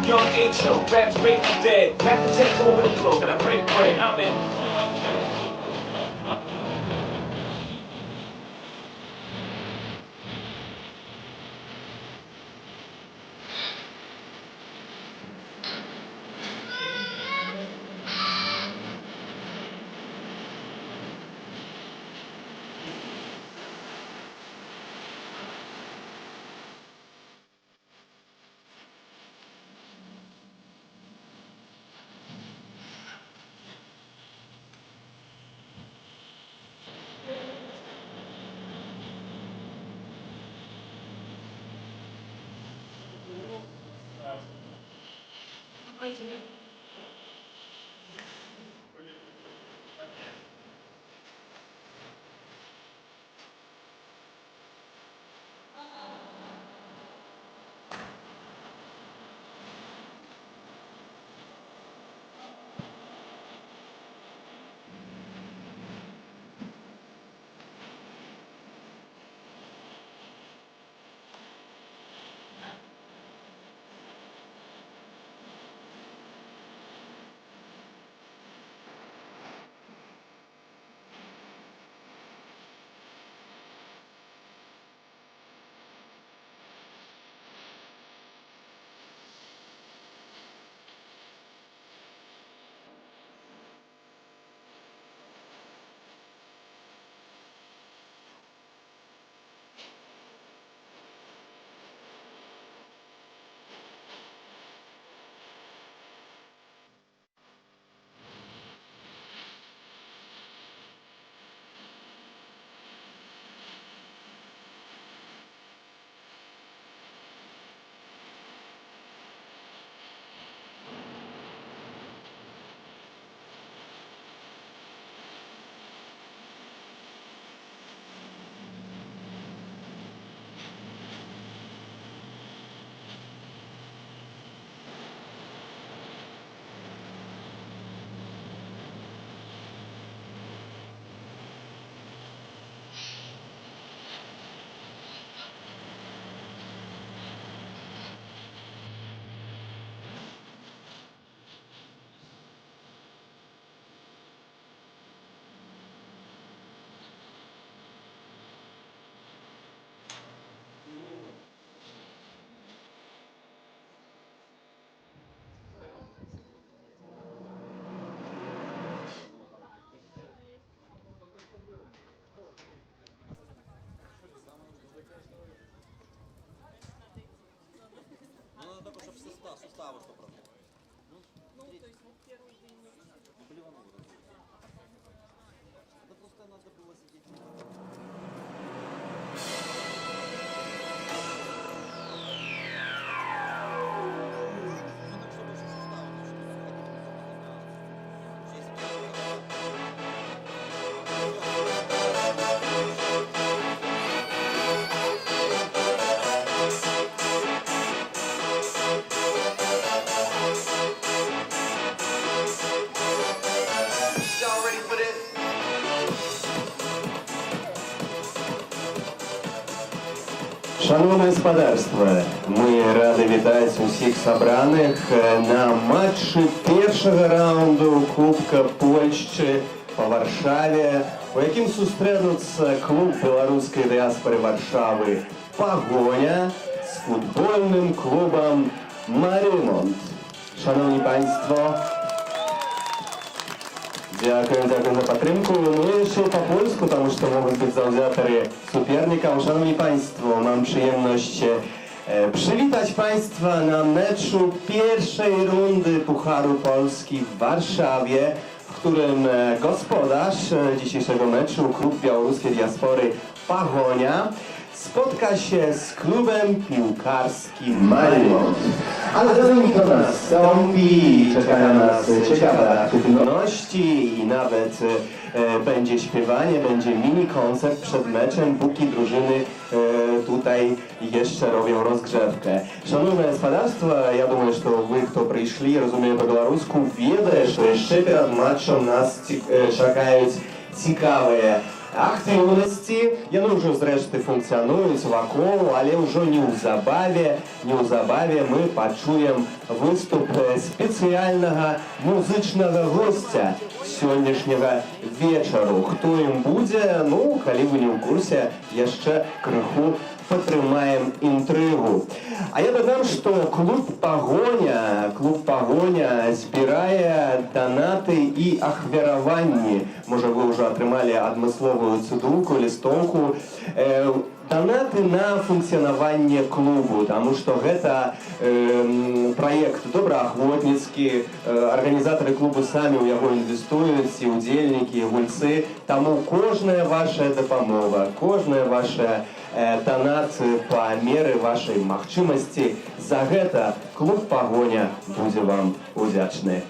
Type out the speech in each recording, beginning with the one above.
Young H.O. rap break the dead. Back to take over the flow, and I break bread. I'm in. Суставы 100%. Ну, то есть вот первый день. Это просто надо было сидеть. Шановне господарство, ми раді вітати усіх собраних на матчі першого раунду Кубка Польщі по Варшаві, у яким зустрінуться клуб білоруської діаспори Варшави «Погоня» з футбольним клубом «Марімонт». Шановні панство, дякую за підтримку. Ну і ще по-польську, тому що можуть бути завзятори суперників. Szanowni Państwo, mam przyjemność przywitać Państwa na meczu pierwszej rundy Pucharu Polski w Warszawie, w którym gospodarz dzisiejszego meczu, klub białoruskiej diaspory Pachonia, spotka się z klubem piłkarskim Marymont. Ale zanim to nastąpi, czekają nas ciekawe aktywności i nawet będzie śpiewanie, będzie mini koncert przed meczem, póki drużyny tutaj jeszcze robią rozgrzewkę. Szanowne gospodarstwo, ja думаю, что вы, кто пришли, розуміє по-білоруську, ведає, що ще перед матчем нас чекають цікаві актыўнасці. Яны ўжо зрэшты функцыянуюць вакол, але ўжо неўзабаве мы пачуем выступ спецыяльнага музычнага госця сённяшняга вечару. Хто ім будзе? Ну, калі вы не ў курсе, яшчэ крыху падтрымаем інтрыгу. А я дадам, што клуб Пагоня збірае данаты і ахвяраванні. Можа, вы ўжо атрымалі адмысловую цыдулку, лістоўку. Данаты на функцыянаванне клубу, таму што гэта праект добраахвотніцкі, арганізатары клубу самі ў яго інвестуюць, і ўдзельнікі, і гульцы. Таму кожная ваша дапамога, кожная ваша донат па меры вашай магчымасці. За гэта клуб Пагоня будзе вам удзячны.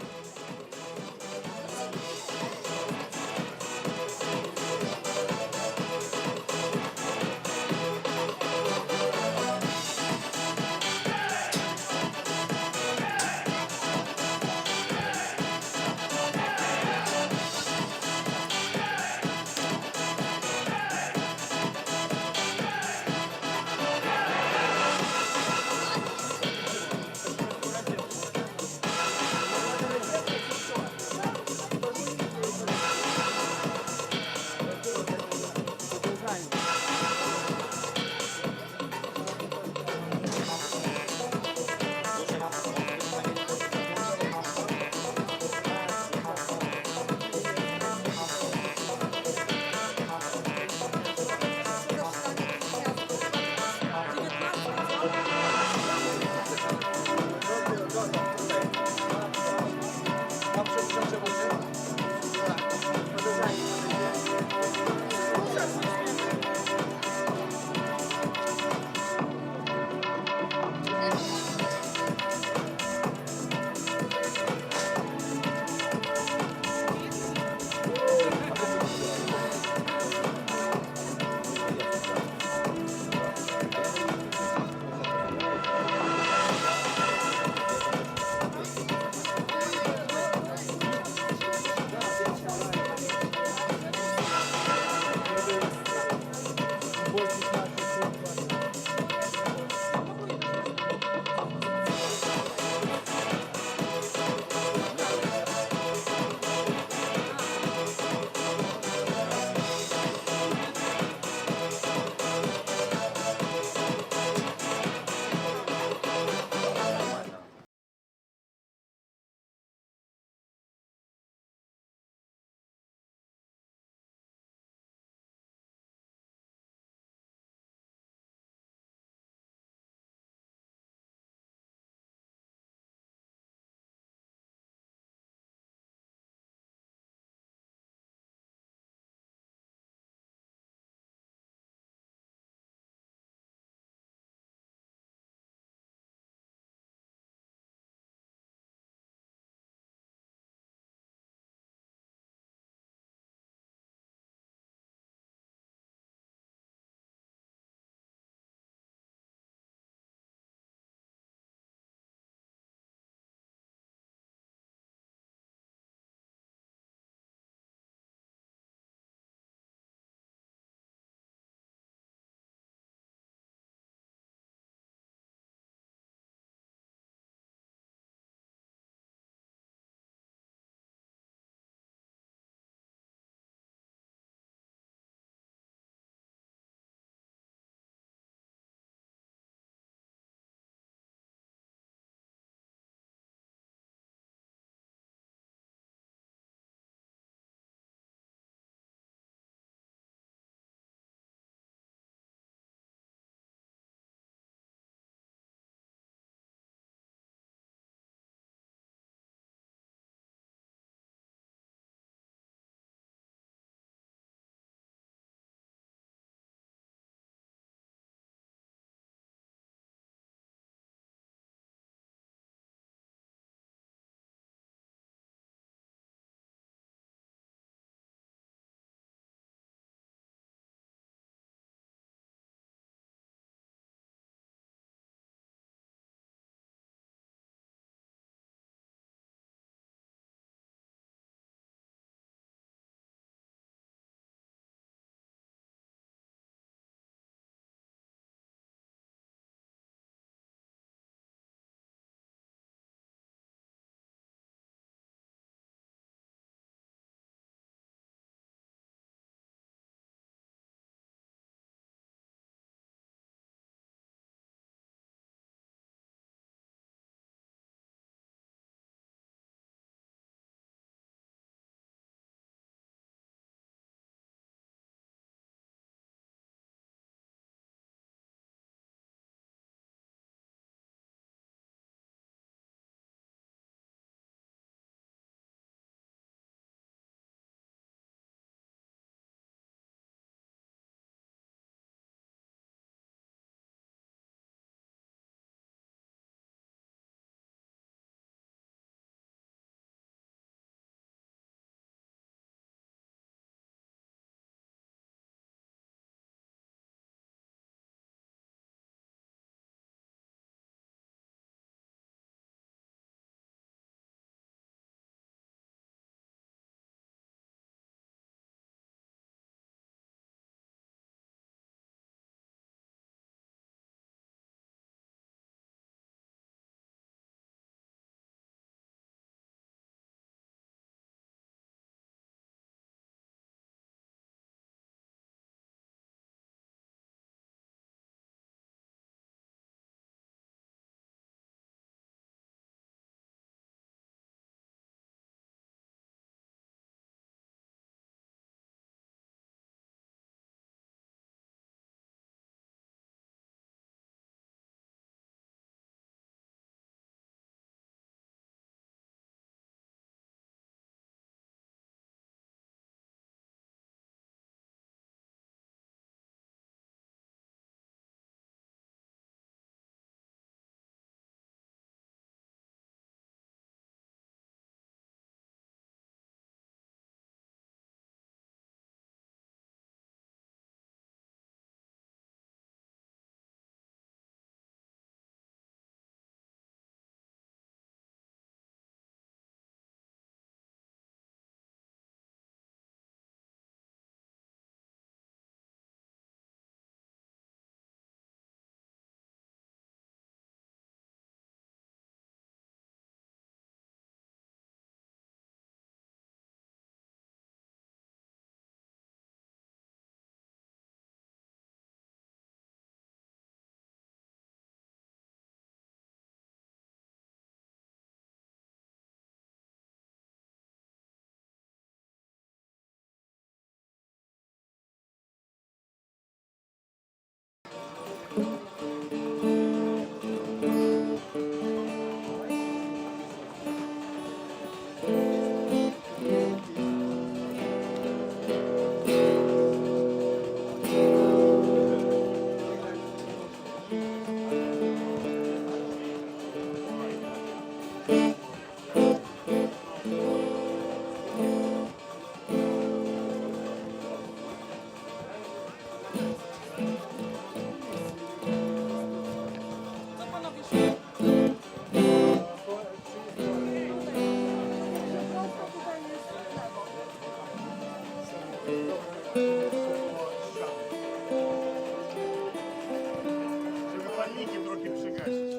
Zapalniki trochę przygasić.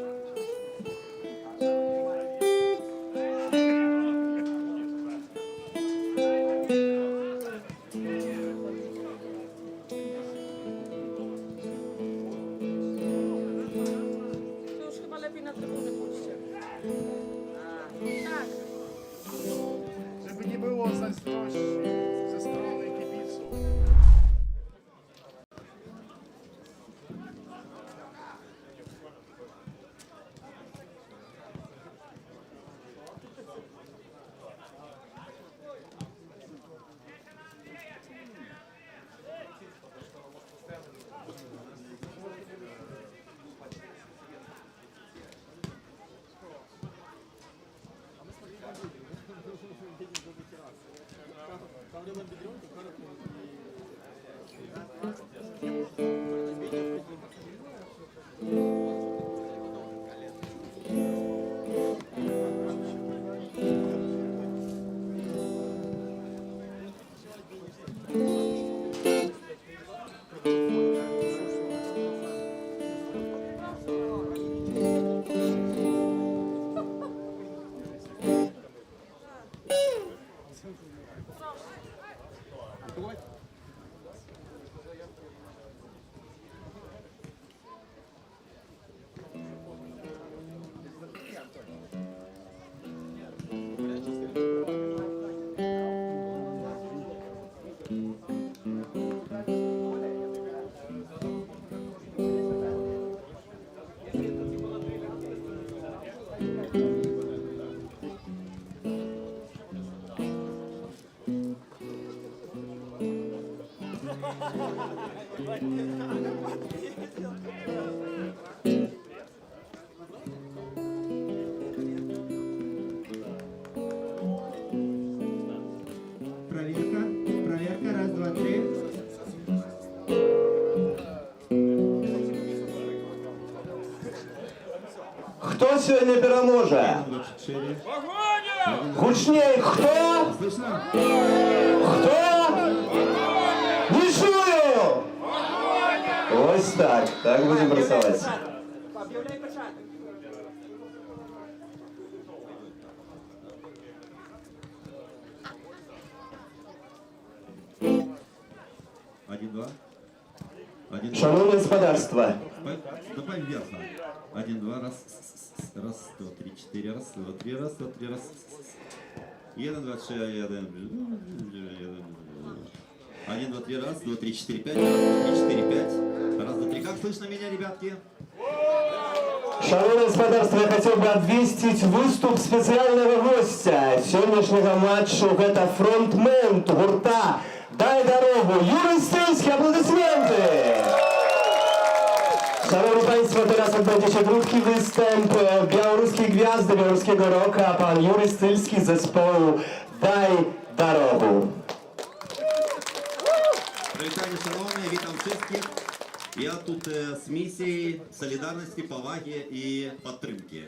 To już chyba lepiej na trybuny pójście. Tak. Żeby nie było zazdrości ze strony kibiców. Проверка, раз, два, три. Хто сьогодні переможе? 24. Гучней, хто? Слышно? Хто? Не чую! Ось так. Так будемо працювати. Об'являй початок. Один, два. Один, два. Шановне господарство, Ступай вверх. Один, два, раз, раз, два, три, четыре, раз, два, три, раз, два, три, раз. Один, два, три, один, два, три, раз, два, три, четыре, пять, раз, два, три, четыре, пять. Раз, два, три. Как слышно меня, ребятки? шановне господарство, я хотів би обвістити виступ спеціального гостя сьогоднішнього матчу. Це фронтмен гурта «Дай дорогу» Юрий Стильский. Аплодисменти! Szanowni Państwo, teraz odbędzie się krótki występ białoruskiej gwiazdy białoruskiego rocka, pan Jury Stylski z zespołu Daj Darogu. Привітання, шановні, вітам всіх. Я тут з місією солідарності, поваги і підтримки.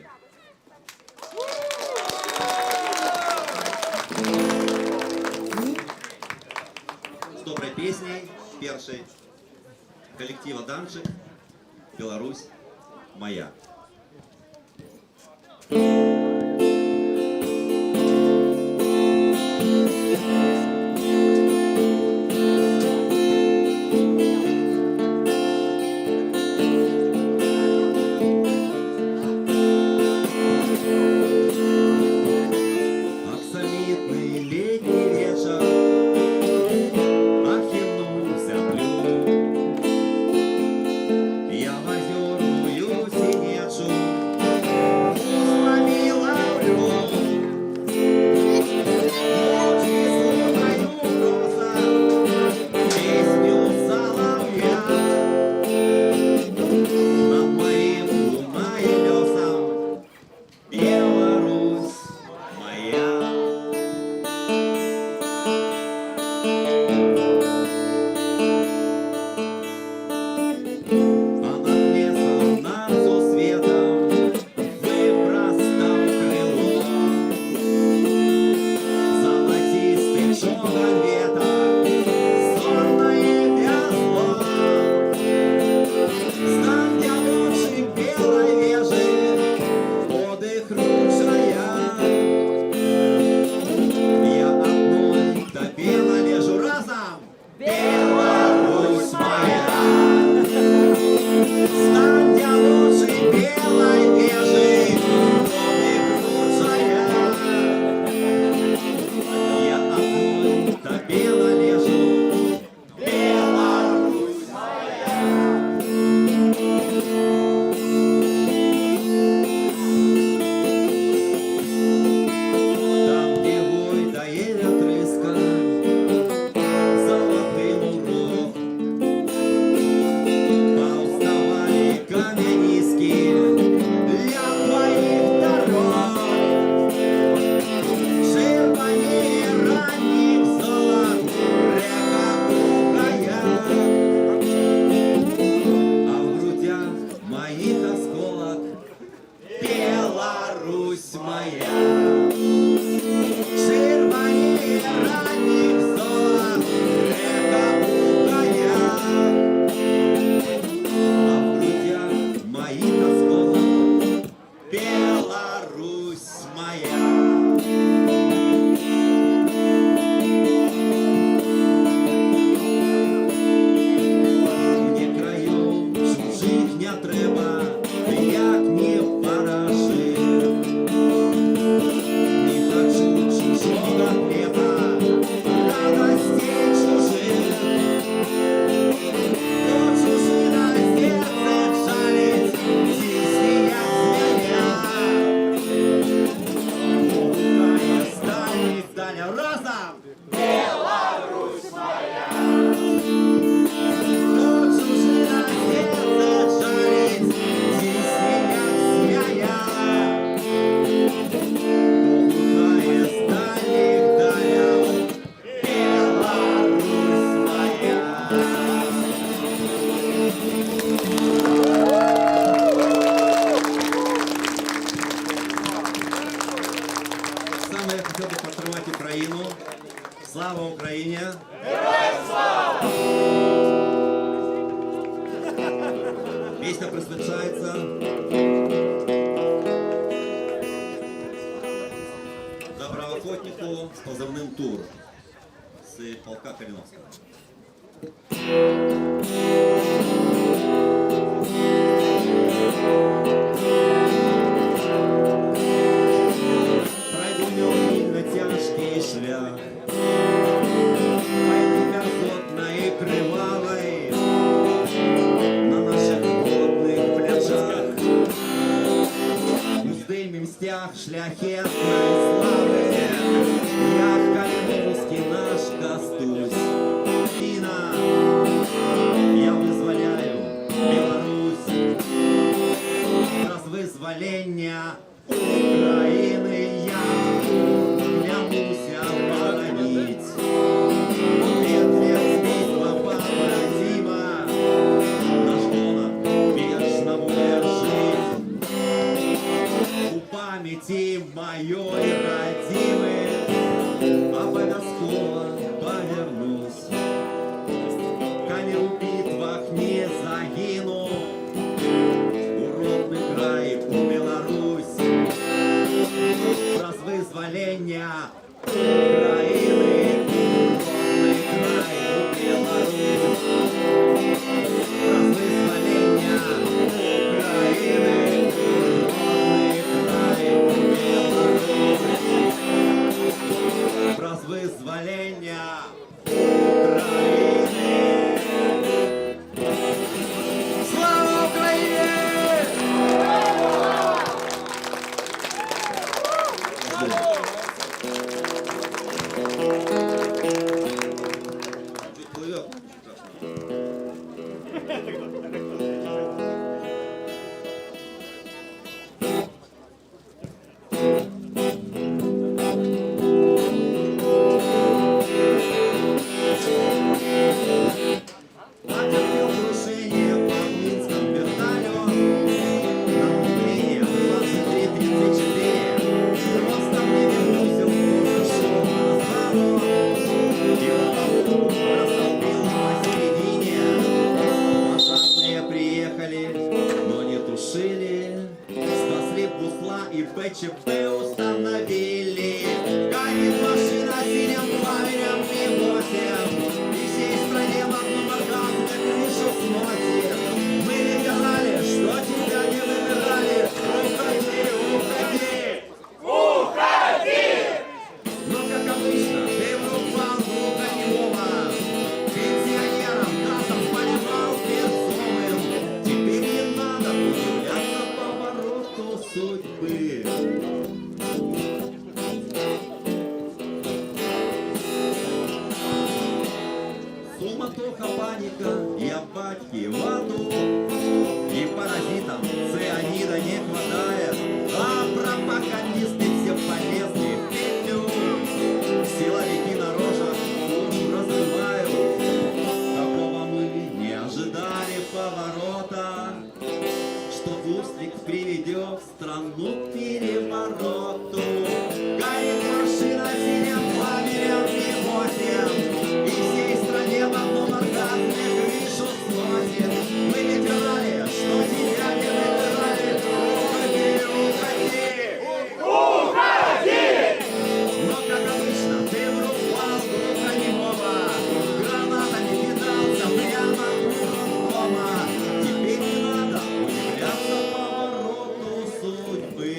З доброю піснею, перший колектива «Данчик», «Беларусь моя». Аксамитный летний вечер охинулся блюд. Я в озерную синецу моих осколок, Беларусь моя. Червонее ранних золот, эхо угая, а в грудях моих осколок, Беларусь моя. Мне краев чужих не треба, як не ворожи. Не хочу чужого хлеба, радостей чужих. Но чужина сердце жалить, тиския змея. Пухая стальник, Даня, разом! Беларусь моя! Но чужина сердце жалить, тиския змея. Пухая стальник, Даня, Беларусь моя! Саме я хотів би підтримати Україну. Слава Україні! Героям слава! Пісня присвячається доброохотнику з позивним Тур з полка Калиновського. Пройду неумильно тяжкий шлях, войны мерзотной и кровавой на наших водных пляжах. Уздымем стяг шляхетной славы, я в Калиновский наш кастусь. Ина, я вызволяю Беларусь, раз вызволения Украины я клянусь оборонить. Ветвь свидетельства побратима, наш донор вечно будет жить. У памяти моей родимой обовязково повернусь. Коли в битвах не загину, уродный край у Беларусь. Раз вызволения Украины, уродный край у Беларусь. Раз вызволения Украины, уродный край у Беларусь. Раз вызволения Украины. Слава Украине! Чуть плывет. Потерпел крушение по Минском вертолет. На Украине 23:34. Просто мне вернулся в шоу на славу. Его растолпил посередине. Пожарные приехали, но не тушили. Спасли бусла и БЧП установили. Горит машина синим пламенем Ми-8. И всей стране в одном оргазме крышу сносит. Мы ведь орали, что тебя не выбирали. Уходи, уходи! Уходи! Но как обычно, ты врубал звука немого. Пенсионерам газом поливал перцовым. Теперь не надо удивляться повороту судьбы. что Буслик приведет страну к перевороту. Горит машина синим пламенем мимозем, и всей стране в одном оргазме крышу сносит. Мы ведь рады, что тебя не выбирали. Уходи! Но, как обычно, ты врубал глухонемого, гранатами кидался прямо в дома. Теперь не надо удивляться повороту судьбы.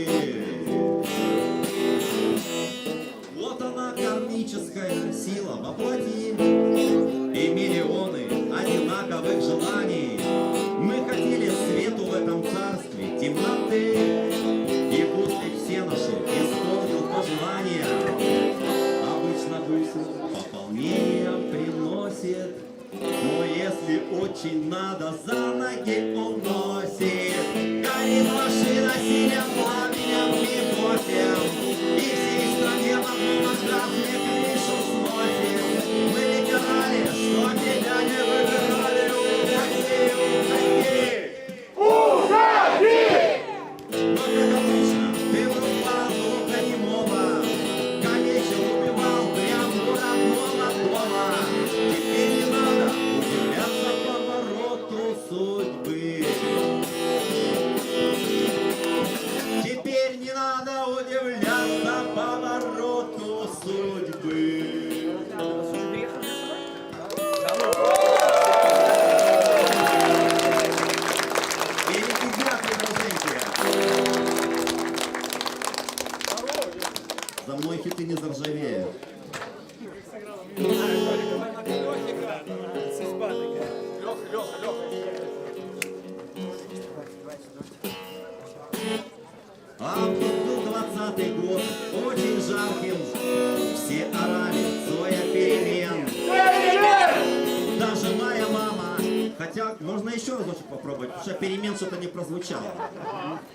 Вот она, кармическая сила воплоти, и миллионы одинаковых желаний. Мы хотели свету в этом царстве темноты, и Буслик все наши исполнил пожелания. Обычно Буслик пополнение приносит, но если очень надо, за ноги уносит. Горит машина синим пламенем мимозем, и всей стране в одном оргазме крышу сносит. Мы ведь орали, что тебя не выбирали. Уходи, уходи! Но, как обычно, ты врубал глухонемого, калечил, убивал прямо у родного дома. Теперь не надо удивляться повороту судьбы. Теперь не надо удивляться повороту судьбы. Великий дякую, друженьки. За мной хиты не заржавеют. А вот был 20-й год, очень жарким. Все орали, Зоя перемен. Даже моя мама. Хотя, можно еще разочек попробовать, потому что перемен что-то не прозвучало.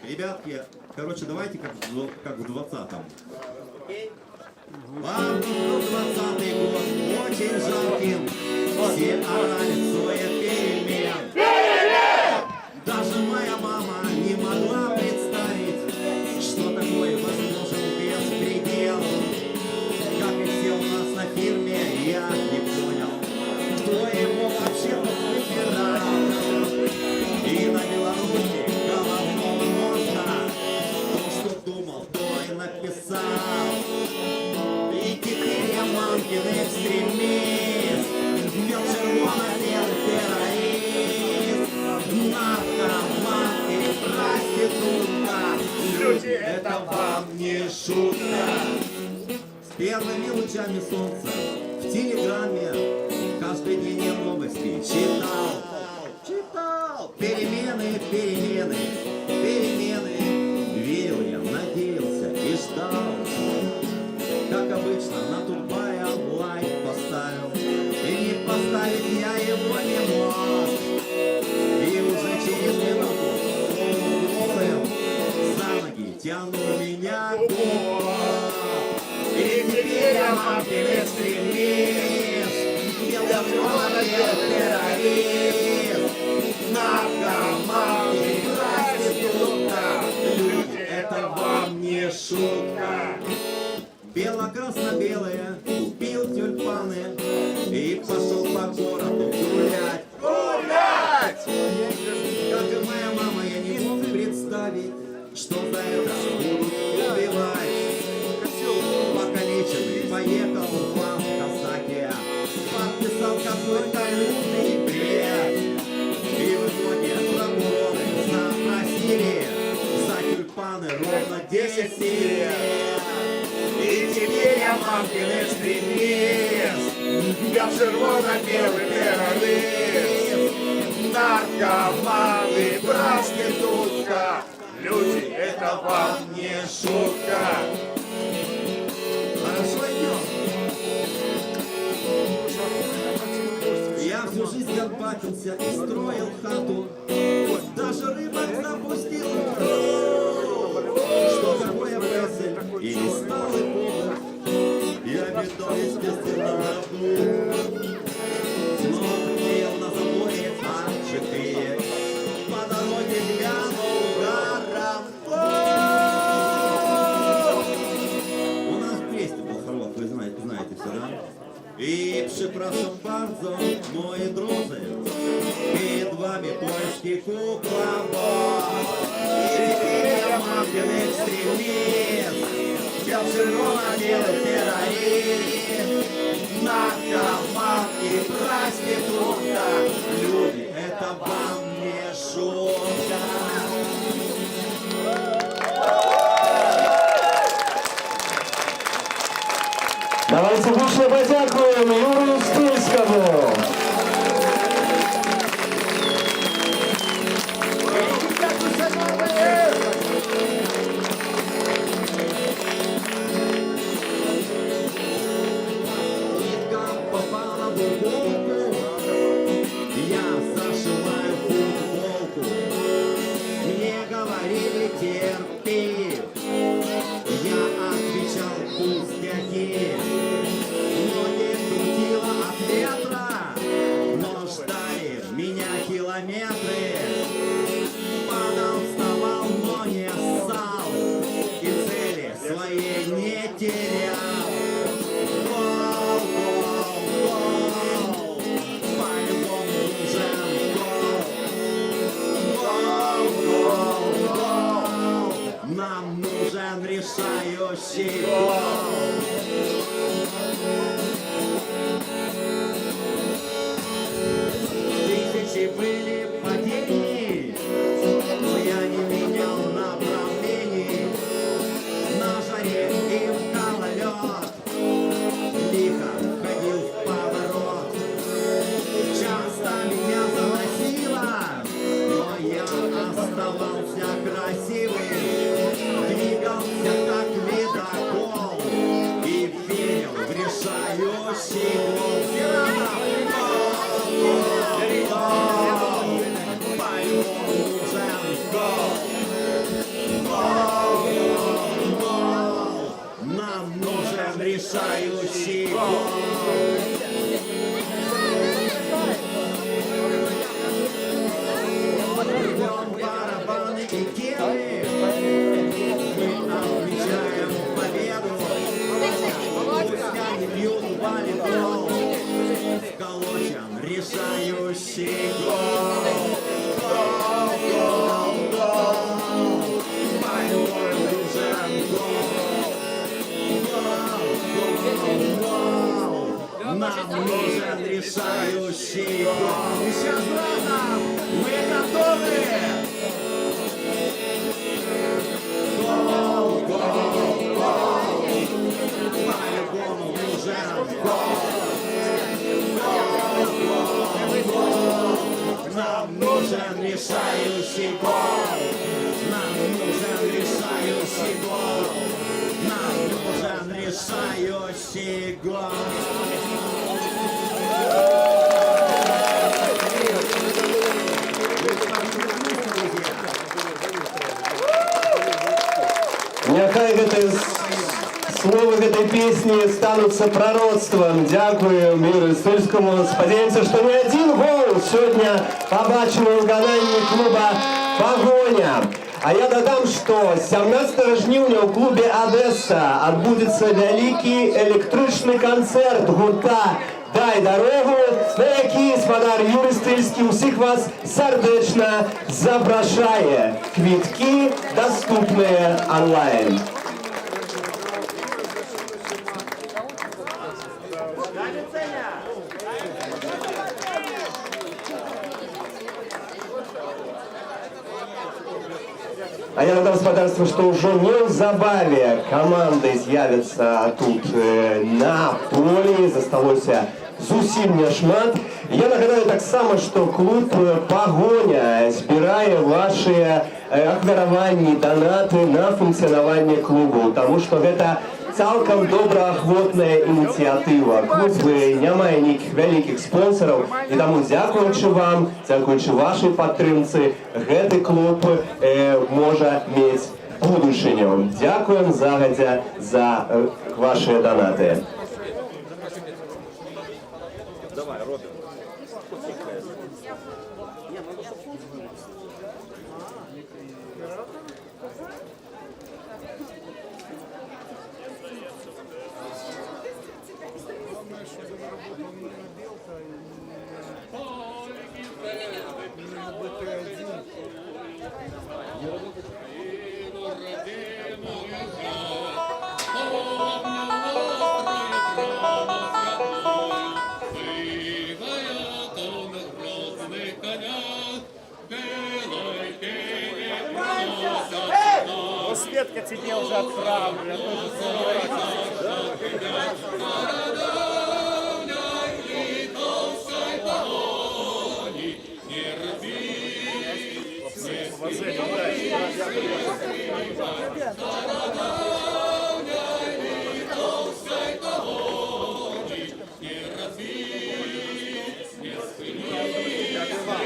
Ребятки, короче, давайте как в 20-м. А вот был 20-й год, очень жарким. Все орали, Зоя перемен. Даже моя мама не могла представить, что такое возможен беспредел. Как и все у нас на фирме, я не понял, кто его вообще-то выбирал. И на Беларуси головного мозга то, что думал, то и написал. И теперь я мамкин экстремист, бел червоно-белый террорист, наркоман и проститутка. Люди, это вам не шутка. С первыми лучами солнца в телеграмме каждый день я новости читал. Перемены, перемены, перемены. Верил я, надеялся и ждал. Как обычно, на Тутбая лайк поставил, и не поставить я его не мог. И уже через минуту голым за ноги тянул меня Бог. И теперь я мамкин экстремист, белый террорист, наркоман и проститутка. Люди, это вам не шутка. Бело-красно-белое, купил тюльпаны и пошел по городу гулять. Гулять! Как и моя мама, я не мог представить, что за это будут убивать. Покалеченный поехал в Казаке, подписал какой-то лютый бред. И в итоге прокуроры запросили за тюльпаны ровно 10 лет. И теперь я мамкин экстремист, я червоно-белый террорист, наркоман и проститутка. Люди, это вам не шутка. Хорошо идем. Я всю жизнь горбатился и строил хату, даже рыбок запустил в пруд. Что такое мысль, и не стал и повод, я метал, естественно, ногу. Снова ел на заборе А4, по дороге глянул истинный экстремист, червоно-белый террорист, наркоман и проститутка. Люди, это вам не шутка. Давайте гучно подякуємо Юрію Стильському. Нитка попала в иголку, я зашиваю футболку. Мне говорили терпи, я отвечал пустяки. Ноги крутило от ветра, но ждали меня километры. Падал, вставал, но не ссал, и цели своей не терял. Гол, гол, гол, по-любому нужен гол. Гол, гол, гол, нам нужен решающий гол. Тысячи были падений, но я не менял направлений. На жаре и вкало лед, лихо входил в поворот. Часто меня заносило, но я оставался красивым. Двигался как ледокол и верил в решающий гол. Все разом. Нам нужен решающий гол. Рвем барабаны и гелы, мы отмечаем победу. Пусть они бьют волейбол, колотим решающий гол. Гол, гол, гол, по-любому нужен гол. Гол, гол, гол, нам нужен решающий гол. И сейчас разом мы готовы. Гол, гол, гол, по-любому нужен гол. Гол, гол, гол, нам нужен решающий гол. Нам нужен решающий гол. Нам нужен решающий гол. Няхай гэты словы гэтай песні стануцца прароцтвам. Дзякую Юрію Стильському. Спадзяемся, што не адзін гол сёння пабачым у выкананні клуба «Пагоня». А я дадам, што 17 жніўня ў клубе «Адэса» адбудзецца вялікі электрычны канцэрт гурта «Дай дарогу», на які спадар Юрый Стильскі ўсіх вас сардэчна запрашае. Квіткі даступныя онлайн. А я надам спадарства, што ўжо неўзабаве каманды з'явяцца тут на полі, засталося зусім няшмат. Я нагадаю таксама, што клуб «Пагоня» збірае вашыя ахвяраванні, данаты на функцыянаванне клубу, таму што гэта цалкам добраахвотная ініцыятыва. Клуб не мае нейкіх вялікіх спонсараў, і таму дзякуючы вам, дзякуючы вашай падтрымцы, гэты клуб можа мець будучыню. Дзякуем загадзя за вашыя данаты. Родина Светка тебе уже отправлю. Я тоже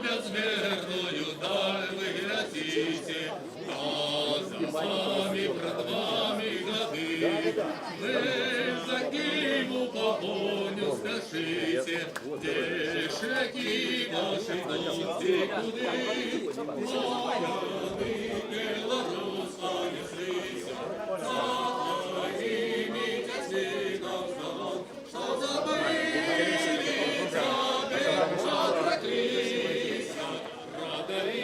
безмерную даль вы грозите, а за вами пред вами годы. Вы за Киеву погоню спешите, где шляхи ваши идут, куды. Белоруса неслися, за твоими космиком завод, что забыть, отреклись, продали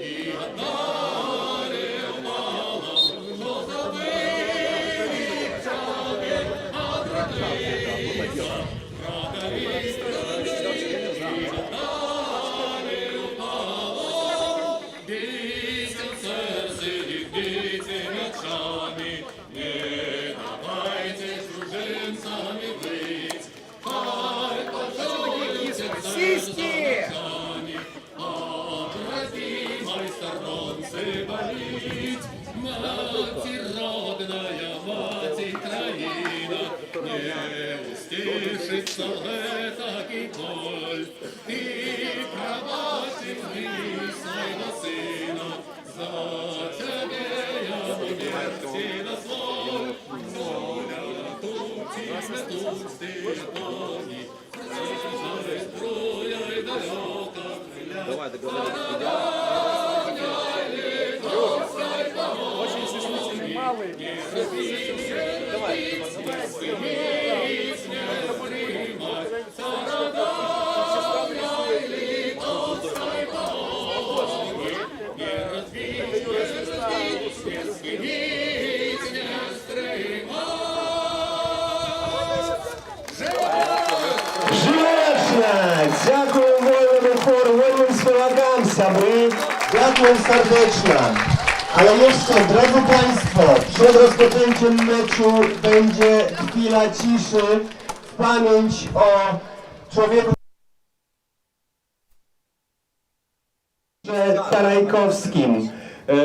и отдали в малом, что забыть, отреклись, продались, и отдали в малом, бейте сердце и бейте мечами, не давайте чужинцами быть. Сиськи! Родимой сторонцы болит, мать родная, мать Украина, не устишится этакий боль. Ты пробачив мне своего сына, за тебе я смерти на свой, воля тут и тут ты помни. Давай, договорились. Очень стеснительный малый. Жиречно! Дякую воїнам хору, воїнам співакам, сябри. Дякую serdecznie. Ale jeszcze, drodzy Państwo, przed rozpoczęciem meczu będzie chwila ciszy w pamięć o człowieku Tarajkowskim,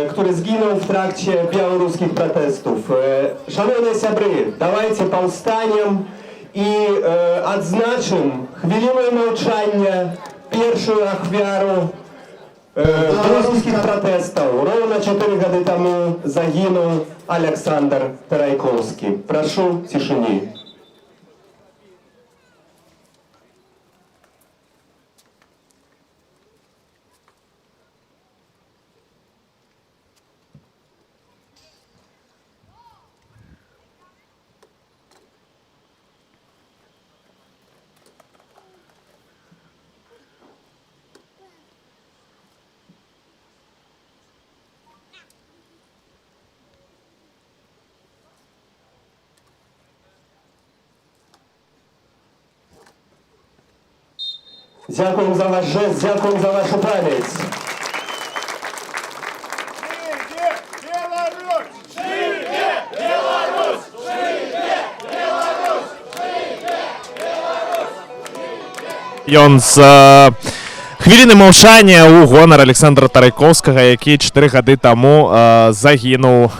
który zginął w trakcie białoruskich protestów. Szanowne сябры, давайте повстанем i odznaczym chwilą małczania pierwszą ofiarą białoruskich protestów. Równo 4 godziny temu zaginął Aleksander Tarajkowski. Proszę ciszeni. Дякуємо за ваш жест, дякуємо за вашу пам'ять. Ён з хвіліни мовчання у гонар Александра Тарайкоўскага, які 4 гады таму загінуў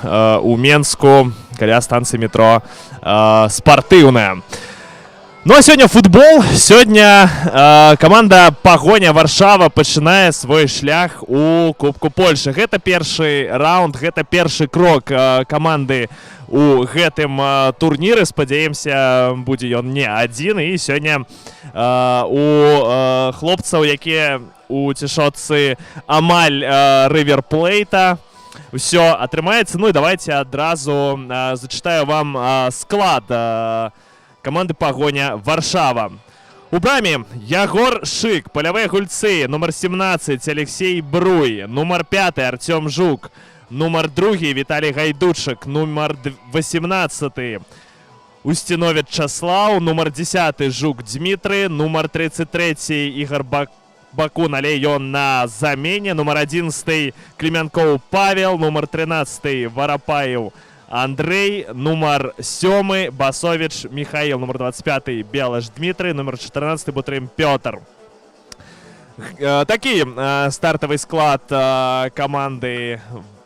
у Менску каля станцыі метро Спартыўная. Ну а сёння футбол. Сёння каманда Пагоня Варшава пачынае свой шлях у Кубку Польшчы. Гэта першы раунд, гэта першы крок каманды у гэтым турніры. Спадзяемся, будзе ён не адзін. І сёння у хлопцаў, якія у цішотцы амаль Рыверплейта, усё атрымаецца. Ну і давайте адразу зачытаю вам склад команды Пагоня Варшава. У браме Ягор Шик, полевые гульцы, номер 17 Алексей Бруй, номер 5 Артем Жук, номер 2 Виталий Гайдучик, номер 18 Устиновец Часлав, номер 10 Жук Дмитрий, номер 33 Игорь Бакун, але ён на замене. Нумар 11 Клименков Павел, нумар 13 Варапаев Андрей, нумар 7 Басович Михаил, нумар 25 Белаш Дмитрий, нумар 14 Бутрым Петр. Такі стартовый склад команды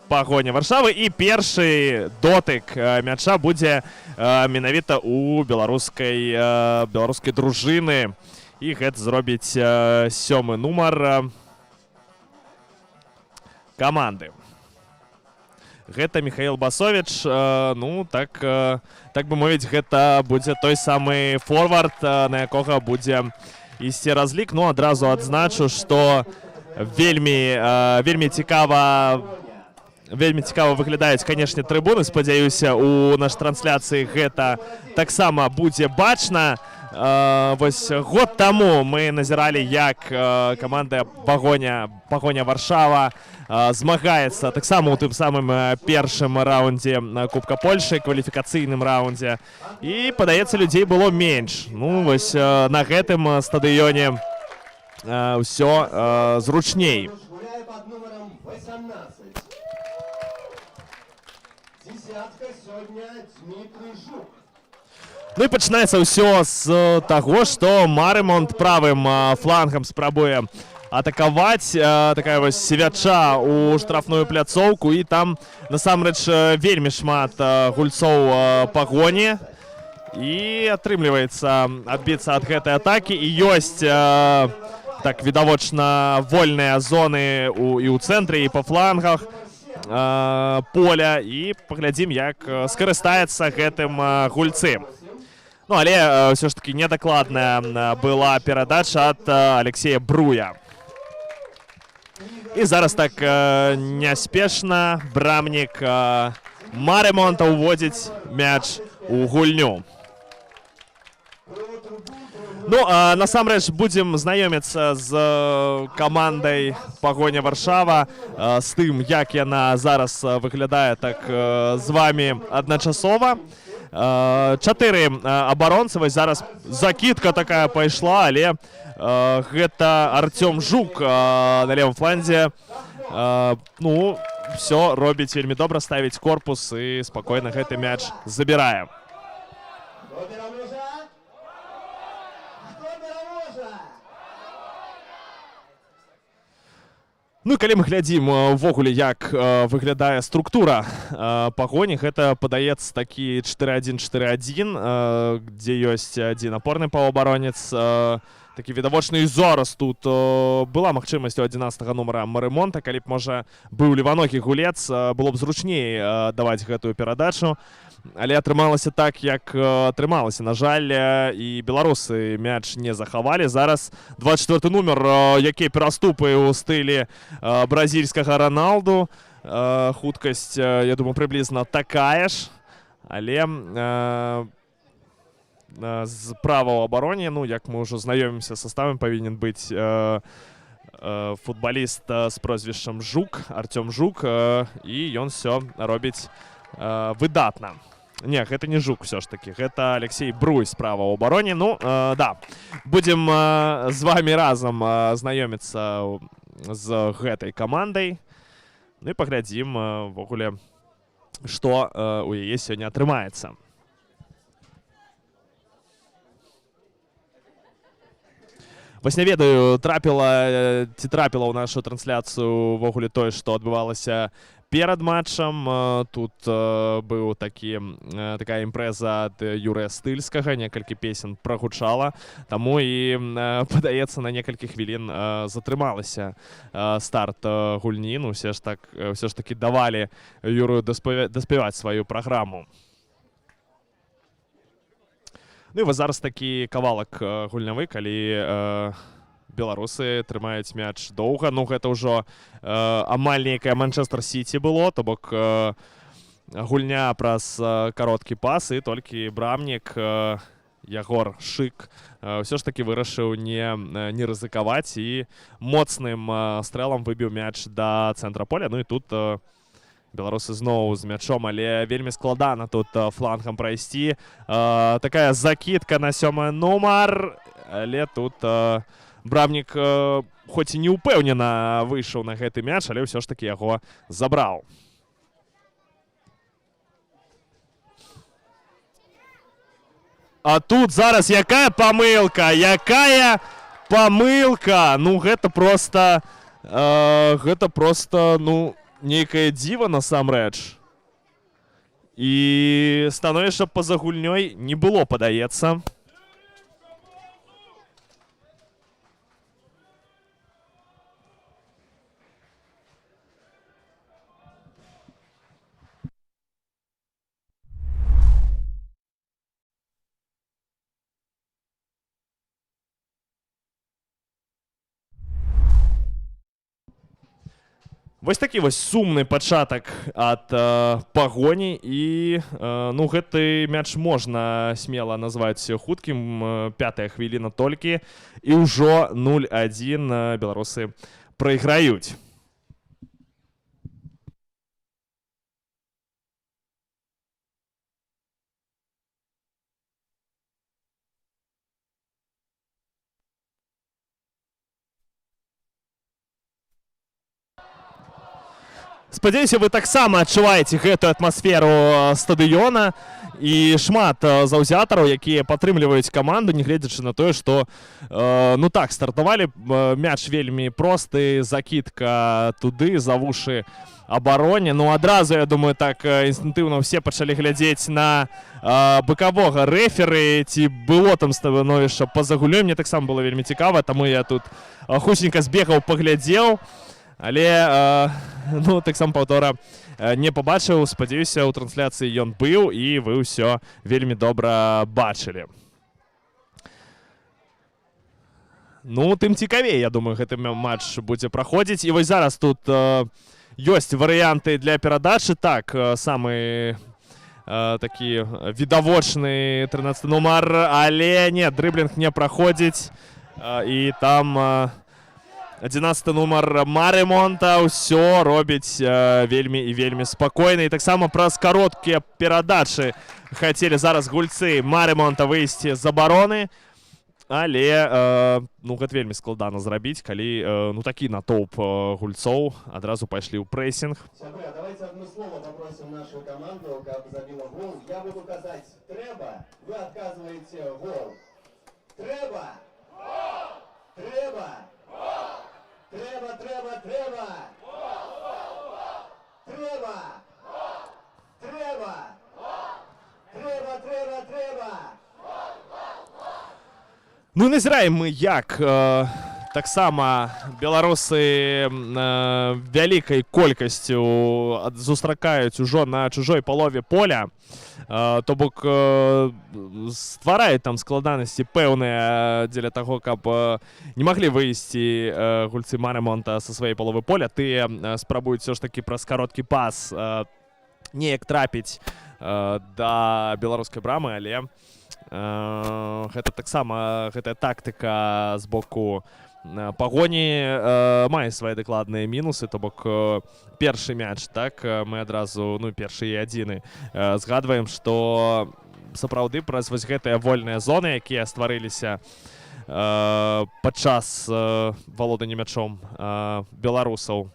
Пагоня Варшавы, і першы дотык мяча будзе менавіта у беларускай дружыны, і гэта зробіць 7 нумар каманды. Гэта Михаил Басович. Ну так бы мовіць, гэта будзе той самы форвард, на якога будзе ісці разлік. Ну адразу адзначу, што вельмі цікава выглядаюць, канешне, трыбуны. Спадзяюся, у нашай трансляцыі гэта таксама будзе бачна. Вось год таму мы назіралі, як каманда Пагоня Варшава змагаецца таксама ў тым самым першым раўндзе Кубка Польшы, кваліфікацыйным раўндзе. І, падаецца, людзей было менш. Ну, вось на гэтым стадыёне ўсё зручней. Гуляе пад нумарам 18. Десятка сёння Дмитрий Жук. Ну і пачынаецца ўсё з таго, што Марымонт правым флангам спрабуе атакаваць. Такая вось севяча ў штрафную пляцоўку, і там насамрэч вельмі шмат гульцоў Пагоні. І атрымліваецца адбіцца ад гэтай атакі. І ёсць так відавочна вольныя зоны і ў цэнтры, і па флангах поля. І паглядзім, як скарыстаецца гэтым гульцы. Ну, але ўсё ж таки недакладная была перадача ад Алексея Бруя. І зараз так няспешна брамнік Марымонта уводзіць мяч у гульню. Ну, насамрэч, будзем знаёміцца з камандай Пагоня Варшава, з тым, як яна зараз выглядае так з вамі адначасова. 4 абаронцы, вось зараз закидка такая пайшла, але гэта Артём Жук на левым фланзе. Ну, все робіць вельмі добра, ставіць корпус і спакойна гэты мяч забірае. Ну, калі мы глядзім увогуле, як выглядае структура Пагоні, гэта падаецца такі 4-1-4-1, дзе ёсць адзін апорны паўабаронец. Такі відавочны. І зараз тут была магчымасць у 11-га нумара Марымонта. Калі б, можа, быў леваногі гулец, было б зручней даваць гэтую перадачу. Але атрымалася так, як атрымалася. На жаль, і беларусы мяч не захавалі. Зараз 24-й нумар, які пераступы ў стылі бразільскага Роналду. Хуткасць, я думаю, прыблізна такая ж. Але справа ў абароне, ну, як мы ўжо знаёмімся з саставам, павінен быць футбаліст з прозвішчам Жук, Артём Жук, і ён все робіць выдатна. Не, гэта не Жук все ж таки, гэта Алексей Бруй справа ў абароне. Ну, да, будзем з вами разам знаёміцца з гэтай камандай. Ну і паглядзім ввогуле, што у яе сёння атрымаецца. Вось не ведаю, трапіла ў нашу трансляцыю ўвогуле тое, што адбывалася перад матчам. Тут быў такая імпрэза ад Юрыя Стыльскага, некалькі песен прагучала, таму і, падаецца, на некалькі хвілін затрымалася старт гульні. Ну, все ж таки давалі Юрую даспяваць сваю праграму. Ну і вось зараз такі кавалак гульнявы, калі беларусы трымаюць мяч доўга. Ну, гэта ўжо амаль нейкае Манчестер Сіці было, то бок гульня праз кароткі пас, і толькі брамнік Ягор Шык ўсё ж такі вырашыў не рызыкаваць і моцным стрэлам выбіў мяч да цэнтра поля. Ну і тут беларусы зноў з мячом, але вельмі складана тут флангам прайсці. Такая закидка на 7-й нумар, але тут Брамнік хоць і не ўпэўнена выйшаў на гэты мяч, але ўсё ж такі яго забраў. А тут зараз якая памылка, ну гэта просто, ну, нейкае дзіва насамрэч. І становішча па-за гульнёй не было, падаецца. Вось такі вось сумны пачатак ад пагоні і ну гэты мяч можна смела назваць хуткім, 5-я хвіліна толькі і ўжо 0-1 беларусы прайграюць. Спадзяюся, вы таксама адчуваеце гэтую атмасферу стадыёна і шмат заўзятараў, якія падтрымліваюць каманду, нягледзячы на тое, што ну так, стартавалі, мяч вельмі просты, закідка туды, за вушы абароне. Ну адразу, я думаю, так інстынктыўна ўсе пачалі глядзець на бакавога рэферы, ці было там становішча па-за гульнёй. Мне таксама было вельмі цікава, таму я тут хутченька збегаў, паглядзеў. Але, ну, таксама паўтора не пабачыў, спадзяюся, у трансляцыі ён быў, і вы ўсё вельмі добра бачылі. Ну, тым цікавей, я думаю, гэты матч будзе праходзіць. І вось зараз тут ёсць варыянты для перадачы. Так, самы такі відавочны 13 нумар, але не, дрыблінг не праходзіць. І там 11 нумар Маремонта ўсё робіць вельмі і вельмі спакойна. І таксама праз кароткія перадачы хацелі зараз гульцы Маремонта выйсці з абароны, але ну гэта вельмі складана зрабіць, калі ну такі натоўп гульцоў адразу пайшлі ў прэсінг. Сябры, давайте одно слово попросим нашу команду, как забила гол. Я буду казать «трэба», вы отказываете гол. Трэба! Трэба! Трэба, трэба, трэба! Трэба! Трэба! Трэба, трэба, трэба! Ну, назіраем мы, як таксама беларусы вялікай колькасцю сустракаюць ужо на чужой палове поля. То бок ствараюць там складанасці пэўныя дзеля таго, каб не маглі выйсці гульцы Маремонта са сваёй паловы поля. Тыя спрабуюць ўсё ж такі праз кароткі пас неяк трапіць да беларускай брамы, але гэта таксама гэтая тактыка з боку пагоні мае свае дакладныя мінусы. То бок першы мяч, так, мы адразу, ну, першы і адзіны згадваем, што сапраўды праз вось гэтыя вольныя зоны, якія стварыліся падчас валодання мячом беларусаў,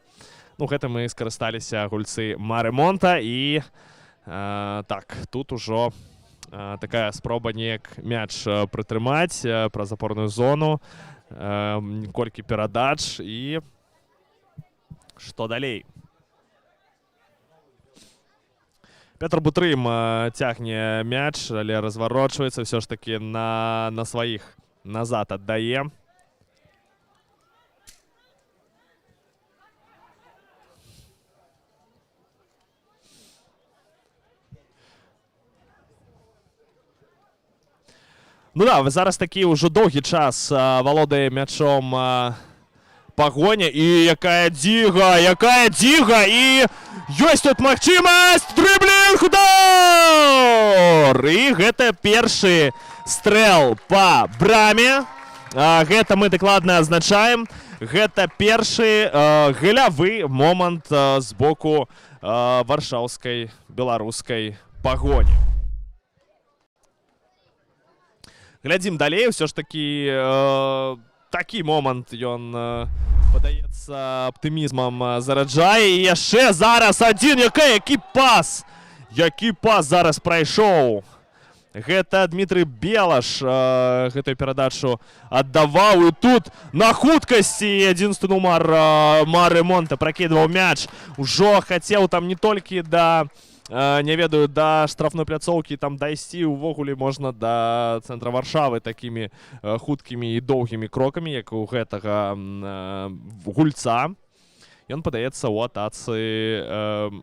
ну, гэтым і скарысталіся гульцы Маремонта. І так, тут ужо такая спроба неяк мяч прытрымаць праз апорную зону, колькі перадач і што далей. Петр Бутрым цягне мяч, але разварочваецца ўсё ж такі на сваіх назад аддае. Ну да, зараз такі ўжо доўгі час валодае мячом пагоня. І якая дзіга, і ёсць тут магчымасць, дрыблінг, удар! І гэта першы стрэл па браме. Гэта мы дакладна азначаем. Гэта першы галявы момант з боку варшаўскай беларускай пагоні. Глядзім далей, ўсё ж такі такі момант ён, падаецца, аптымізмам зараджае. І яшчэ зараз адзін, які пас! Які пас зараз прайшоў! Гэта Дмітрый Белаш гэтую перадачу аддаваў. І тут на хуткасці 11 нумар Мары Монта пракідваў мяч. Ужо хацеў там не толькі да, не ведаю, да штрафной пляцоўкі там дайсці. Увогуле можна да цэнтра Варшавы такімі хуткімі і доўгімі крокамі, як у гэтага гульца. Ён, падаецца, у атацы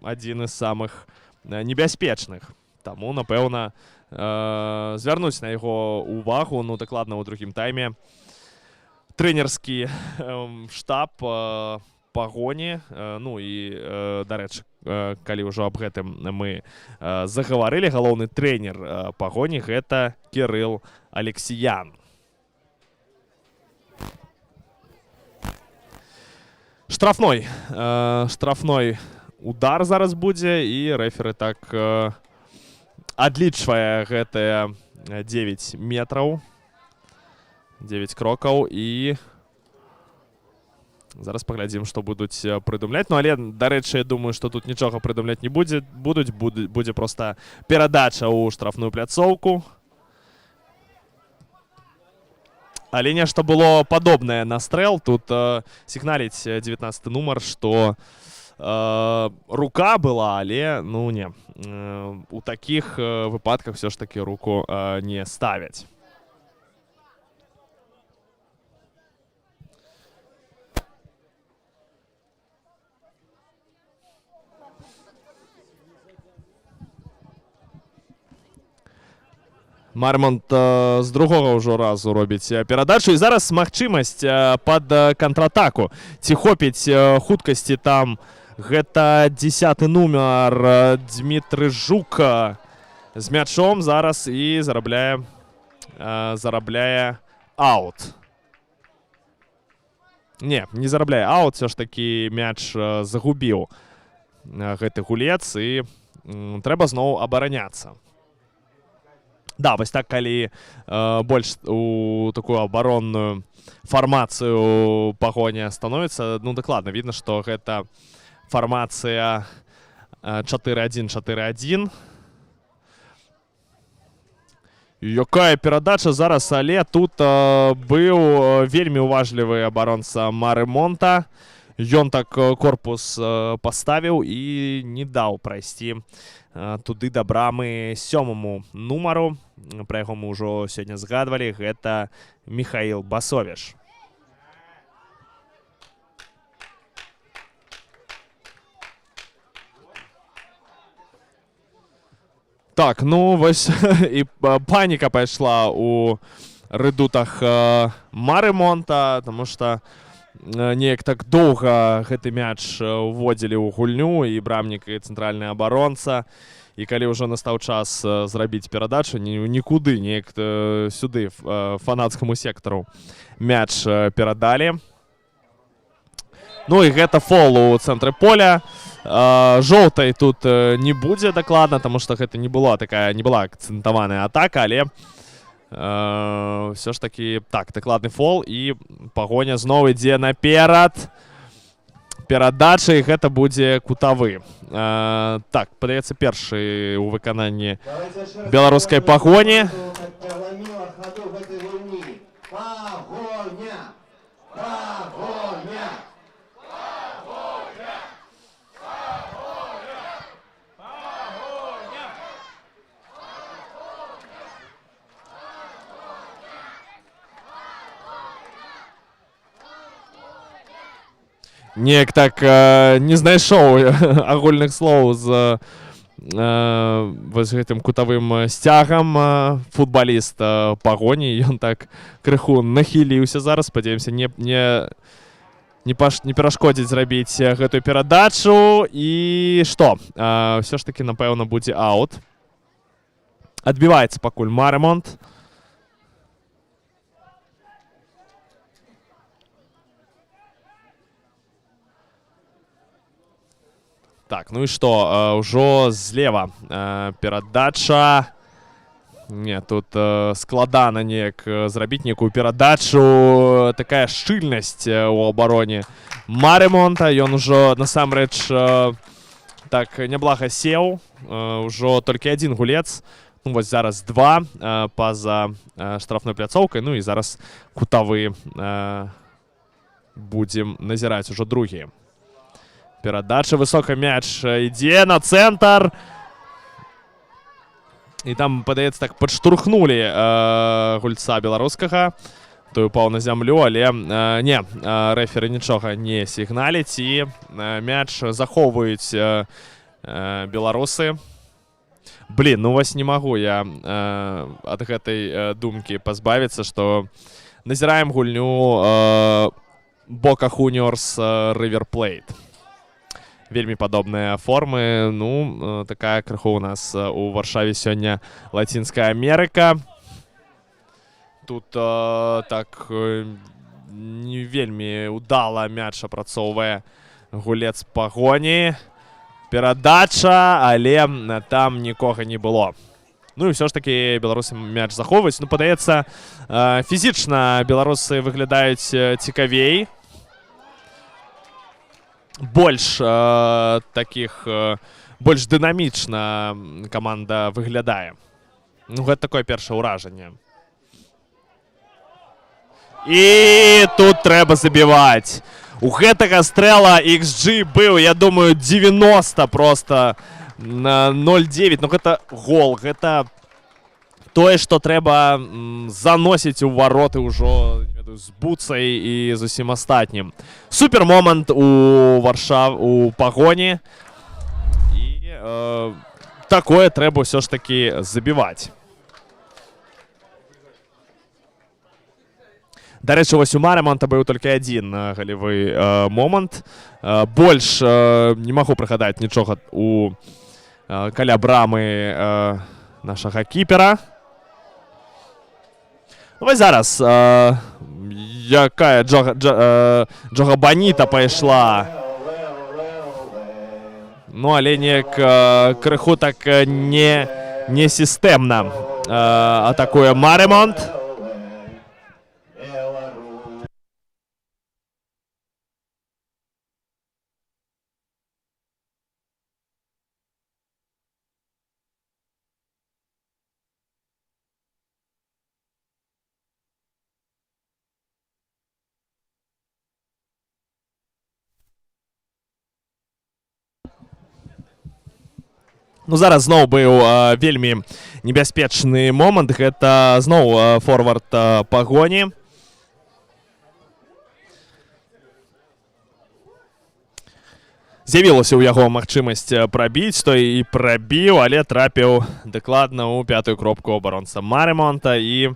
адзін з самых небяспечных. Таму, напэўна, звярнуць на яго увагу. Ну, дакладна ў другім тайме трэнерскі штаб Пагоні. Ну і, дарэчы, калі ўжо аб гэтым мы загаварылі, галоўны трэнер Пагоні — гэта Кірыл Алексіян. Штрафной удар зараз будзе, і рэферы так адлічвае гэтыя 9 метраў, 9 крокаў, і зараз паглядзім, што будуць прыдумляць. Ну, але, дарэчы, я думаю, што тут нічога прыдумляць не будзе. Будзе проста перадача ў штрафную пляцоўку. Але нешта было падобнае на стрэл. Тут сігналіць 19 нумар, што рука была, але, ну, не. У такіх выпадках все ж таки руку не ставяць. Мармонт з другога ўжо разу робіць перадачу. І зараз магчымасць пад контратаку. Ці хопіць хуткасці там. Гэта 10 нумар Дмітрый Жук з мячом зараз і зарабляе аут. Не зарабляе аут, все ж таки мяч загубіў гэты гулец, і трэба зноў абараняцца. Да, вось так, калі больш у такую абаронную фармацыю Пагоня становіцца, ну, дакладна відно, што гэта фармацыя 4-1-4-1. Якая перадача зараз, але тут быў вельмі уважлівы абаронца Мары Монта. Ён так корпус паставіў і не даў прайсці туды да брамы 7-му нумару. Пра яго мы ўжо сёння згадвалі. Гэта Міхаіл Басовіш. Так, ну вось і паніка пайшла у рэдутах Мары Монта, таму што неяк так доўга гэты мяч уводзілі ў гульню і брамнік, і цэнтральны абаронца. І калі ўжо настаў час зрабіць перадачу, нікуды, неяк сюды, фанацкаму сектару, мяч перадалі. Ну і гэта фол у цэнтры поля. Жоўтай тут не будзе дакладна, таму што гэта не была акцэнтаваная атака, але все ж таки так, дакладны фол, і Пагоня зноў ідзе наперад. Перадача, і гэта будзе кутавы. Так, падаецца, першы ў выкананні беларускай Пагоні. Неяк так не знайшоў агульных слоў з вось гэтым кутавым сцягам футбаліст Пагоні. Ён так крыху нахіліўся зараз. Спадзяёмся, не перашкодзіць зрабіць гэтую перадачу. І што? Все ж таки, напэўна, будзе аут. Адбіваецца пакуль Мармонт. Так, ну і што? Ужо злева перадача. Не, тут складана неяк зрабіць некую перадачу. Такая шчыльнасць у абароне Марэмонта. Ён ужо насамрэч так няблага сеў. Ужо толькі адзін гулец. Ну, вось зараз два па-за штрафной пляцоўкай. Ну і зараз кутавы будзем назіраць ужо другі. Перадача, высока мяч ідзе на цэнтр. І там, падаецца, так падштурхнулі гульца беларускага. Той упаў на зямлю, але не, рэфері нічога не сігналіць. І мяч захоўваюць беларусы. Блин, ну вось не магу я ад гэтай думкі пазбавіцца, што назіраем гульню Бока Хуніорс River Plate. Вельмі падобныя формы. Ну, такая крыху у нас у Варшаве сёння Лацінская Амерыка. Тут так не вельмі удала мяч апрацоўвае гулец Пагоні. Перадача, але там нікога не было. Ну і ўсё ж такі беларусы мяч захоўваюць. Ну, падаецца, фізічна беларусы выглядаюць цікавей. Больш такіх, больш дынамічна каманда выглядае. Ну, гэта такое першае ўражанне. І тут трэба забіваць. У гэтага стрэла XG быў, я думаю, 90 просто на 0,9. Ну, гэта гол, гэта тое, што трэба заносіць у вароты ўжо з буцай і з усім астатнім. Супер момант у Пагоні. І такое трэба ўсё ж такі забіваць. Дарэчы, вось у Марэмонта быў толькі адзін галевы момант. Больш не магу прыгадаць нічога каля брамы нашага кіпера. Вось зараз якая Джога Баніта пайшла. Ну, але неяк крыху так не сістэмна атакуе Марэмонт. Ну, зараз зноў быў вельмі небяспечны момант. Гэта зноў форвард Пагоні. З'явілася ў яго магчымасць прабіць, той і прабіў, але трапіў дакладна ў пятую кропку абаронца Марэмонта. І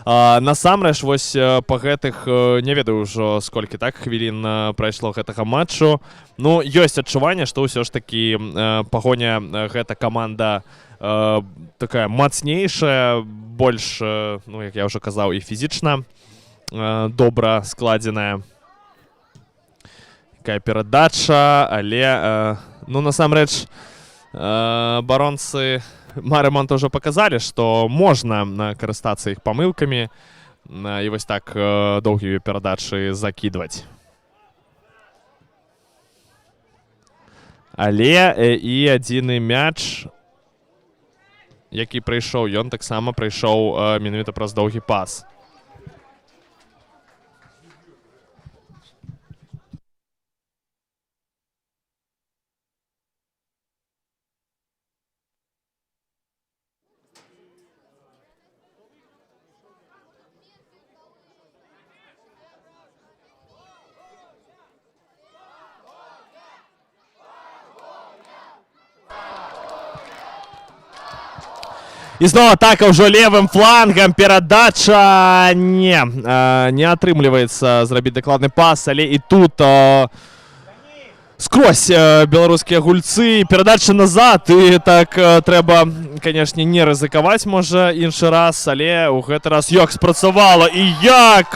насамрэч, вось па гэтых, не ведаю ўжо сколькі так хвілін прайшло гэтага матчу. Ну, ёсць адчуванне, што ўсё ж такі Пагоня гэта каманда такая мацнейшая, больш, ну, як я ўжо казаў, і фізічна добра складзеная. Такая перадача, але, ну, насамрэч, абаронцы Марэмонта ўжо паказалі, што можна карыстацца іх памылкамі і вось так доўгія перадачы закідваць. Але і адзіны мяч, які прыйшоў, ён таксама прыйшоў менавіта праз доўгі пас. І зноў атака ўжо левым флангам, перадача не атрымліваецца зрабіць дакладны пас, але і тут скрозь беларускія гульцы, перадача назад, і так трэба, канешне, не рызыкаваць, можа, іншы раз, але ў гэты раз як спрацавала, і як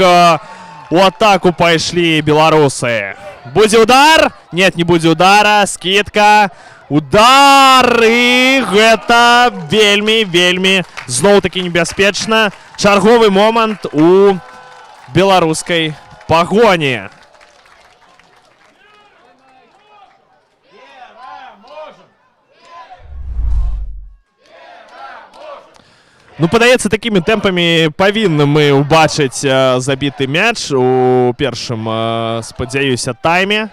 у атаку пайшлі беларусы. Будзе удар? Нет, не будзе удара, скидка. Удар! І гэта вельмі зноў-такі небяспечна. Чарговы момант у беларускай пагоні. Ну, падаецца, такімі тэмпамі павінны мы ўбачыць забіты мяч у першым, спадзяюся, тайме.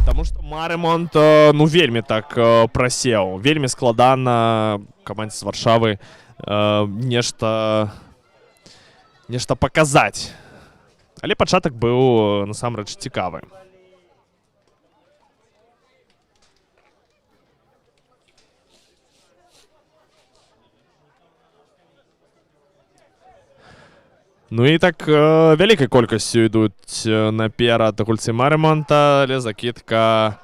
Таму што Марымонт, ну, вельмі так прасеў. Вельмі складана камандзе з Варшавы нешта паказаць. Але пачатак быў насамрэч цікавы. Ну і так вялікай колькасцю ідуць наперад гульцы Марымонта, але закідка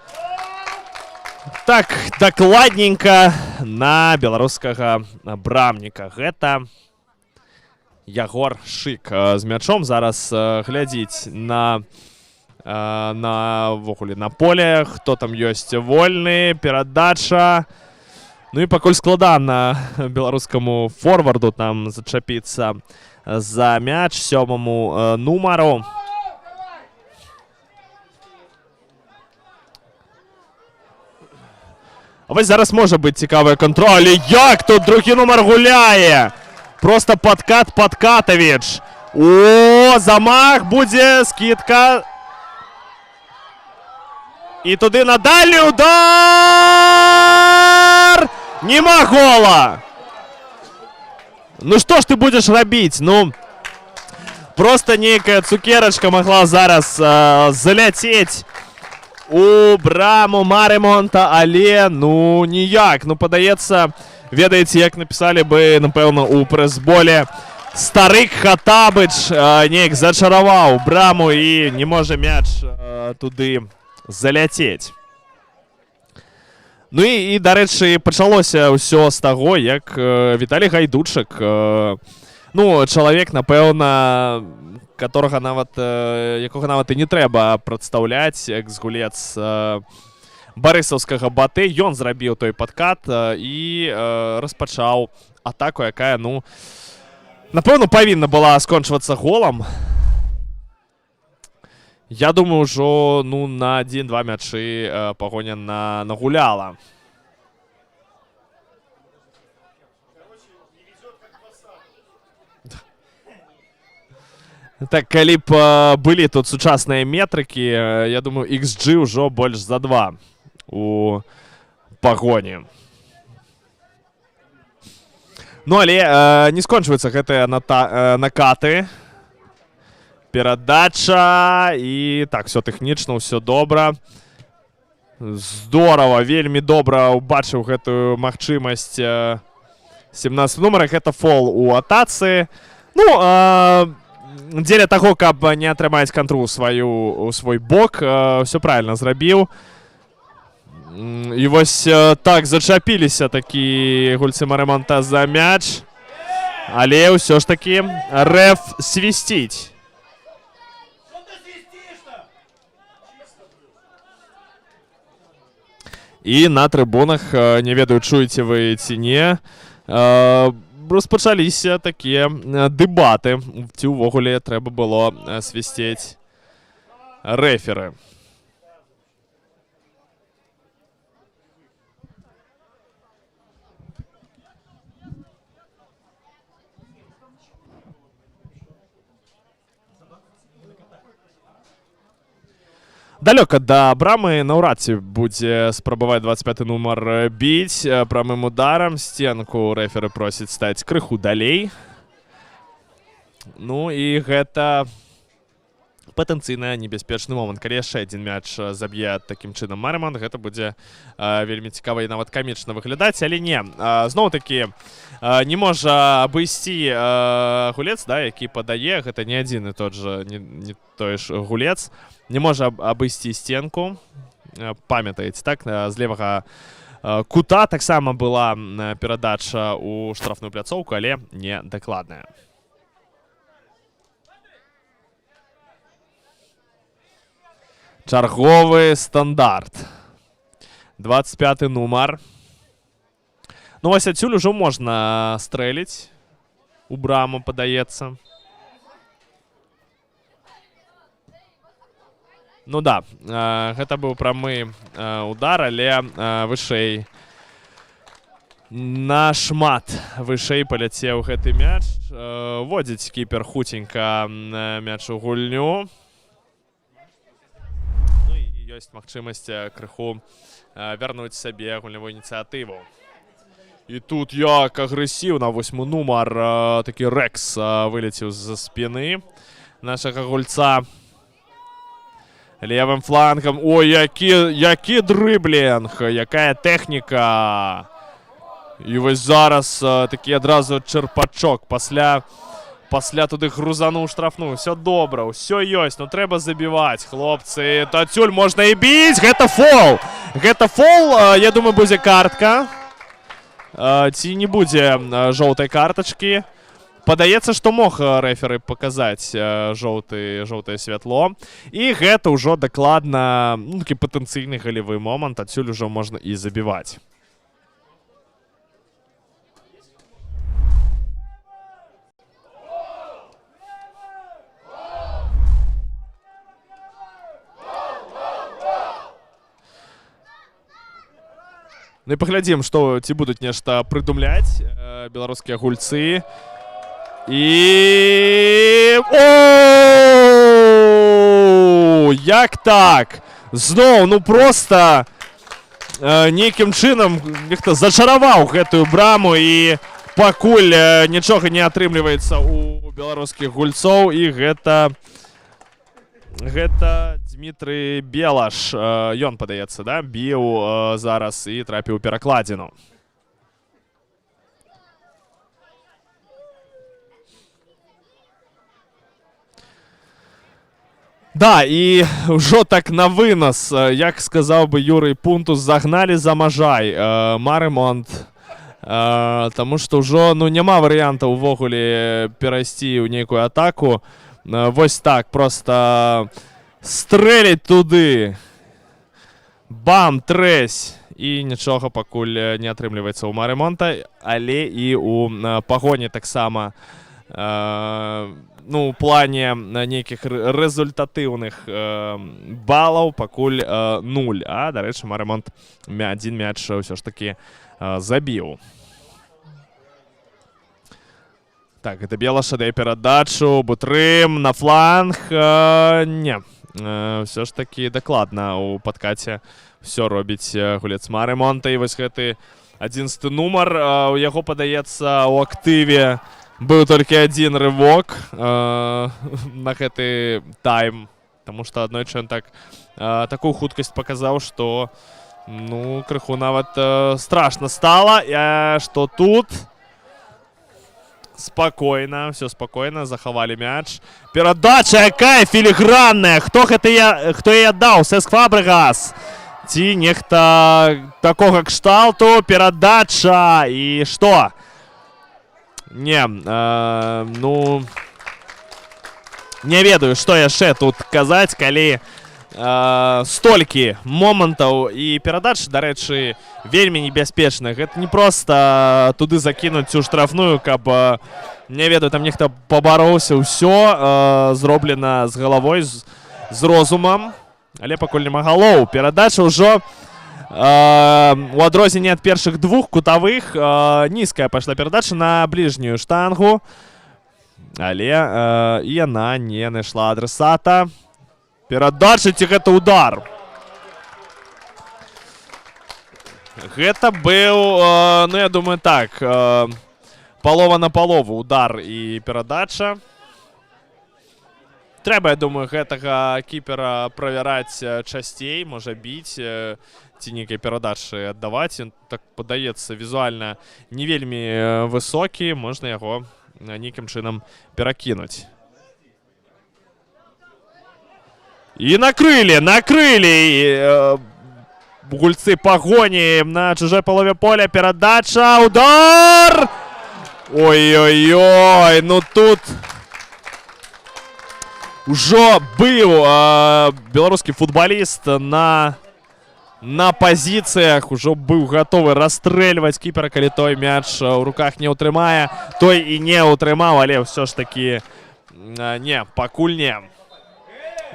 так дакладненька на беларускага брамніка. Гэта Ягор Шык з мячом зараз глядзіць на поле, хто там ёсць вольны, перадача. Ну і пакуль складана беларускаму форварду там зачапіцца за мяч сёмаму нумару. А вось зараз можа быць цікавы контроль. Але як тут другі нумар гуляе? Просто Подкатович. О, замах, будзе скидка. І туди на дальній удар! Нема гола! Ну што ж ты будзеш рабіць? Ну, просто нейкая цукерачка могла зараз заляцець у браму Марымонта, але, ну, ніяк. Ну, падаецца, ведаеце, як напісалі бы, напэўна, у прэс-боле, Старык Хатабыч неяк зачараваў браму і не можа мяч туды заляцець. Ну і, дарэчы, пачалося ўсё з таго, як Віталій Гайдучык, ну, чалавек, напэўна, якога нават і не трэба прадстаўляць, экс-гулец барысаўскага Баты. Ён зрабіў той падкат і распачаў атаку, якая, ну, напэўна, павінна была скончвацца голам. Я думаю, ўжо, ну, на 1-2 мячы пагоня нагуляла. Так, калі б былі тут сучасныя метрыкі, я думаю, XG ўжо больш за 2 у пагоні. Ну, але не скончваюцца гэтыя накаты. Перадача. І так, все тэхнічна, все добра. Здорава, вельмі добра убачыў гэтую магчымасць 17 нумара. Гэта фол у атацы. Ну, дзеля таго, каб не атрымаць кантру у свой бок, все правильно зрабіў. І вось так зачапіліся такі гульцы Марымонта за мяч. Але ўсё ж такі рэф свісціць. І на трыбунах, не ведаю, чуеце вы ці не, распачаліся такія дэбаты, ці ўвогуле трэба было свісцець рэферы. Далёка да брамы наўрад ці будзе спрабаваць 25 нумар біць прамым ударам. Сценку рэферы просіць стаць крыху далей. Ну і гэта патэнцыйна небяспечны момант. Калі яшчэ адзін мяч заб'е такім чынам Марымонт, гэта будзе вельмі цікава і нават камічна выглядаць, але не. Зноў-такі не можа абысці гулец, да, які падае, гэта не адзін і тот жа, не той ж гулец. Не можа абысці сценку. Памятаеце, так? З левага кута таксама была перадача ў штрафную пляцоўку, але не дакладная. Чарговы стандарт 25 нумар. Ну, ось адсюль ужо можна стрэліць. У браму, падаецца. Ну да, гэта быў прамы удар, але вышэй. Нашмат вышэй паляцеў гэты мяч. Водзіць кіпер хуценька мяч у гульню. Ну і ёсць магчымасць крыху вярнуць сабе гульнявую ініцыятыву. І тут як агрэсіўна 8 нумар, такі Рэкс вылецеў з спіны нашага гульца. Левым флангам. Ой, які дрыблінг, якая тэхніка. І вось зараз такі адразу чарпачок. Пасля туды грузануў штрафную. Все добра, все ёсць, ну трэба забіваць, хлопцы. Адсюль можна і біць, гэта фол. Гэта фол, я думаю, будзе картка. Ці не будзе жоўтай картачкі. Падаецца, што мог рэферы паказаць жоўтае святло. І гэта ўжо дакладна такі патэнцыйны галевы момант. Адсюль ужо можна і забіваць. Ну і паглядзім, што ці будуць нешта прыдумляць беларускія гульцы. І... О! Як так? Зноў, ну проста нейкім чынам нехта зачараваў гэтую браму і пакуль нічога не атрымліваецца у беларускіх гульцоў. І гэта Дмітрый Белаш. Ён, падаецца, да? Біў зараз і трапіў у перакладзіну. Да, і ўжо так на вынос, як сказаў бы Юрый Пунтус, загналі за Можай Марымонт. Таму што ўжо няма варыянтаў увогуле перайсці ў нейкую атаку. Вось так, проста стрэліць туды. Бам, трэсь. І нічога пакуль не атрымліваецца ў Марымонта, але і ў Пагоні таксама. Ну, у плане нейкіх результатыўных балаў пакуль 0. А, дарэчы, Марымонт адзін мяч ўсё ж такі забіў. Так, гэта Белаша дае перадачу, Бутрым на фланг. Не, ўсё ж такі дакладна у падкаце ўсё робіць гулец Марымонта. І вось гэты 11 нумар, у яго, падаецца, у актыве быў толькі адзін рывок на гэты тайм, таму што аднойчы ён такую хуткасць паказаў, што ну, крыху нават страшна стала, што тут спакойна, все спакойна, захавалі мяч. Перадача якая філігранная! Хто яе даў? Сеск Фабрегас! Ці нехта такога кшталту? Перадача! І што? Не, ну, не ведаю, што яшчэ тут казаць, калі столькі момантаў і перадач, дарэчы, вельмі небяспечных. Гэта не проста туды закінуць у штрафную, каб, не ведаю, там нехта пабароўся. Ўсё зроблена з галавой, з розумам, але пакуль няма галоў. Перадача ўжо у адрозненне ад першых двух кутавых нізкая пайшла перадача на бліжнюю штангу, але і яна не знайшла адресата. Перадача ці гэта удар? Гэта быў, ну я думаю так, палова на палову удар і перадача. Трэба, я думаю, гэтага кіпера правяраць часцей, можа біць ці нейкія перадачы аддаваць. Ён, так падаецца, візуальна не вельмі высокі, можна яго нейкім чынам перакінуць. І накрылі гульцы Пагоні на чужой палове поля. Перадача, удар! Ой-ой-ой, ну тут ужо быў беларускі футбаліст на на пазіцыях, ужо быў гатовы расстрэльваць кіпера, калі той мяч у руках не ўтрымае. Той і не ўтрымаў, але ўсё ж такі не, пакуль не.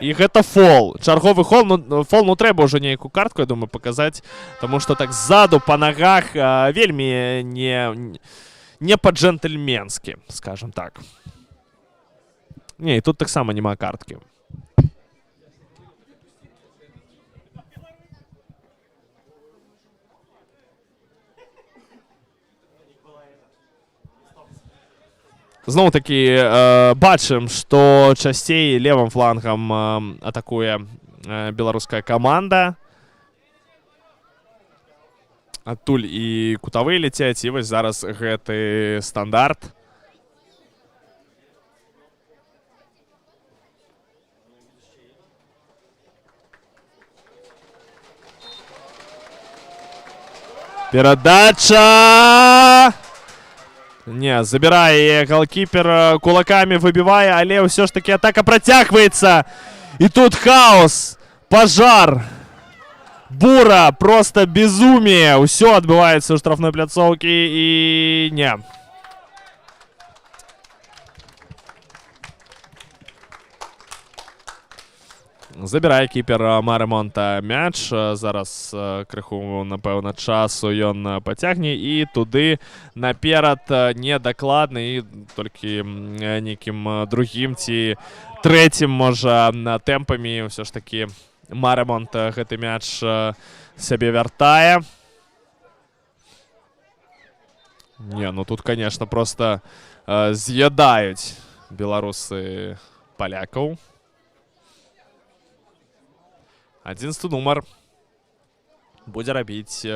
І гэта фол. Чарговы фол, ну трэба ўжо нейкую картку, я думаю, паказаць, таму што так ззаду па нагах вельмі не па-джентльменскі, скажем так. Не, і тут таксама няма карткі. Зноў-такі бачым, што часцей левым флангам атакуе беларуская каманда. Адтуль і кутавыя ляцяць, і вось зараз гэты стандарт. Перадача! Не, забирае голкіпер, кулаками выбівае, але ўсё ж таки атака працягваецца. І тут хаос, пажар, бура, просто безумие. Усё адбываецца ў штрафной пляцоўкі і не. Забирае кіпер Маремонта мяч. Зараз крыху, напэўна, часу ён пацягне і туды наперад недакладна і толькі нейкім другім ці трэцім, можа, тэмпамі ўсё ж такі Маремонт гэты мяч сябе вяртае. Не, ну тут, конечно, просто з'ядаюць беларусы палякаў. 11 нумар будзе рабіць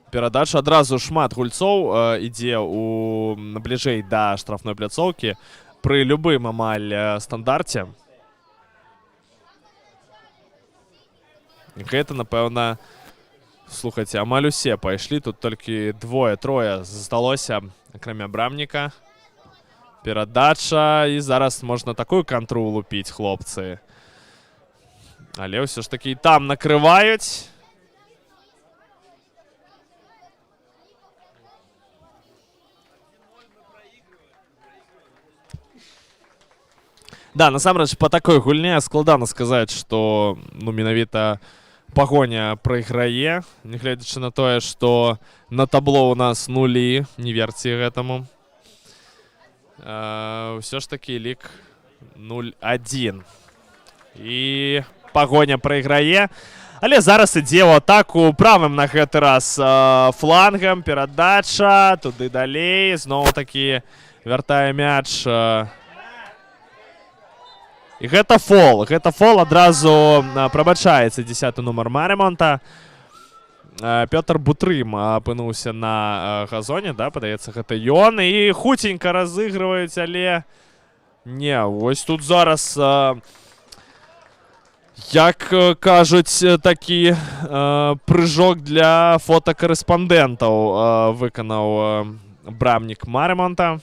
перадачу. Адразу шмат гульцоў ідзе бліжэй да штрафной пляцоўкі пры любым амаль стандарце. Гэта, напэўна, слухайце, амаль усе пайшлі. Тут толькі двое-трое засталося, акрамя брамніка. Перадача, і зараз можна такую кантру лупіць, хлопцы. Але ўсё ж такі там накрываюць. Да, насамрэч, па такой гульне складана сказаць, што менавіта Пагоня прайграе, нягледзячы на тое, што на табло ў нас нулі, не верце гэтаму. Ўсё ж такі лік 0-1. І Пагоня прайграе, але зараз ідзе ў атаку правым на гэты раз флангам. Перадача, туды далей, зноў-такі вяртае мяч. І гэта фол. Гэта фол, адразу прабачаецца 10-й нумар Маремонта. Пётр Бутрым апынуўся на газоне, да, падаецца, гэта ён. І хуценька разыгрываюць, але не, вось тут зараз... Як кажуць, такі прыжок для фотакарэспандэнтаў выканаў брамнік Маремонта.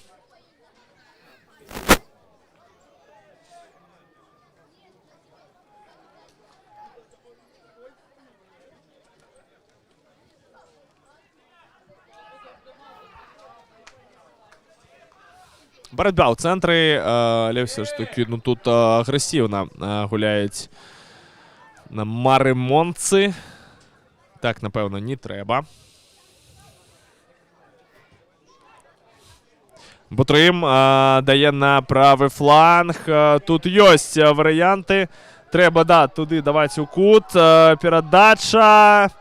Барацьба ў цэнтры, але ўсё ж такі, ну тут агрэсіўна гуляюць маремонцы. Так, напэўна, не трэба. Бутрым дае на правы фланг. Тут ёсць варыянты. Трэба, да, туды даваць у кут. Перадача.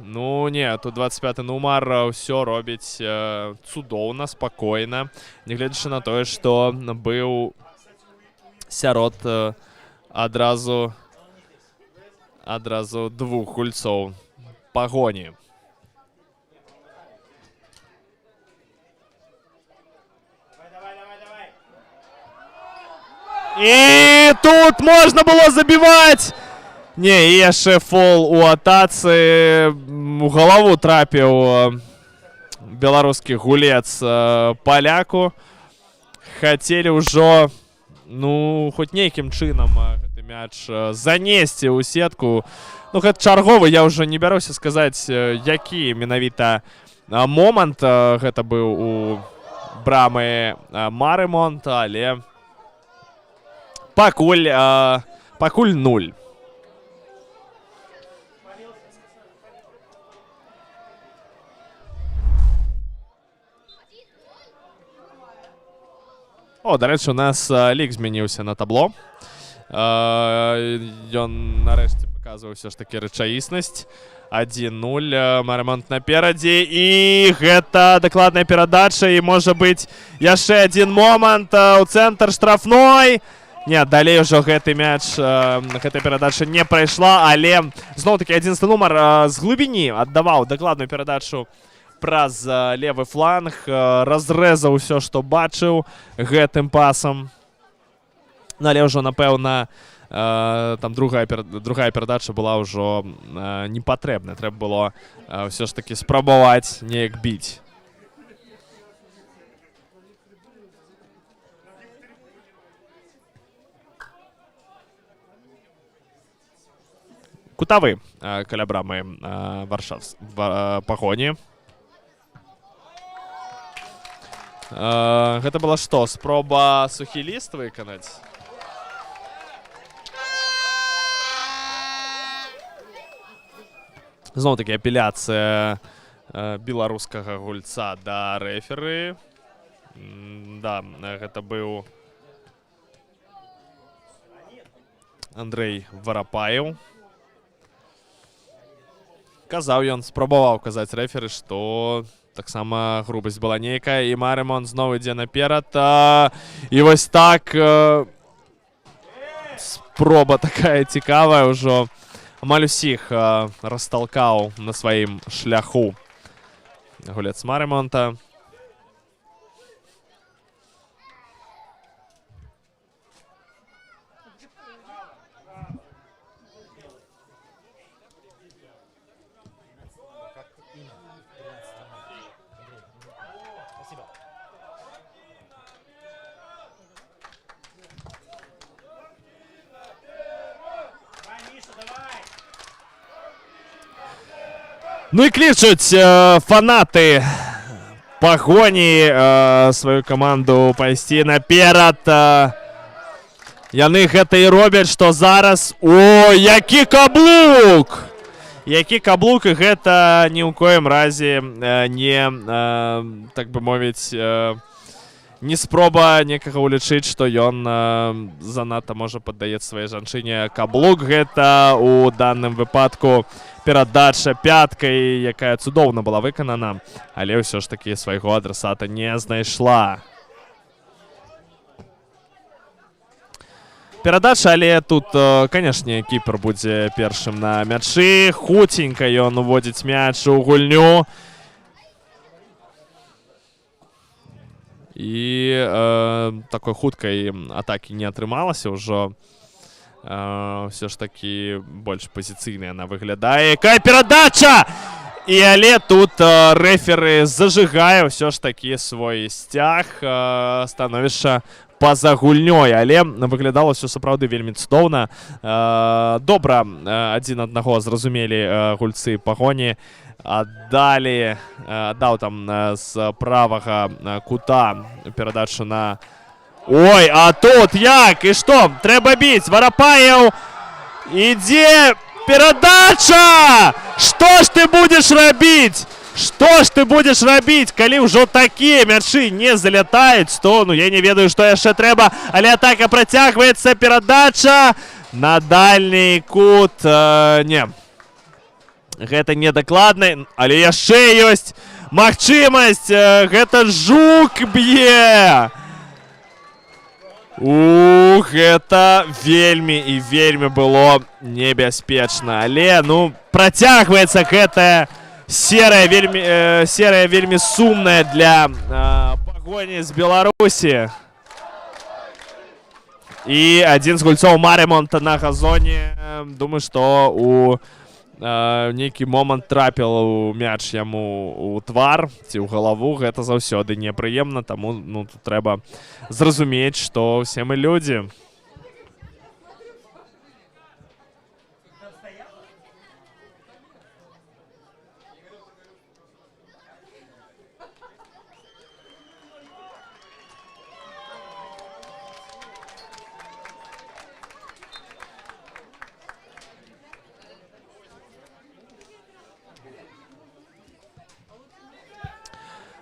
Ну, не, тут 25-й нумар ўсё робіць цудоўна, спакойна. Нягледзячы на тое, што быў сярод адразу двух гульцоў Пагоні. І тут можна было забіваць! Не, і яшчэ фол у атацы. У галаву трапіў беларускі гулец паляку. Хацелі ўжо, ну, хоць нейкім чынам гэты мяч занесці ў сетку. Ну, гэта чарговы, я ўжо не бяруся сказаць, які менавіта момант гэта быў у брамы Марымонта, але пакуль 0. О, дарэчы, у нас лік змяніўся на табло. Ён нарэшце паказваў ўсё ж такі рэчаіснасць. 1-0, Марымонт наперадзе, і гэта дакладная перадача, і можа быць яшчэ адзін момант у цэнтр штрафной. Не, далей ужо гэты мяч, гэтая перадача не прайшла, але зноў-такі 11 нумар з глыбіні аддаваў дакладную перадачу праз левы фланг, разрэзаў усё, што бачыў гэтым пасам. Ну, але ўжо, напэўна, там другая перадача была ўжо непатрэбная. Трэба было ўсё ж такі спрабаваць неяк біць. Кутавы каля брамы Пагоні. Гэта была што? Спроба сухі ліст выканаць? Зноў-такі апеляцыя беларускага гульца да рэферы. Да, гэта быў Андрэй Варапаеў. Казаў ён, спрабаваў казаць рэферы, што таксама грубасць была нейкая, і Марымонт зноў ідзе наперад. І вось так спроба такая цікавая ўжо. Амаль усіх расталкаў на сваім шляху гулец Марымонта. Ну і клічуць фанаты Пагоні сваю каманду пайсці наперад. Яны гэта і робяць, што зараз... О, які каблук! Які каблук, і гэта ні ў коім разе не, так бы мовіць, не спроба некага улічыць, што ён занадта, можа, паддае сваёй жанчыне. Каблук гэта у данным выпадку перадача пяткай, якая цудоўна была выканана, але ўсё ж такі свайго адрасата не знайшла. Перадача, але тут, канешне, кіпер будзе першым на мячы. Хуценька ён уводзіць мяч у гульню. І такой хуткай атакі не атрымалася ўжо. Все ж таки больш пазіцыйная она выглядае. Якая перадача! І але тут рэферы зажыгае ўсё ж такі свой сцяг становішча па-за гульнёй, але выглядала ўсё сапраўды вельмі цудоўна. Добра адзін аднаго зразумелі гульцы Пагоні. Аддаў там з правага кута перадачу на... Ой, а тут як? І што? Трэба біць. Варапаеў. Ідзе перадача! Што ж ты будзеш рабіць? Што ж ты будзеш рабіць, калі ўжо такія мячы не залятаюць, то, ну, я не ведаю, што яшчэ трэба. Але атака працягваецца, перадача на дальні кут. Не. Гэта недакладна, але яшчэ ёсць магчымасць. Гэта Жук б'е. Гэта вельмі і вельмі было небяспечна. Але, ну, працягваецца гэтая серыя вельмі сумная для Пагоні з Беларусі. І адзін з гульцоў Марымонта на газоне, думаю, што у нейкі момант трапіў мяч яму у твар ці ў галаву. Гэта заўсёды непрыемна, таму, ну, тут трэба зразумець, што ўсе мы людзі.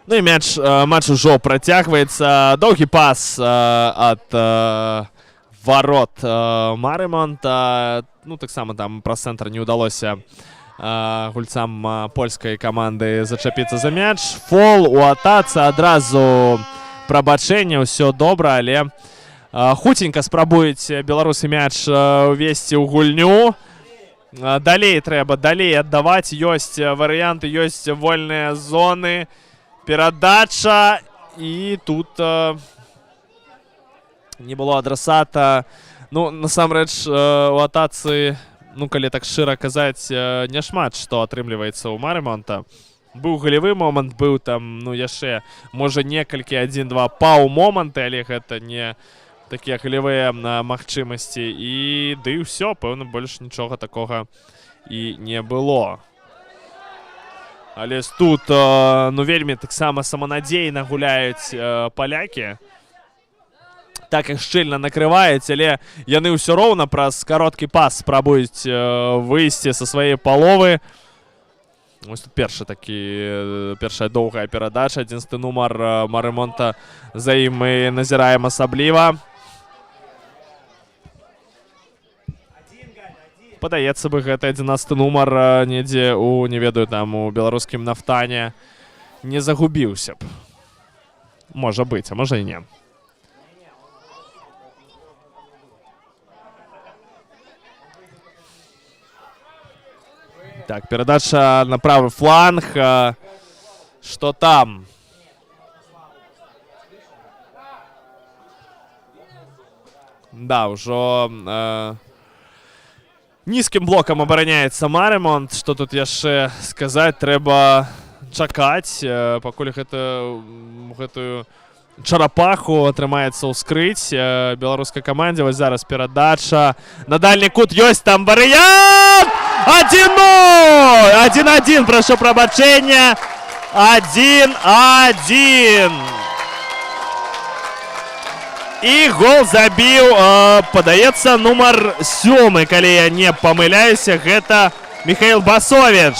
Ну і матч ужо працягваецца. Доўгі пас ад ворот Марымонта. Ну, таксама там праз цэнтр не ўдалося гульцам польскай каманды зачапіцца за мяч. Фол у атацы, адразу прабачэнне, ўсё добра, але хуценька спрабуюць беларусы мяч увесці ў гульню. Далей трэба, далей аддаваць. Ёсць варыянты, ёсць вольныя зоны. Перадача. І тут не было адрасата. Ну, насамрэч, у атацы, ну, калі так шчыра казаць, няшмат што атрымліваецца ў Марымонта. Быў галевы момант, быў там, ну, яшчэ, можа, некалькі, 1-2 паўмоманты, але гэта не такія галевыя магчымасці. І ды ўсё, пэўна, больш нічога такога і не было. Але тут, ну, вельмі таксама саманадзейна гуляюць палякі. Так іх шчыльна накрываюць, але яны ўсё роўна праз кароткі пас спрабуюць выйсці са сваёй паловы. Ось тут першая доўгая перадача. 11 нумар Марымонта, за ім мы назіраем асабліва. Падаецца бы, гэта 11 нумар недзе у, не ведаю, там у беларускім нафтане не загубіўся б. Можа быць, а можа і не. Так, передача на правый фланг. Что там? Да, уже низким блоком обороняется Марымонт. Что тут яшчэ сказать? Трэба чакаць, пакуль гэтую чарапаху атрымаецца ўскрыць беларускай камандзе. Вось зараз перадача на дальні кут. Ёсць там варыянт! 1-0! 1-1, прошу прабачэння. 1-1. І гол забіў, падаецца, нумар 7, калі я не памыляюся, гэта Михаил Басович.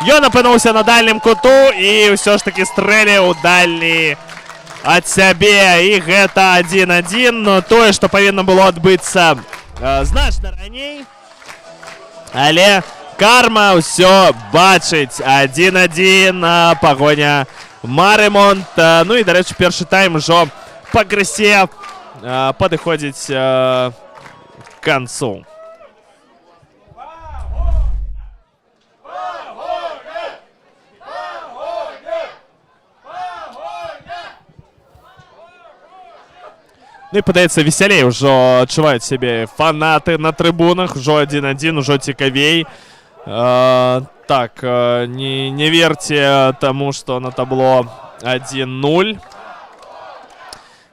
Ён апынуўся на дальнім куту і ўсё ж такі стрэліў у дальні ад сябе. І гэта 1-1, но тое, што павінна было адбыцца значна раней. Але карма ўсё бачыць. 1-1, пагоня Марымонт. Ну і, дарэчы, першы тайм ужо пакрысе падыходзіць к канцу. Ну і, падаецца, весялей ўжо адчуваюць сябе фанаты на трыбунах. Ужо 1-1, ужо цікавей. Так, не верьте тому, што на табло 1-0.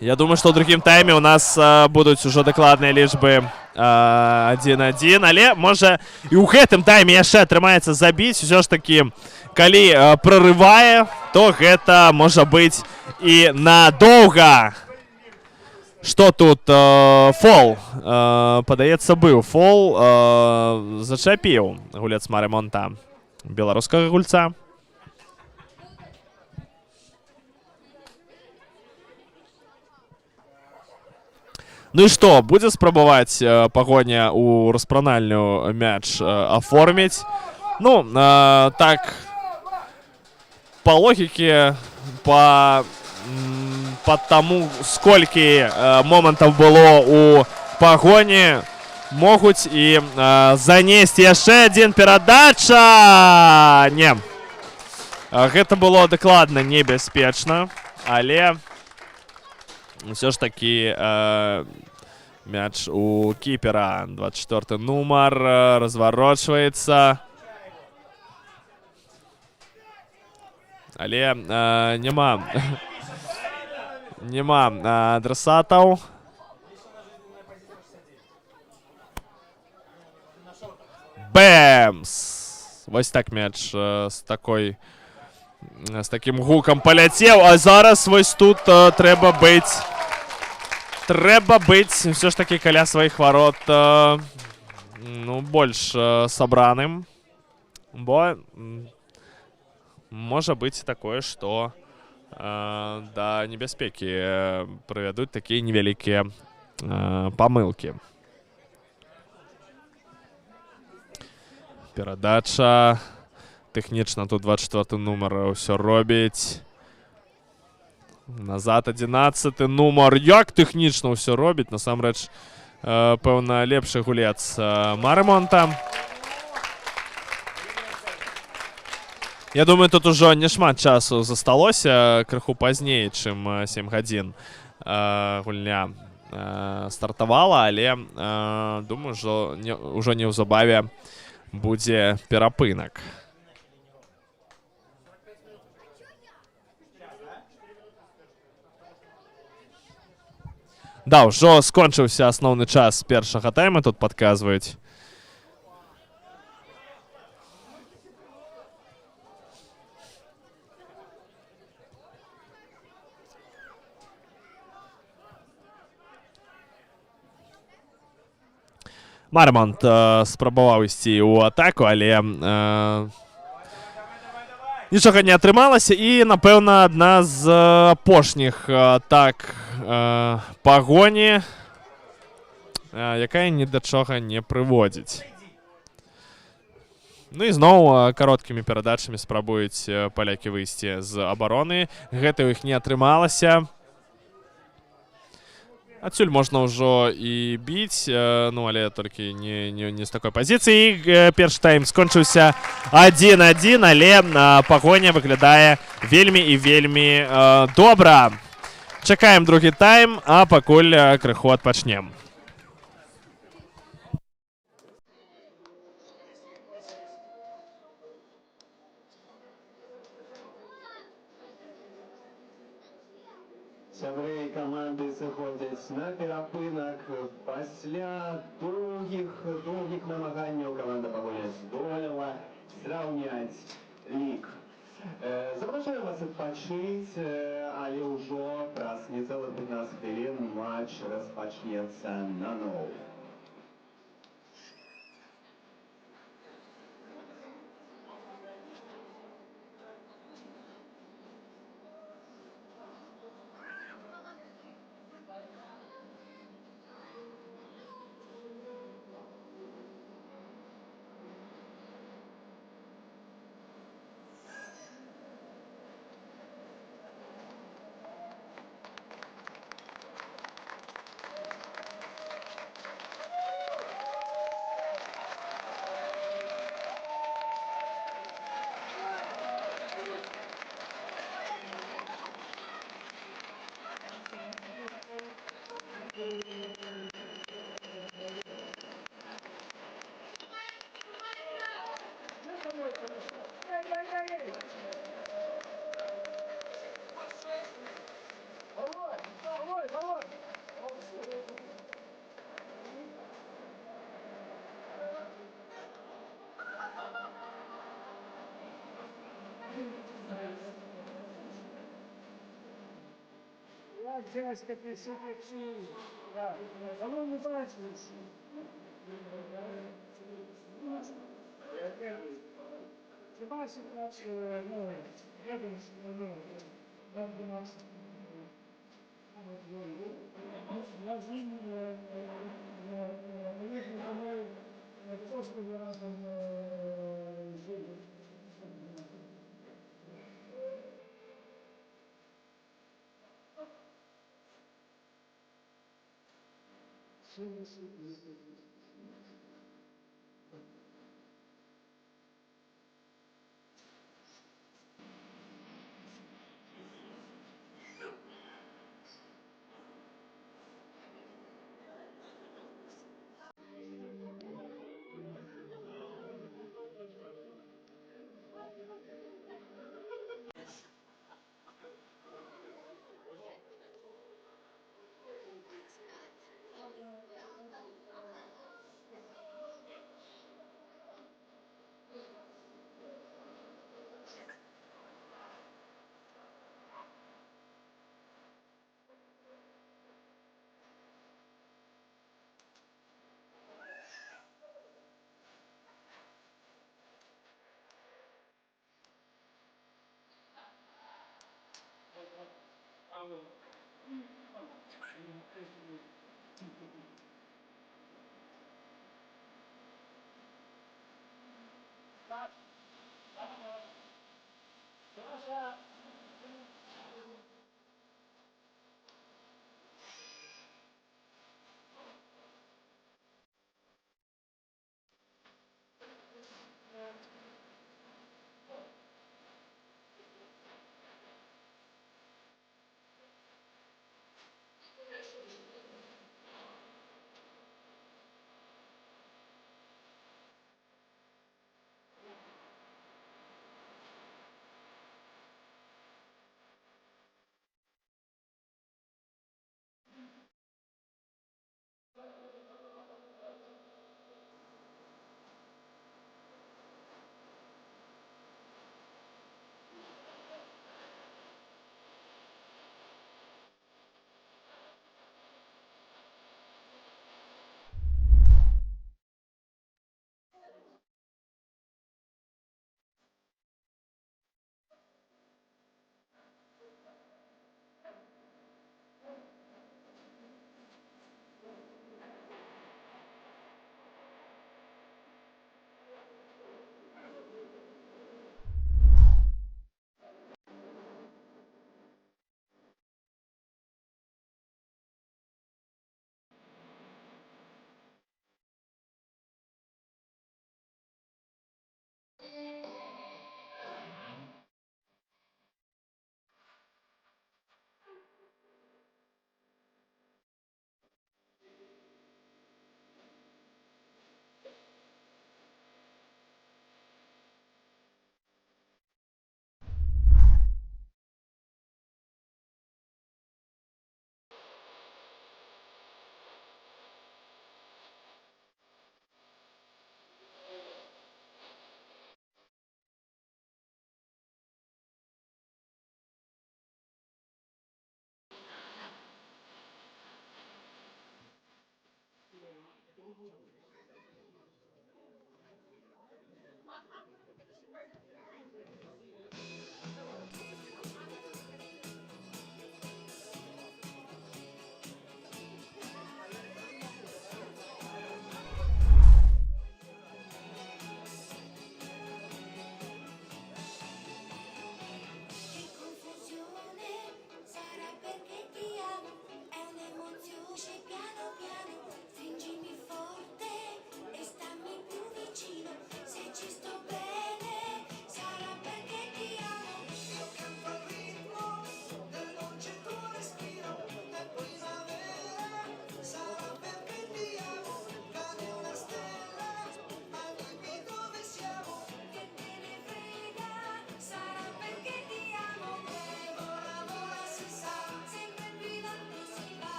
Я думаю, што ў другім тайме у нас будуць ужо дакладныя лічбы 1-1. Але, можа, і ў гэтым тайме яшчэ атрымаецца забіць. Усё ж такі, калі прорывае, то гэта можа быць і надоўга. Что тут? Фол. Падаецца, быў фол. Зачапіў гулец Марымонта беларускага гульца. Ну і што, будзе спрабаваць пагоня ў распранальню мяч аформіць? Ну, так, па логіке, по тому, сколькі момантаў было у пагоні, могуць і занесці яшчэ адзін перадача. Не, гэта было дакладна небяспечна, але ўсё ж такі мяч у кіпера. 24 нумар разварочваецца. Але няма адрасатаў. Бэмс! Вось так мяч з такім гукам паляцеў. А зараз вось тут трэба быць ўсё ж такі каля сваіх варот, ну, больш сабраным. Бо можа быць такое, што да небяспекі прывядуць такія невялікія памылкі. Перадача. Тэхнічна тут 24 нумар ўсё робіць. Назад 11 нумар. Як тэхнічна ўсё робіць. Насамрэч, пэўна, лепшы гулец Марымонта. Я думаю, тут ужо не шмат часу засталося. Крыху пазней, чым 7 гадзін гульня стартавала. Але, думаю, ужо неўзабаве будзе перапынак. Да, ўжо скончыўся асноўны час першага тайма, тут падказваюць. Мармонт спрабаваў ісці ў атаку, але нічога не атрымалася. І, напэўна, адна з апошніх атак пагоні, якая ні да чага не прыводзіць. Ну і зноў кароткімі перадачамі спрабуюць палякі выйсці з абароны. Гэта ў іх не атрымалася. Адсюль можна ўжо і біць, ну, але толькі не з такой пазіцыі. Першы тайм скончыўся 1-1, але пагоня выглядае вельмі і вельмі добра. Чакаем другі тайм, а пакуль крыху адпачнем. Сябры каманды сыходзяць на перапынак. Пасля доўгіх намаганняў каманда пагоня здолела зраўняць лік. Запрашаем вас адпачыць, але ўжо праз нецэлых 15 хвілін матч распачнецца наноў. Дядька, ты супер. Да, давно не бачились. Ти бачиш, ну, я думаю, ну, там до нас. Я з ним, просто разом жили. Piano piano, stringimi forte,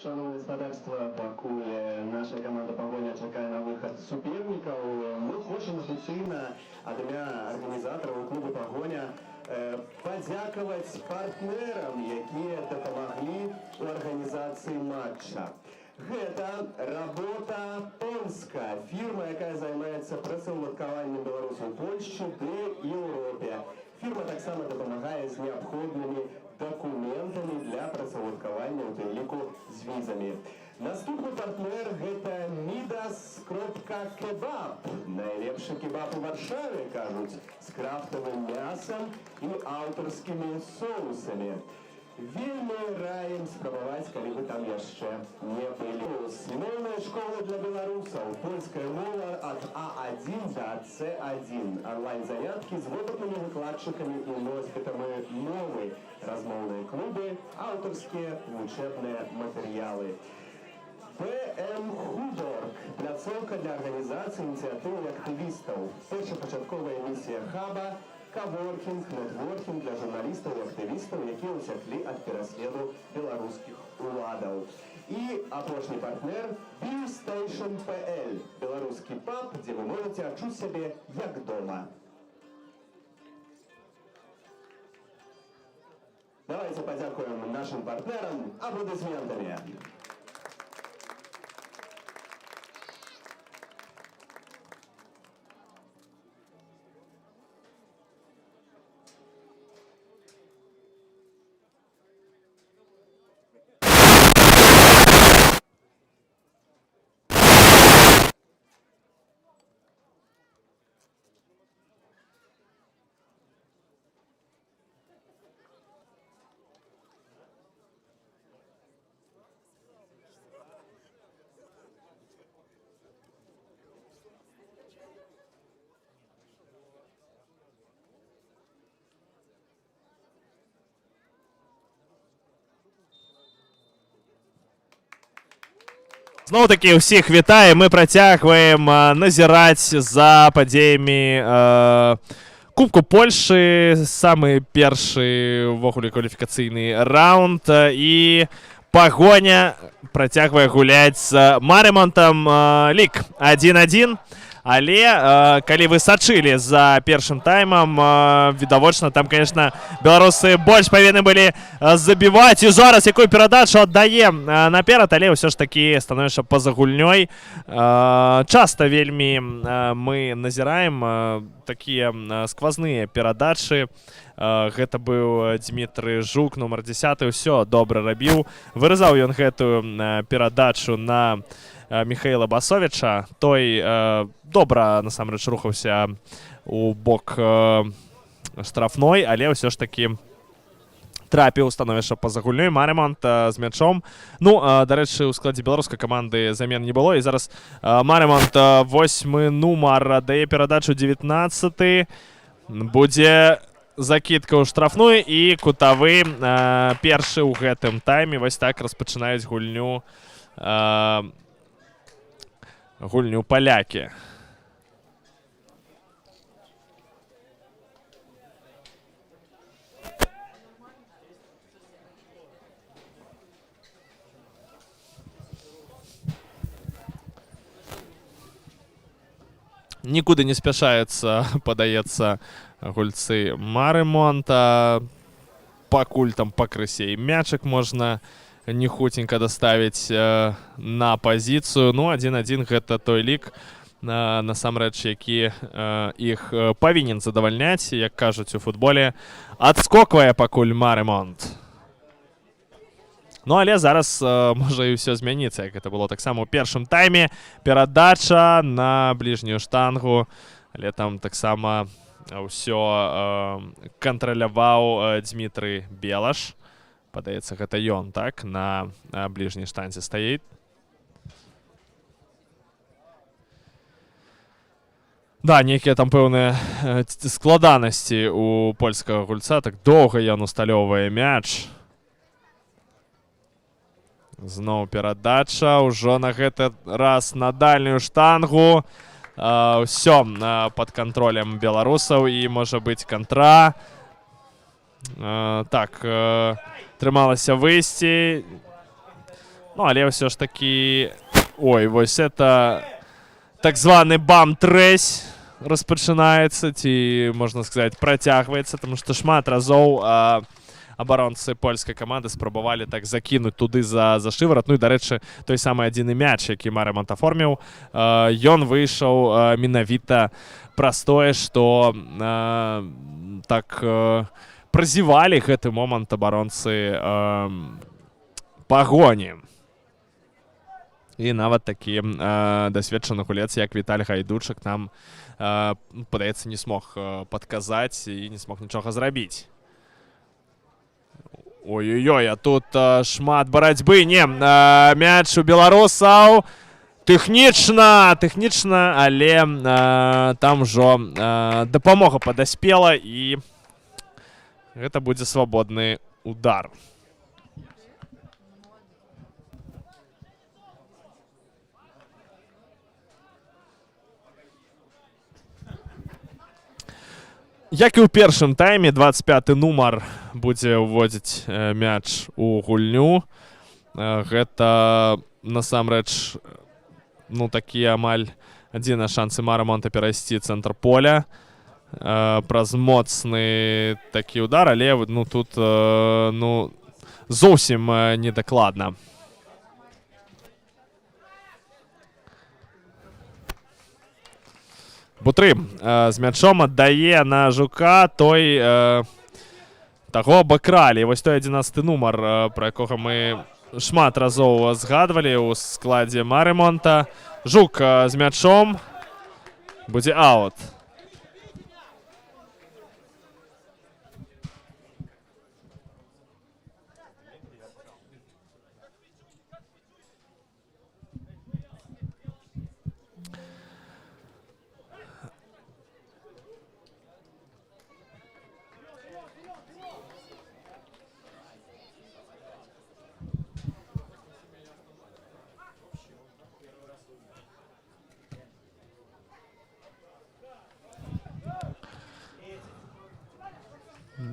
Шановне господарство, пакуль наша команда «Погоня» чакае на выход супернікаў, мы хочам афіцыйна ад імя арганізатараў клуба «Погоня» падзякаваць партнерам, якія дапамаглі ў арганізацыі матча. Гэта «Работа Польска», фірма, якая займаецца працаўладкаваннем беларусаў у Польшчы ды Еўропе. Фірма таксама дапамагае з неабходнымі дакументамі для працаўладкавання, у тым ліку з візамі. Наступны партнер гэта Midas.kebab. Найлепшы кебаб у Варшаве, кажуць, з крафтавым мясам і аўтарскімі соусамі. Вельмі раім спрабаваць, калі вы там яшчэ не былі. Мовная школа для беларусаў. Польская мова ад А1 да С1. Онлайн-заняткі з вопытнымі выкладчыкамі і носьбітамі мовы. Размоўныя клубы, аўтарскія вучэбныя матэрыялы. ПМ Худорг. Пляцоўка для арганізацыі ініцыятыў і актывістаў. Першапачатковая місія хаба – каворкінг, нетворкінг для журналістаў і актывістаў, якія ўцяклі ад пераследу беларускіх уладаў. І апошні партнер BeerStation.pl. Беларускі паб, дзе вы можаце адчуць сябе як дома. Давайте падзякуем нашим партнерам аплодисментамі. Знову таки ўсіх вітаем, мы працягваем назіраць за падзеямі Кубку Польшы, самы першы увогуле кваліфікацыйны раунд, і Пагоня працягвае гуляць з Марэмонтам, лік 1-1. Але калі вы сачылі за першым таймам, відавочна, там, конечно, беларусы больш павінны былі забіваць. І зараз якую перадачу аддае наперад, але ўсё ж такі становішча па-за гульнёй. Часта вельмі мы назіраем такія сквазныя перадачы. Гэта быў Дмітрый Жук, нумар 10, ўсё добра рабіў. Выразаў ён гэтую перадачу на Михаила Басовича. Той добра насамрэч рухаўся у бок штрафной, але ўсё ж такі трапіў становішча па-за гульнёй. Марэмонт з мячом. Ну, дарэчы, у складзе беларускай каманды замен не было. І зараз Марэмонт 8 нумар дае перадачу 19. Будзе закидка ў штрафную і кутавы. Першы ў гэтым тайме. Вось так распачынаюць гульню палякі. Нікуди не спяшаецца, падаецца, гульцы Марэмонта. Пакуль там пакрысе і мячык можна не хутенька доставіць на пазіцыю. Ну, 1-1 гэта той лік, насамрэч, які іх павінен задавальняць, як кажуць у футболе. Адскоквае пакуль Марэмонт. Ну, але зараз можа і ўсё змяніцца, як гэта было таксама ў першым тайме. Перадача на бліжнюю штангу, але там таксама ўсё кантраляваў Дмітрый Белаш. Падаецца, гэта ён, так, на бліжняй штанзе стаіць. Да, нейкія там пэўныя складанасці у польскага гульца. Так доўга ён усталёўвае мяч. Зноў перадача, ўжо на гэты раз на дальнюю штангу. Ўсё пад кантролем беларусаў і можа быць кантра. Так, трымалася выйсці. Ну, але все ж таки... Ой, вось это так званы бам-трэсь распачынаецца, ці, можна сказаць, працягваецца, тому што шмат разоў абаронцы польскай каманды спрабавалі так закінуць туды за шыварат. Ну і, дарэчы, той самы адзіны мяч, які Марэмонт аформіў, ён выйшаў менавіта праз тое, што так празівалі гэты момант абаронцы Пагоні. І нават такі дасведчаны гулец, як Віталь Гайдучык, нам, падаецца, не смог падказаць і не смог нічога зрабіць. Ой-ой-ой, а тут шмат барацьбы. Не, мяч у беларусаў. Тэхнічна, але там ужо дапамога падаспела, і гэта будзе свабодны удар. Як і ў першым тайме, 25-й нумар будзе ўводзіць мяч у гульню. Гэта, насамрэч, ну, такія амаль адзіныя шансы Марэмонта перайсці цэнтр поля праз моцны такі удар, але ну, тут ну, зовсім недакладна. Бутрым з мячом аддае на Жука, той таго абакралі. Вось той 11-й нумар, пра якога мы шмат разоў згадвалі ў складзе Марэмонта. Жук з мячом, будзе аут.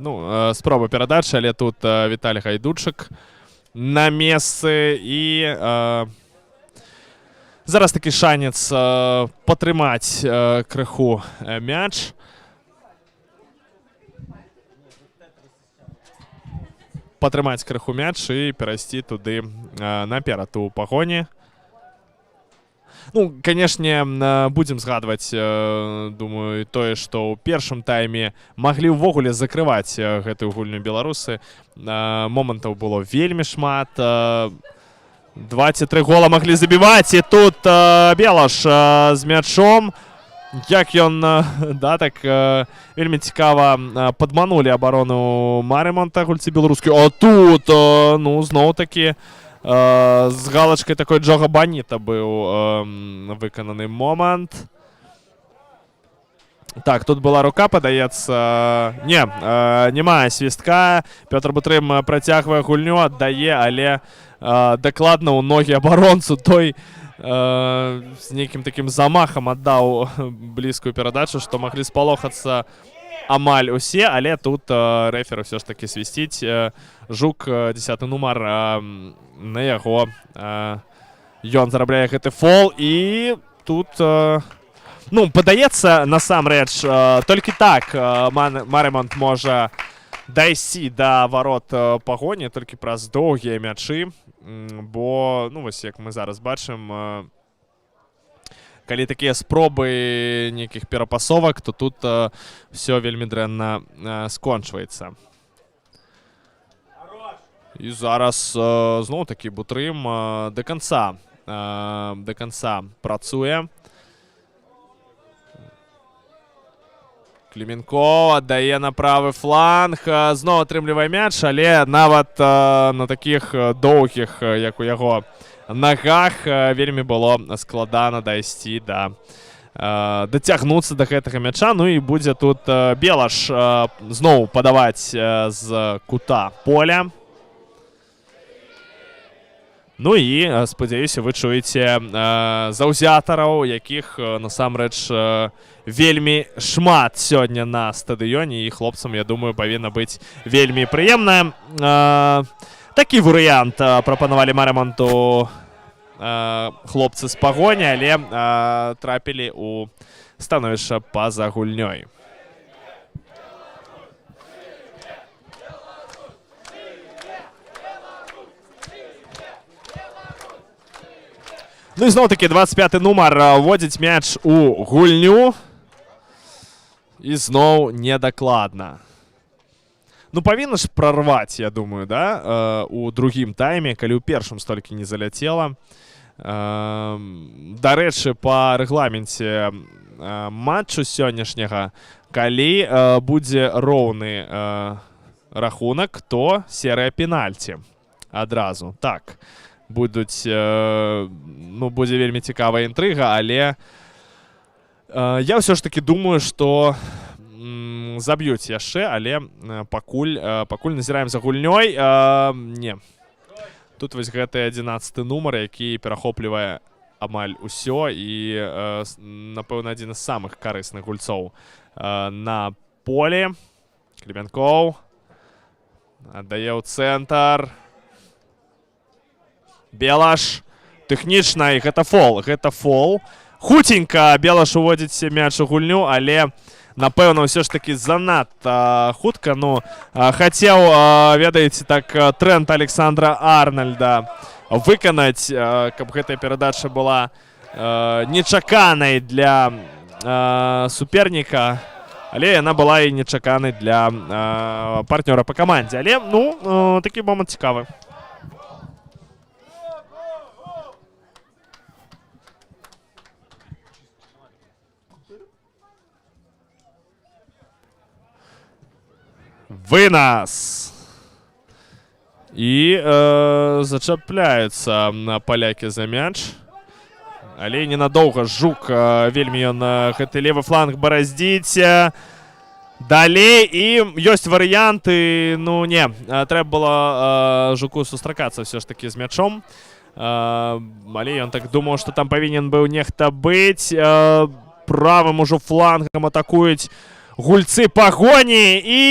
Ну, спроба перадачы, але тут Віталь Гайдучык на месцы, і зараз такі шанец патрымаць крыху мяч. Патрымаць крыху мяч і перайсці туды наперад у Пагоні. Ну, канешне, будзем згадваць, думаю, тое, што ў першым тайме маглі ўвогуле закрываць гэтую гульню беларусы. Момантаў было вельмі шмат. 23 гола маглі забіваць, і тут Белаш з мячом. Як ён, да, так, вельмі цікава падманулі абарону Марэмонта гульцы беларускія. А тут, ну, зноў-такі, з галачкай такой Джога Баніта быў выкананы момант. Так, тут была рука, падаецца. Не, няма свістка. Пётр Бутрым працягвае гульню, аддае, але дакладна ў ногі абаронцу. Той з нейкім такім замахам аддаў блізкую перадачу, што маглі спалохацца амаль усе, але тут рэфер ўсё ж такі свісціць. Жук, 10-й нумар, на яго ён зарабляе гэты фол, і тут, ну, падаецца, насамрэч, толькі так Марэмонт можа дайсці да варот Пагоні, толькі праз доўгія мячы, бо, ну, вось як мы зараз бачым, калі такія спробы нейкіх перапасовак, то тут все вельмі дрэнна скончваецца. І зараз зноў-такі Бутрым да канца працуе. Кліменко аддае на правы фланг, зноў атрымлівае мяч, але нават на такіх доўгіх, як у яго нагах, вельмі было складана дайсці дацягнуцца да гэтага мяча. Ну і будзе тут Белаш зноў падаваць з кута поля. Ну і, спадзяюся, вы чуеце заўзятараў, якіх насамрэч вельмі шмат сёння на стадыёне, і хлопцам, я думаю, павінна быць вельмі прыемна. Такі варыянт прапанавалі Марэмонту хлопцы з пагоні, але трапілі ў становішча па-за гульнёй. Ну і зноў-такі 25-й нумар вводзіць мяч у гульню. І зноў недакладна. Ну, павінна ж прарваць, я думаю, да, у другім тайме, калі ў першым столькі не заляцела. Дарэчы, па рэгламенце матчу сённяшняга, калі будзе роўны рахунак, то серыя пенальці адразу. Так, будуць, ну, будзе вельмі цікавая інтрыга, але я ўсё ж такі думаю, што заб'юць яшчэ, але пакуль назіраем за гульнёй. Не. Тут вось гэты 11-й нумар, які перахоплівае амаль усё і, напэўна, адзін з самых карысных гульцоў на полі. Кліменкоў аддае ў цэнтр. Белаш. Тэхнічна, і гэта фол. Гэта фол. Хуценька Белаш уводзіць мяч у гульню, але, напэўна, ўсё ж такі занадта хутка. Ну, хацеў, ведаеце, так, Трэнт Александра Арнальда выканаць, каб гэтая перадача была нечаканай для суперніка, але яна была і нечаканай для партнёра па камандзе. Але, ну, такі момант цікавы. Вынос. І зачапляюцца палякі за мяч. Але ненадоўга Жук, вельмі ён гэты левы фланг бараздзіць. Далей, і ёсць варыянты, ну не, трэба было Жуку сустракацца ўсё ж такі з мячом. Але ён так думаў, што там павінен быў нехта быць. Правым ужо флангам атакуюць гульцы пагоні, і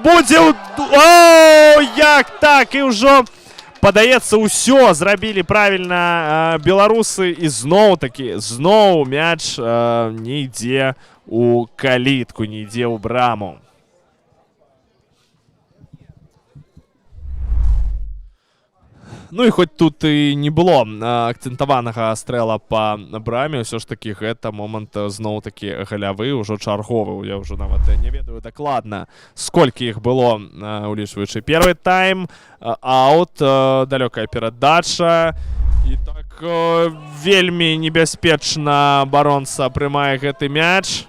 будзе... О, як так, і ўжо, падаецца, ўсё зрабілі правільна беларусы, і зноў-такі, зноў мяч не ідзе у калітку, не ідзе ў браму. Ну і хоць тут і не было акцэнтаванага стрэла па браме, ўсё ж такі гэта момант зноў-такі галявы, ўжо чарговы. Я ўжо нават не ведаю дакладна, сколькі іх было, улічваючы першы тайм. Аут, далёкая перадача. І так вельмі небяспечна абаронца прымае гэты мяч.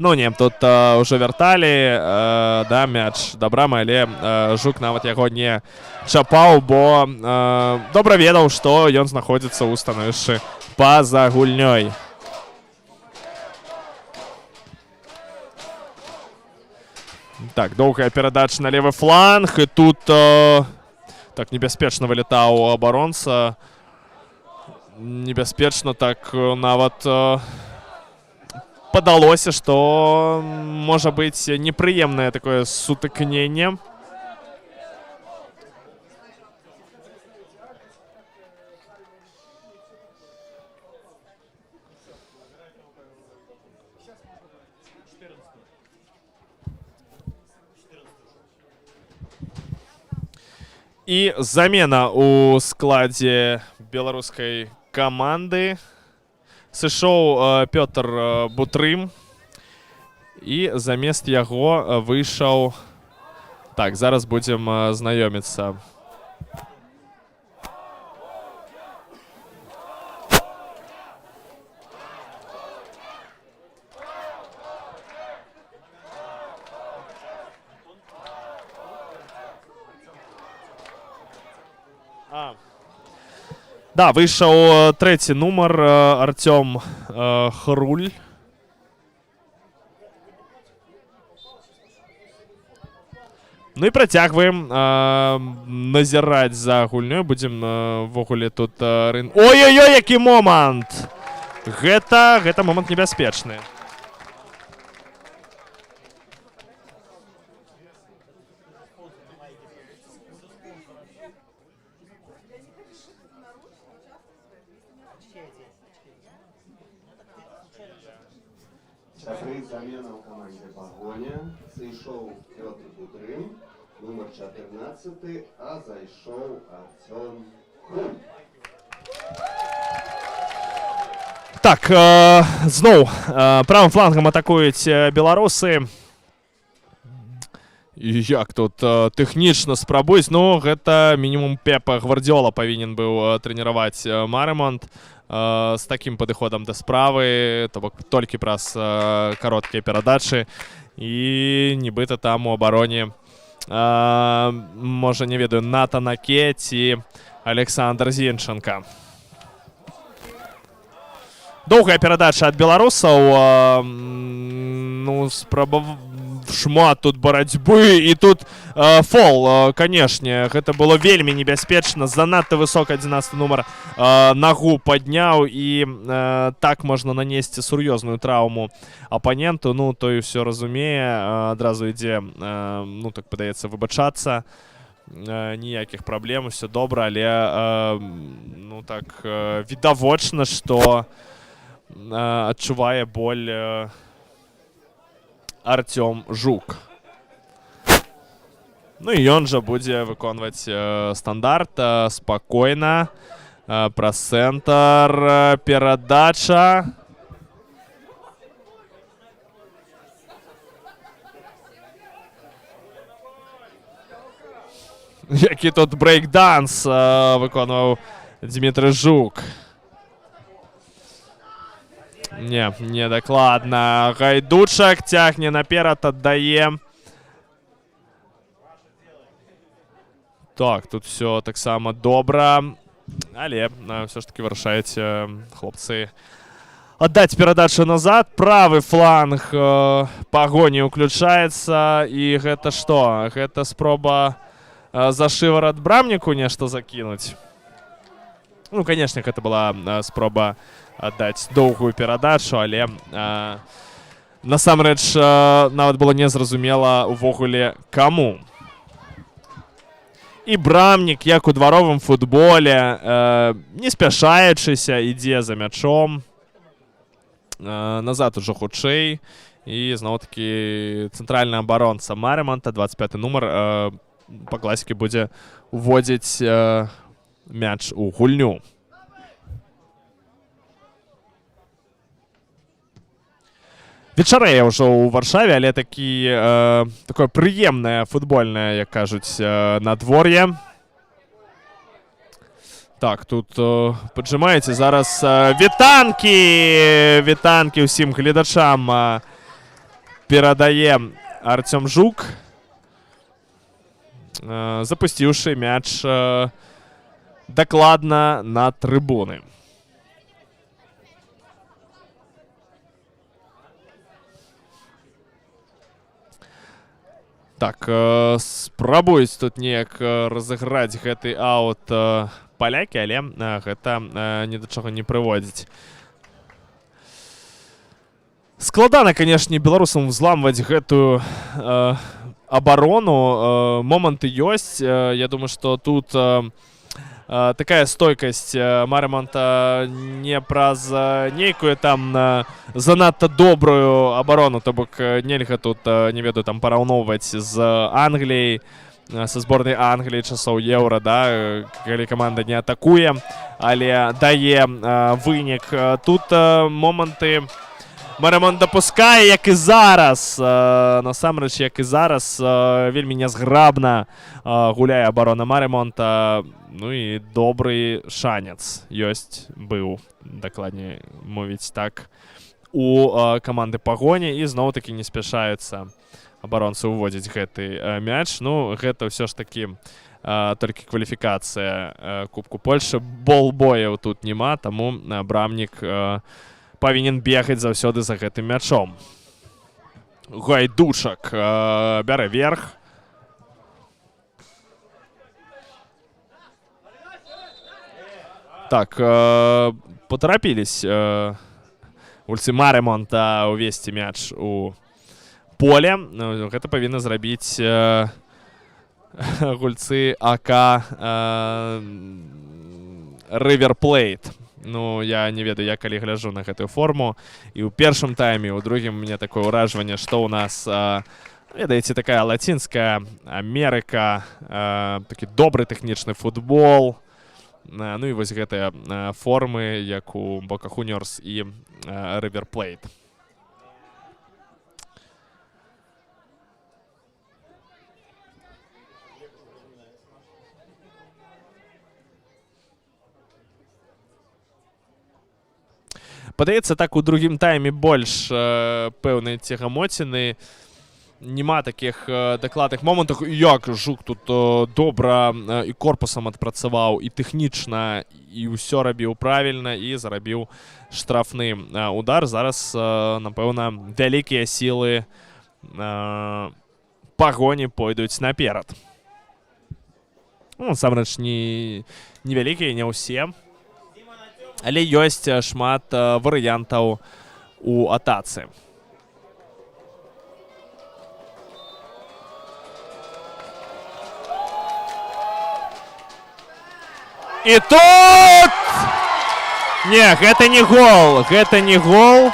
Ну не, тут ўжо вярталі, да, мяч да брамы, але Жук нават яго не чапаў, бо добра ведаў, што ён знаходзіцца ў становішчы па-за гульнёй. Так, доўгая перадача на левы фланг, і тут так небяспечна вылетаў абаронца. Небяспечна так нават... Падалося, што можа быць непрыемнае такое сутыкненне. І замена ў складзе беларускай каманды. Сышоў Пётр Бутрым, і замест яго выйшаў... Так, зараз будзем знаёміцца. Да, выйшаў трэці нумар Артём Хруль. Ну і працягваем назіраць за гульнёй. Будзем ввогуле тут... Ой-ой-ой, які момант! Гэта момант небяспечны. Часи замена у команде «Погоня». Зайшов Петр Кудрин, номер 14, а зайшов Артем Хрум. Так, зноў правым флангам атакуюць беларусы. І як тут тэхнічна спрабуюць, ну гэта мінімум Пепа Гвардзёла павінен быў трэніраваць Марэмонт з такім падыходам да справы, то бок толькі праз кароткія перадачы. І нібыта там у абароне, можа, не ведаю, Натан Аке ці Александр Зінченка. Доўгая перадача ад беларусаў, ну, шмат тут барацьбы, і тут фол, канешне, гэта было вельмі небяспечна, занадта высока 11 нумар нагу падняў, і так можна нанесці сур'ёзную траўму апаненту, ну, той усё разумее, адразу ідзе, ну, так падаецца, выбачацца, ніякіх праблем, усё добра, але, ну, так, відавочна, што адчувае боль Артём Жук. Ну і ён жа будзе выконваць стандарт спакойна. Праз цэнтр перадача. Які тут брейк-данс выконваў Дмітрый Жук. Не, недакладна. Гайдучак цягне наперад, аддае. Так, тут все таксама добра. Але все ж таки вырашаюць хлопцы аддаць перадачу назад. Правы фланг Пагоні ўключаецца. І гэта што? Гэта спроба за шыварат брамніку нешта закінуць. Ну, конечно, гэта была спроба аддаць доўгую перадачу, але насамрэч нават было незразумела увогуле каму. І брамнік, як у дваровым футболе, не спяшаючыся, ідзе за мячом. Назад ужо хутчэй. І зноў-такі цэнтральны абаронца Марэмонта, 25 нумар, па класіке будзе уводзіць мяч у гульню. Вечарэе ўжо ў Варшаве, але такое прыемнае футбольнае, як кажуць, надвор'е. Так, тут паджимаеце зараз вітанкі! Вітанкі ўсім гледачам перадае Артём Жук, запусціўшы мяч дакладна на трыбуны. Так, спрабуюць тут неяк разыграць гэты аут палякі, але гэта ні да чаго не прыводзіць. Складана, канешне, беларусам взламваць гэтую абарону. Моманты ёсць. Я думаю, што тут такая стойкасць Марэмонта не праз нейкую там занадта добрую абарону, то бок нельга тут, не ведаю, там параўноўваць з Англіяй, са зборнай Англіі часоў еўра, да, калі каманда не атакуе, але дае вынік. Тут моманты Марэмонт дапускае, як і зараз. Насамрэч, як і зараз, вельмі нязграбна гуляе абарона Марэмонта. Ну і добры шанец ёсць, быў, дакладней мовіць так, у каманды Пагоні. І зноў-такі не спяшаюцца абаронцы уводзіць гэты мяч. Ну, гэта ўсё ж такі толькі кваліфікацыя Кубку Польшчы. Болбояў тут няма, таму брамнік павінен бегаць заўсёды за гэтым мячом. Гайдучак бярэ верх. Так, поторопились гульцы Марэмонта увесці мяч у поле. Гэта павінны зрабіць гульцы АК River Plate. Ну, я не ведаю, я калі гляджу на гэтую форму. І ў першым тайме, у другім у мяне такое ўражванне, што ў нас, ведаеце, такая лацінская Амерыка, такі добры тэхнічны футбол. Ну і вось гэтыя формы, як у Бока Хуніорс і Ривер Плейт. Падаецца, так у другім тайме больш пэўнай цягамоціны. Нема такіх дакладных момантаў. Як Жук тут добра і корпусам адпрацаваў, і тэхнічна, і ўсё рабіў правільна, і зарабіў штрафны удар. Зараз, напэўна, вялікія сілы Пагоні пойдуць наперад. Ну, насамрэч, невялікія, не ўсе. Але ёсць шмат варыянтаў у атацы. І тут! Не, гэта не гол. Гэта не гол.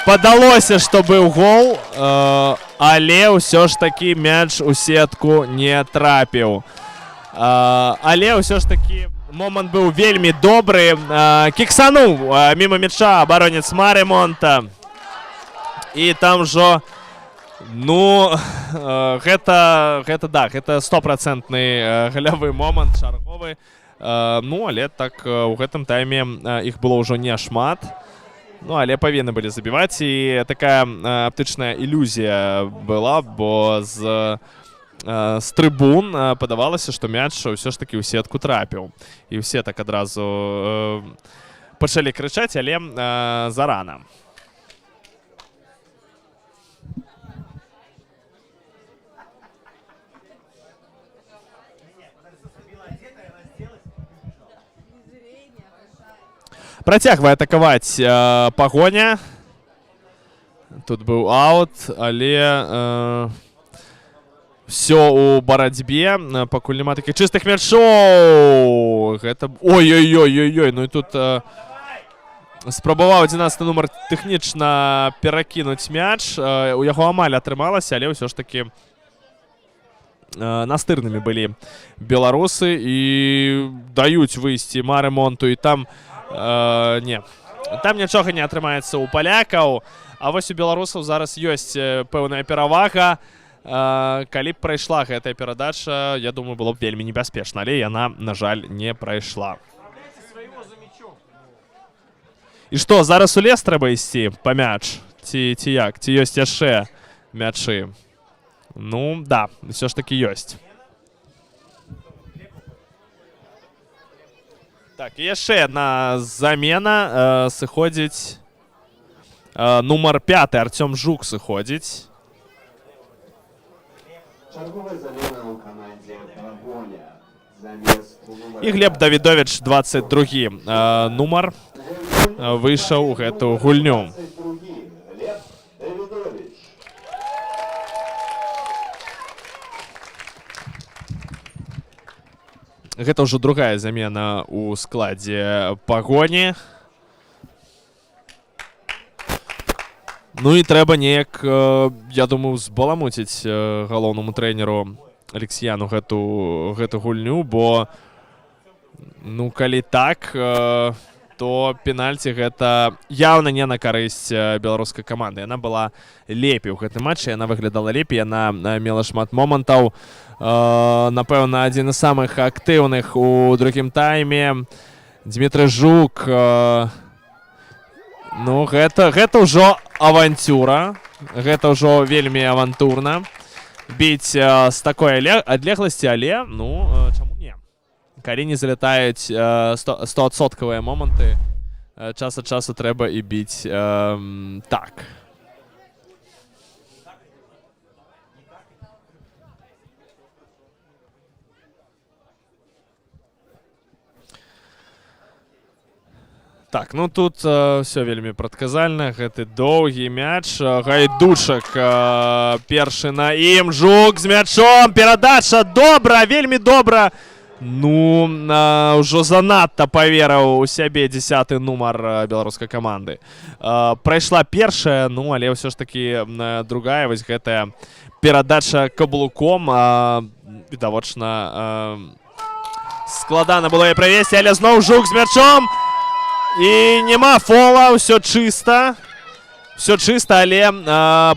Падалося, што быў гол, але ўсё ж такі мяч у сетку не трапіў. Але ўсё ж такі момант быў вельмі добры. Кіксануў міма мяча абаронец Маремонта. І там жо... Ну, гэта 100% галявы момант, чарговы. Ну, але так у гэтым тайме іх было ўжо не шмат. Ну, але павінны былі забіваць. І такая аптычная ілюзія была, бо з трыбун падавалася, што мяч ўсё ж такі ў сетку трапіў. І ўсе так адразу пачалі крычаць, але зарана. Працягвае атакаваць Пагоня. Тут быў аут, але ўсё ў барацьбе. Пакуль няма такіх чыстых мячоў. Гэта... Ой-ой-ой-ой-ой. Ну і тут спрабаваў 11 нумар тэхнічна перакінуць мяч. У яго амаль атрымалася, але ўсё ж такі настырнымі былі беларусы і даюць выйсці Маремонту. І там... Не, там нічога не атрымаецца ў палякаў, а вось у беларусаў зараз ёсць пэўная перавага. Калі б прайшла гэтая перадача, я думаю, было б вельмі небяспечна, але яна, на жаль, не прайшла. І што, зараз у лес трэба ісці па мяч? Ці як? Ці ёсць яшчэ мячы? Ну, да, ўсё ж такі ёсць. Так, і яшчэ адна замена. Сыходзіць нумар 5, Артём Жук сыходзіць. І Глеб Давідовіч, 22 нумар, выйшаў у гэту гульню. Гэта ўжо другая замена ў складзе Пагоні. Ну і трэба неяк, я думаю, збаламуціць галоўнаму трэнеру Алексіяну гэту гульню, бо, ну, калі так, то пенальці гэта явна не на карысць беларускай каманды. Яна была лепей у гэтым матчы, яна выглядала лепей, яна мела шмат момантаў. Напэўна, адзін з самых актыўных у другім тайме. Дмітрый Жук. Ну, гэта ўжо авантюра. Гэта ўжо вельмі авантурна. Біць з такой адлегласці, але, ну, чаму не? Калі не залятаюць 100% моманты, час ад часу трэба і біць так. Так, ну тут все вельмі прадказальна. Гэты доўгі мяч. Гайдушак першы на ім. Жук з мячом. Перадача добра, вельмі добра Ну, ўжо занадта паверыў у сябе 10-й нумар беларускай каманды. Прайшла першая, ну, але ўсё ж такі другая, вось гэтая перадача каблуком, відавочна, складана было і правесці, але зноў Жук з мячом. І няма фола, ўсё чыста. Все чисто, але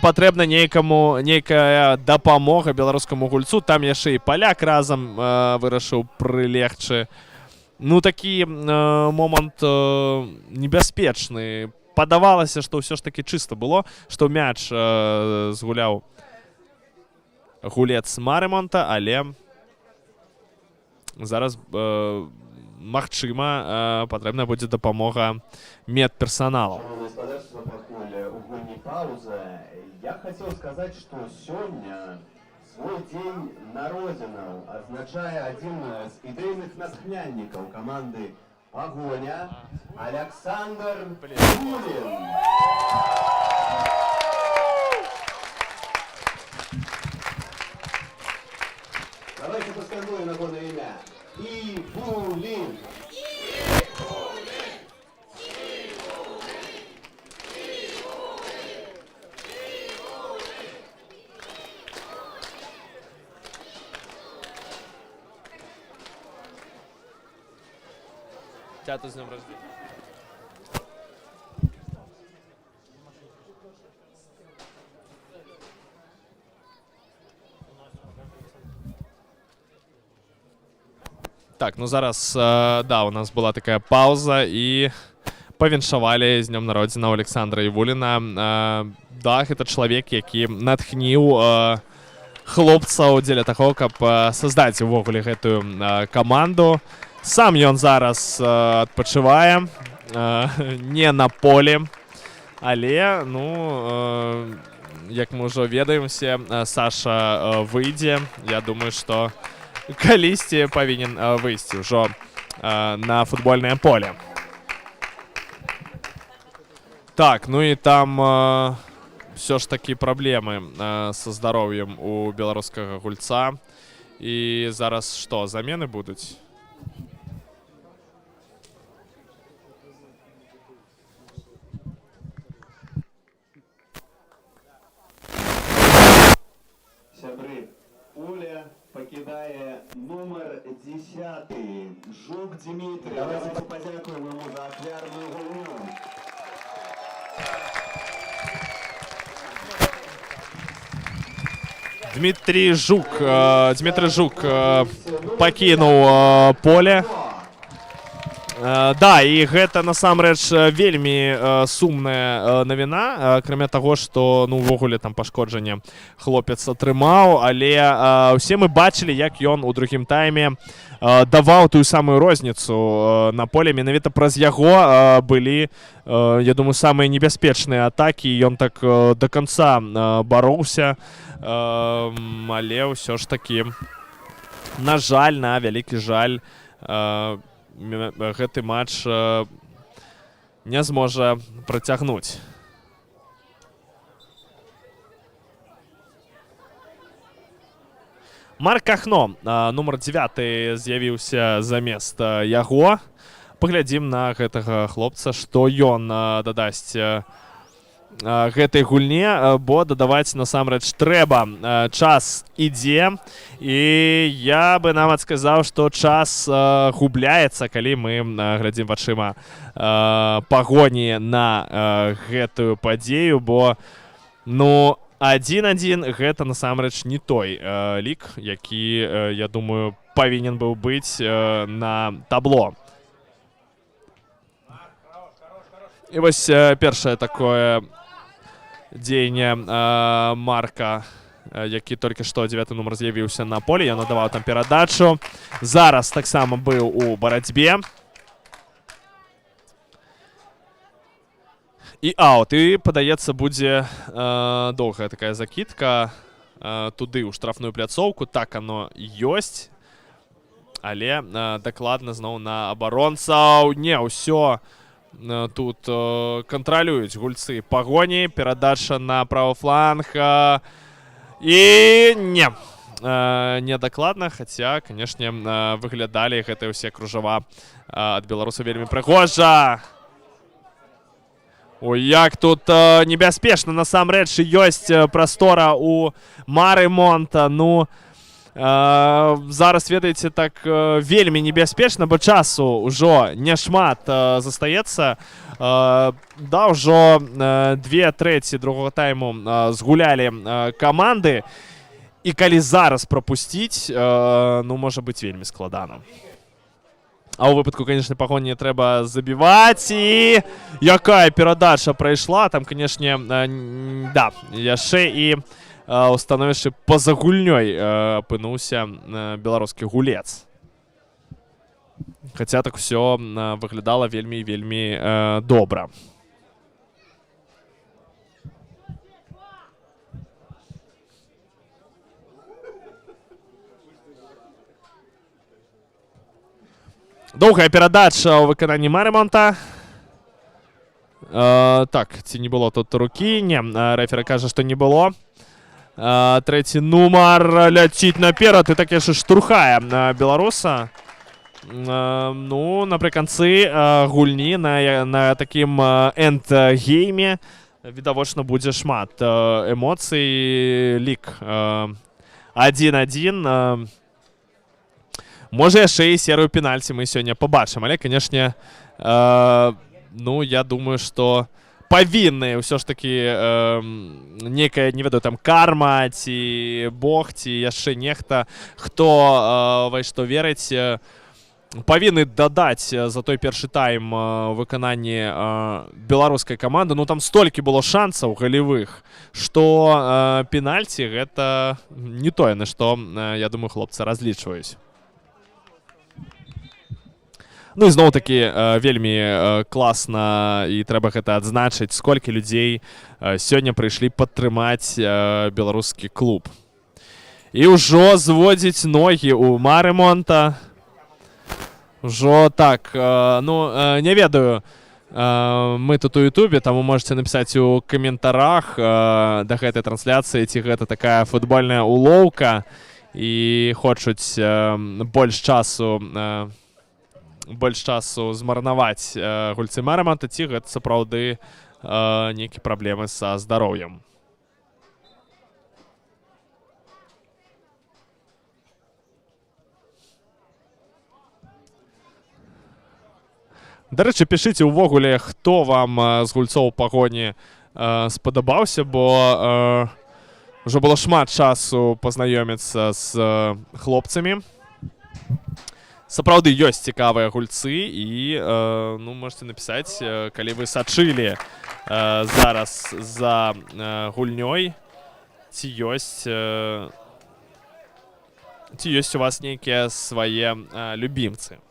патрэбна нейкая дапамога беларускаму гульцу. Там яшчэ і паляк разам вырашыў прылегчы. Ну, такі момант небяспечны. Падавалася, што ўсё ж такі чыста было, што мяч згуляў гулец Марымонта, але зараз, магчыма, патрэбна будзе дапамога медперсоналу. Я хотел сказать, что сегодня свой день народина означает один из идейных натхнянников команды «Погоня» Александр Ивулин. Давайте поскандуем нагорное имя. Ивулин. Тяту з днем рождения. Так, ну зараз, да, у нас была такая пауза і павіншавалі з днем народзінаў Александра Івуліна. Да, гэта чалавек, які натхніў хлопцаў дзеля таго, каб создаць увогуле гэтую каманду. Сам ён зараз адпачывае, не на полі, але, ну, як мы ўжо ведаем все, Саша выйдзе. Я думаю, што калісьці павінен выйсці ўжо на футбольнае поле. Так, ну і там все ж такі праблемы са здароўем у беларускага гульца. І зараз што, замены будуць? Сябры, Уля покидае номер 10. Жук Дмитрий. Давайте подякуем ему за ахвярную гульню. Дмитрий Жук пакінуў поле. Да, і гэта насамрэч вельмі сумная навіна, акрамя таго, што, ну, увогуле там пашкоджанне хлопец атрымаў, але ўсе мы бачылі, як ён у другім тайме даваў тую самую розніцу на поле. Менавіта праз яго былі, я думаю, самыя небяспечныя атакі. Ён так до конца бароўся, але ўсё ж такі, на жаль, на вялікі жаль, гэты матч не зможа працягнуць. Марк Кахно, нумар 9, з'явіўся замест яго. Паглядзім на гэтага хлопца, што ён дадасць гэтай гульне, бо дадаваць насамрэч трэба. Час ідзе, і я бы нават сказаў, што час губляецца, калі мы глядзім вачыма пагоні на гэтую падзею, бо, ну, 1-1 гэта насамрэч не той лік, які, я думаю, павінен быў быць на табло. І вось першае такое дзеянне Марка, які толькі што 9 нумар з'явіўся на полі. Ён надаваў там перадачу. Зараз таксама быў у барацьбе. І аут. І, падаецца, будзе доўгая такая закідка туды, ў штрафную пляцоўку. Так оно ёсць. Але дакладна зноў на абаронцаў. Не, ўсё тут кантралююць гульцы пагоні. Перадача на правы фланг. І не. недакладна, хаця, канешне, выглядалі гэтыя ўсе кружава ад беларусаў вельмі прыгожа. Ой, як тут небяспечна, насамрэч, ёсць прастора у Марымонта. Ну, зараз, ведаеце, так вельмі небяспечна, бо часу ўжо няшмат застаецца. Да, ўжо 2/3 другога тайму згулялі каманды. І калі зараз прапусціць, ну, можа быць вельмі складана. А ў выпадку, канешне, Пагоні трэба забіваць. І якая перадача прайшла. Там, канешне, да, яшчэ і у становішчы па-за гульнёй апынуўся беларускі гулец. Хаця так усё выглядала вельмі добра. Доўгая перадача ў выкананні Марымонта. Так, ці не было тут рукі? Не, рэфері кажа, што не было. Трэці нумар ляціць наперад і так яшчэ штурхае беларуса. Ну, напрыканцы гульні на такім эндгейме відавочна будзе шмат эмоцый. Лік 1-1. Можа, яшчэ і серыю пенальці мы сёння пабачым, але, канешне, ну, я думаю, што павінны ўсё ж такі некая, не ведаю, там карма ці Бог, ці яшчэ нехта, хто ва што верыць, павінны дадаць за той першы тайм выкананні беларускай каманды. Ну, там столькі было шансаў галевых, што пенальці гэта не тое, на што, я думаю, хлопцы разлічваюць. Ну і зноў-такі вельмі класна, і трэба гэта адзначыць, сколькі людзей сёння прыйшлі падтрымаць беларускі клуб. І ўжо зводзіць ногі ў Марымонта. Ужо так, ну, не ведаю, мы тут у Ютубе, таму можете напісаць у каментарах да гэтай трансляцыі, ці гэта такая футбольная улоўка, і хочуць больш часу змарнаваць гульцы Марымонта, ці гэта сапраўды нейкія праблемы са здароўем. Дарэчы, пішыце ўвогуле, хто вам з гульцоў Пагоні спадабаўся, бо ўжо было шмат часу пазнаёміцца з хлопцамі. Сапраўды ёсць цікавыя гульцы, і, ну, можете напісаць, калі вы сачылі зараз за гульнёй, ці ёсць у вас нейкія свае любімцы.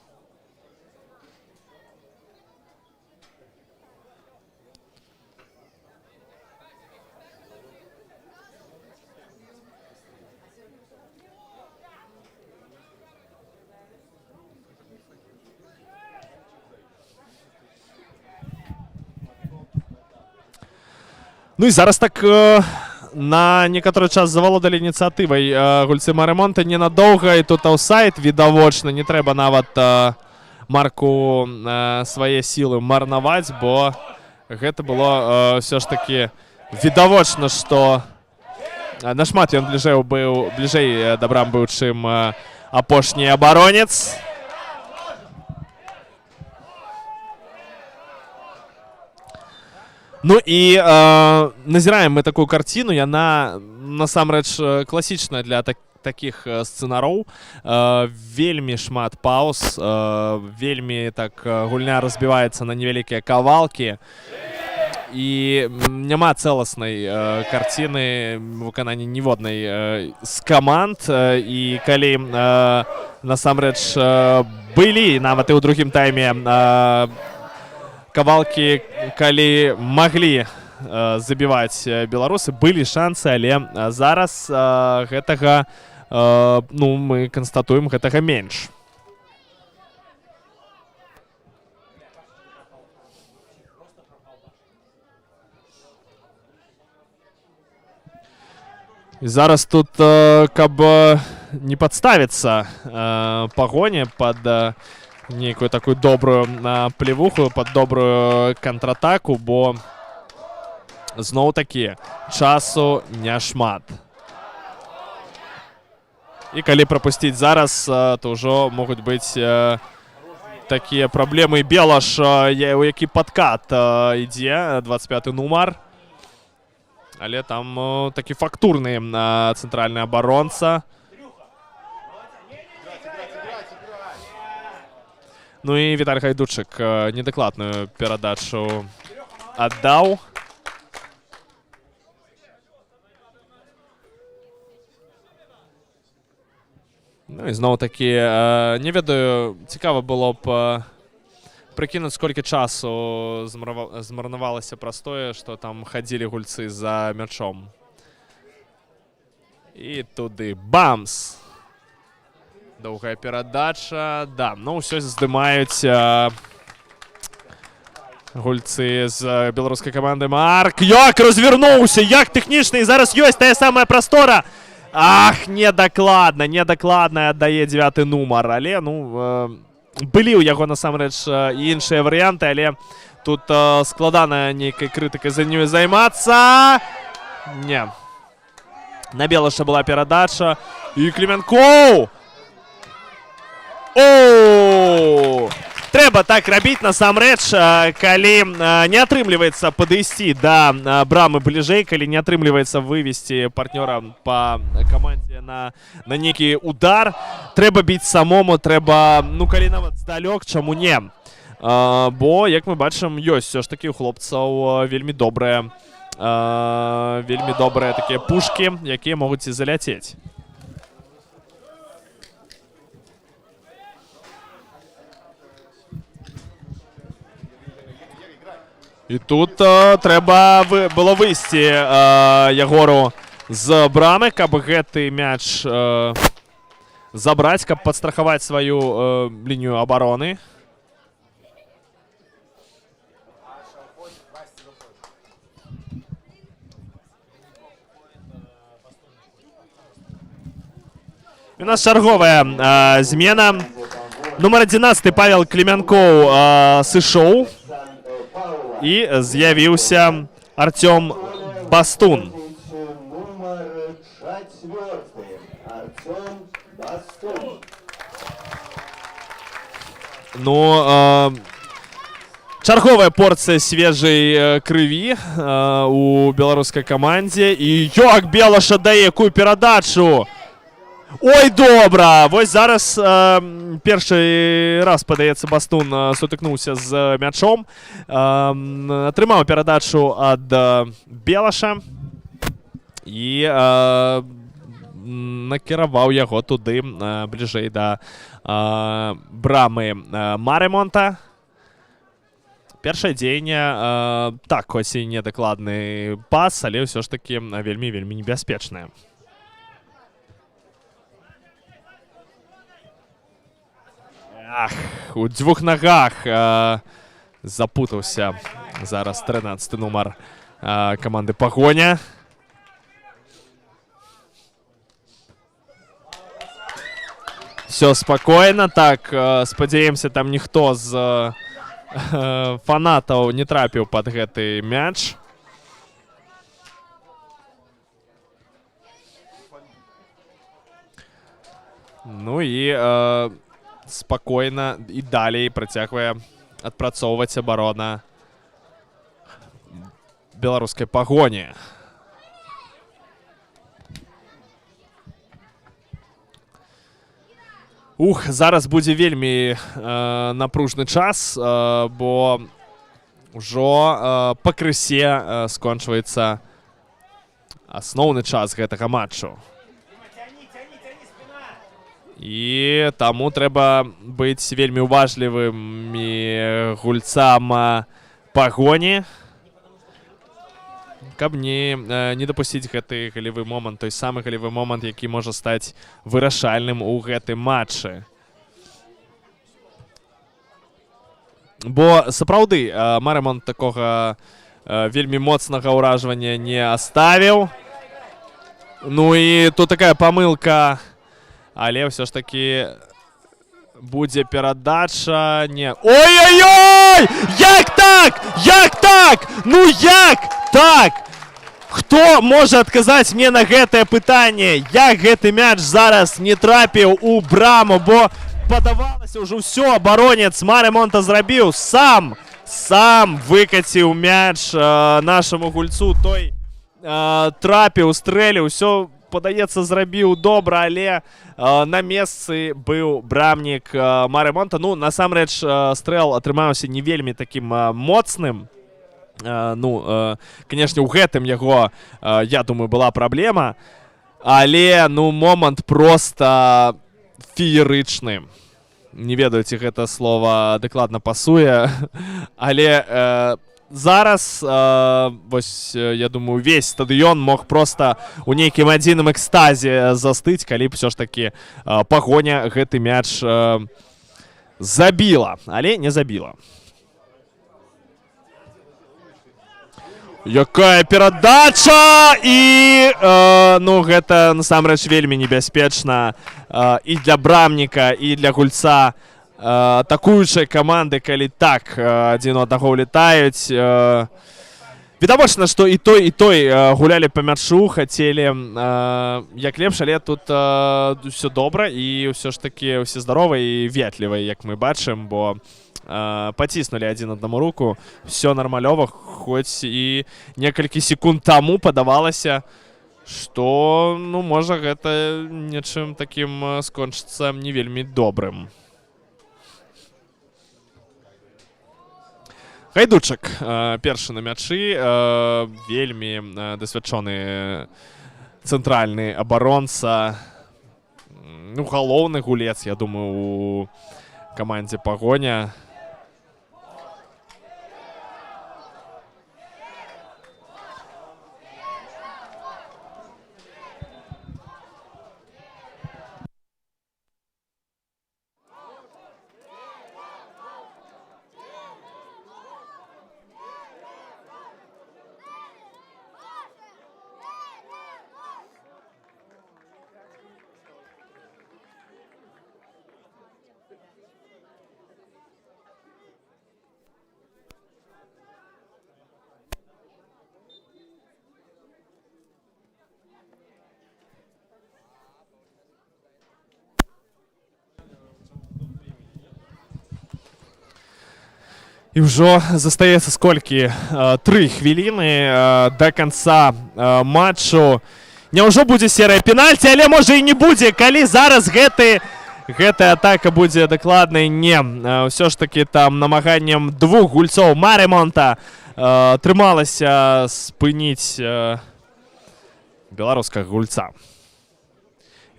Ну і зараз так на некаторы час завалодалі ініцыятывай гульцы Марымонта ненадоўга, і тут аўсайд відавочна, не трэба нават Марку свае сілы марнаваць, бо гэта было ўсё ж такі відавочна, што нашмат ён бліжэй да брам быў, чым апошні абаронец. Ну і назіраем мы такую карціну, яна насамрэч класічная для такіх сцэнароў. Вельмі шмат пауз, вельмі так гульня разбіваецца на невялікія кавалкі, і няма цэласнай карціны выканання ніводнай з каманд. І калі насамрэч былі нават і ў другім тайме кавалкі, калі маглі забіваць беларусы, былі шансы, але зараз гэтага, ну, мы канстатуем, гэтага менш. І зараз тут, каб не подставиться Пагоне под некую такую добрую плевуху, под добрую контратаку, бо знову таки часу няшмат. І калі пропустить зараз, то ўжо могуць быць такія праблемы. Белаш, у які падкат ідзе, 25-й нумар. Але там такі фактурны цэнтральны абаронца. Ну і Віталь Гайдучык недакладную перадачу аддаў. Ну і зноў такі, не ведаю, цікава было б прыкінуць, сколькі часу змарнавалася праз тое, што там хадзілі гульцы за мячом. І туды бамс! Доўгая перадача. Да, ну ўсё здымаюць гульцы з беларускай каманды. Марк, як развернуўся, як тэхнічна, і зараз ёсць тая самая прастора. Ах, недакладна аддае 9-й нумар, але, ну, былі ў яго, насамрэч, іншыя варыянты, але тут складана нейкай крытыкай за нее займацца. Не. На Белаша была перадача. І Кліменкоў! О! Трэба так рабіць, насамрэч, калі не атрымліваецца падысці да брамы бліжэй, калі не атрымліваецца вывесці партнёра па камандзе на нейкі удар. Трэба біць самому, трэба, ну, калі нават здалёк, чаму не? Бо, як мы бачым, ёсць ўсё ж такі ў хлопцаў вельмі добрыя такія пушкі, якія могуць і заляцець. І тут трэба было выйсці Ягору з брамы, каб гэты мяч забраць, каб падстрахаваць сваю лінію абароны. У нас чарговая змена. Нумар 11 Павел Кліменкоў сышоў. І з'явіўся Артём Бастун. Ну, чарговая порцыя свежай крыві у беларускай камандзе. І як Белаш аддае якую перадачу! Ой, добра! Вось зараз першы раз, падаецца, Бастун сутыкнуўся з мячом. Атрымаў перадачу ад Белаша і накіраваў яго туды, бліжэй да брамы Марэмонта. Першае дзеянне, так, хоць і недакладны пас, але ўсё ж такі вельмі-вельмі небяспечнае. Ах, у дзвюх нагах запутаўся зараз 13-й нумар каманды Пагоня. Все спакойна, так, спадзяемся, там ніхто з фанатаў не трапіў пад гэты мяч. Ну і спакойна і далей працягвае адпрацоўваць абарона беларускай Пагоні. Ух, зараз будзе вельмі напружны час, бо ўжо пакрысе скончваецца асноўны час гэтага матчу. І таму трэба быць вельмі уважлівымі гульцам Пагоні, каб не дапусціць гэты галевы момант, той самы галевы момант, які можа стаць вырашальным у гэтым матчы. Бо сапраўды Марэмонт такога вельмі моцнага ўражвання не аставіў. Ну і тут такая памылка, але ўсё ж таки будзе перадача. Не. Ой-ой-ой! Як так? Як так? Ну як так? Хто можа адказаць мне на гэтае пытанне? Як гэты мяч зараз не трапіў у браму, бо падавалася ўжо ўсё, абаронец Маремонта зрабіў сам выкаціў мяч нашаму гульцу, той трапіў, стрэліў, усё, падаецца, зрабіў добра, але на месцы быў брамнік Маремонта. Ну, насамрэч, стрэл атрымаўся не вельмі такім моцным. Ну, канешне, у гэтым яго, я думаю, была праблема, але, ну, момант проста феерычны. Не ведаю, ці гэта слова дакладна пасуе, але зараз, вось, я думаю, увесь стадыён мог проста у нейкім адзіным экстазе застыць, калі б ўсё ж такі Пагоня гэты мяч забіла, але не забіла. Якая перадача! І, ну, гэта насамрэч вельмі небяспечна і для брамніка, і для гульца атакуючай каманды, калі так адзін у аднаго ўлетаюць. Відавочна, што і той гулялі па мячу, хацелі як лепш, але тут ўсё добра і ўсё ж такі ўсе здаровыя і ветлівыя, як мы бачым, бо паціснулі адзін аднаму руку, все нармалёва, хоць і некалькі секунд таму падавалася, што, ну, можа, гэта нечым такім скончыцца не вельмі добрым. Гайдучак першы на мячы, вельмі дасвядчоны цэнтральны абаронца, ну, галоўны гулец, я думаю, у камандзе Пагоня. І ўжо застаецца сколькі? 3 хвіліны да канца матчу. Няўжо будзе серыя пенальці, але можа і не будзе, калі зараз гэтая атака будзе дакладнай? Не. Ўсё ж такі там намаганнем двух гульцоў Маремонта атрымалася спыніць беларускага гульца.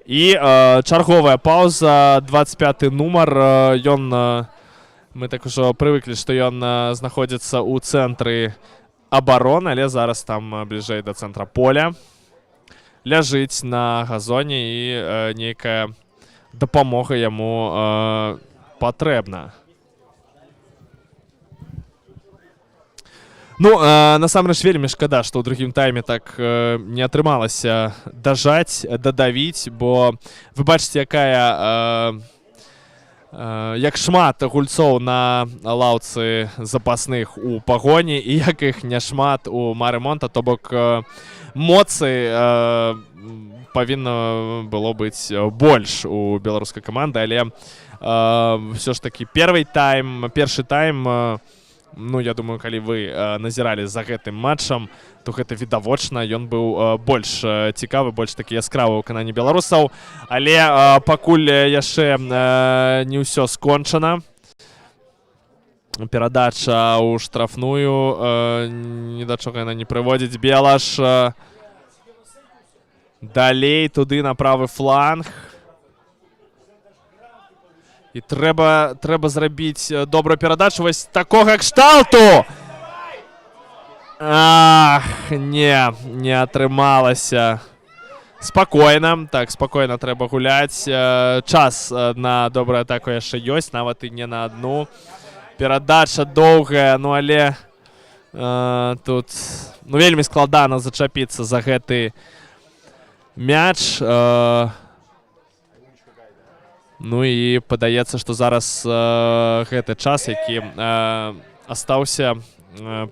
І чарговая паўза, 25-й нумар, ён... Мы так ужо прывыклі, што ён знаходзіцца ў цэнтры абароны, але зараз там бліжэй да цэнтра поля. Ляжыць на газоне і нейкая дапамога яму патрэбна. Ну, насамрэч вельмі шкада, што ў другім тайме так не атрымалася дажаць, дадавіць, бо вы бачыце, якая... як шмат гульцоў на лаўцы запасных у Пагоні і як іх няшмат у Маремонта, то бок моцы павінна было быць больш у беларускай каманды, але ўсё ж такі першы тайм, ну, я думаю, калі вы назіралі за гэтым матчам, то гэта відавочна, ён быў больш цікавы, больш такі яскравы ў выкананні беларусаў, але пакуль яшчэ не ўсё скончана. Перадача ў штрафную, ні да чага яна не прыводзіць. Белаш далей туды на правы фланг. І трэба зрабіць добрую перадачу вось такога кшталту. Ах, не атрымалася. Спакойна, так, спакойна трэба гуляць. Час на добрую атаку яшчэ ёсць, нават і не на адну. Перадача доўгая, ну але тут вельмі складана зачапіцца за гэты мяч. Ну і падаецца, што зараз гэты час, які астаўся,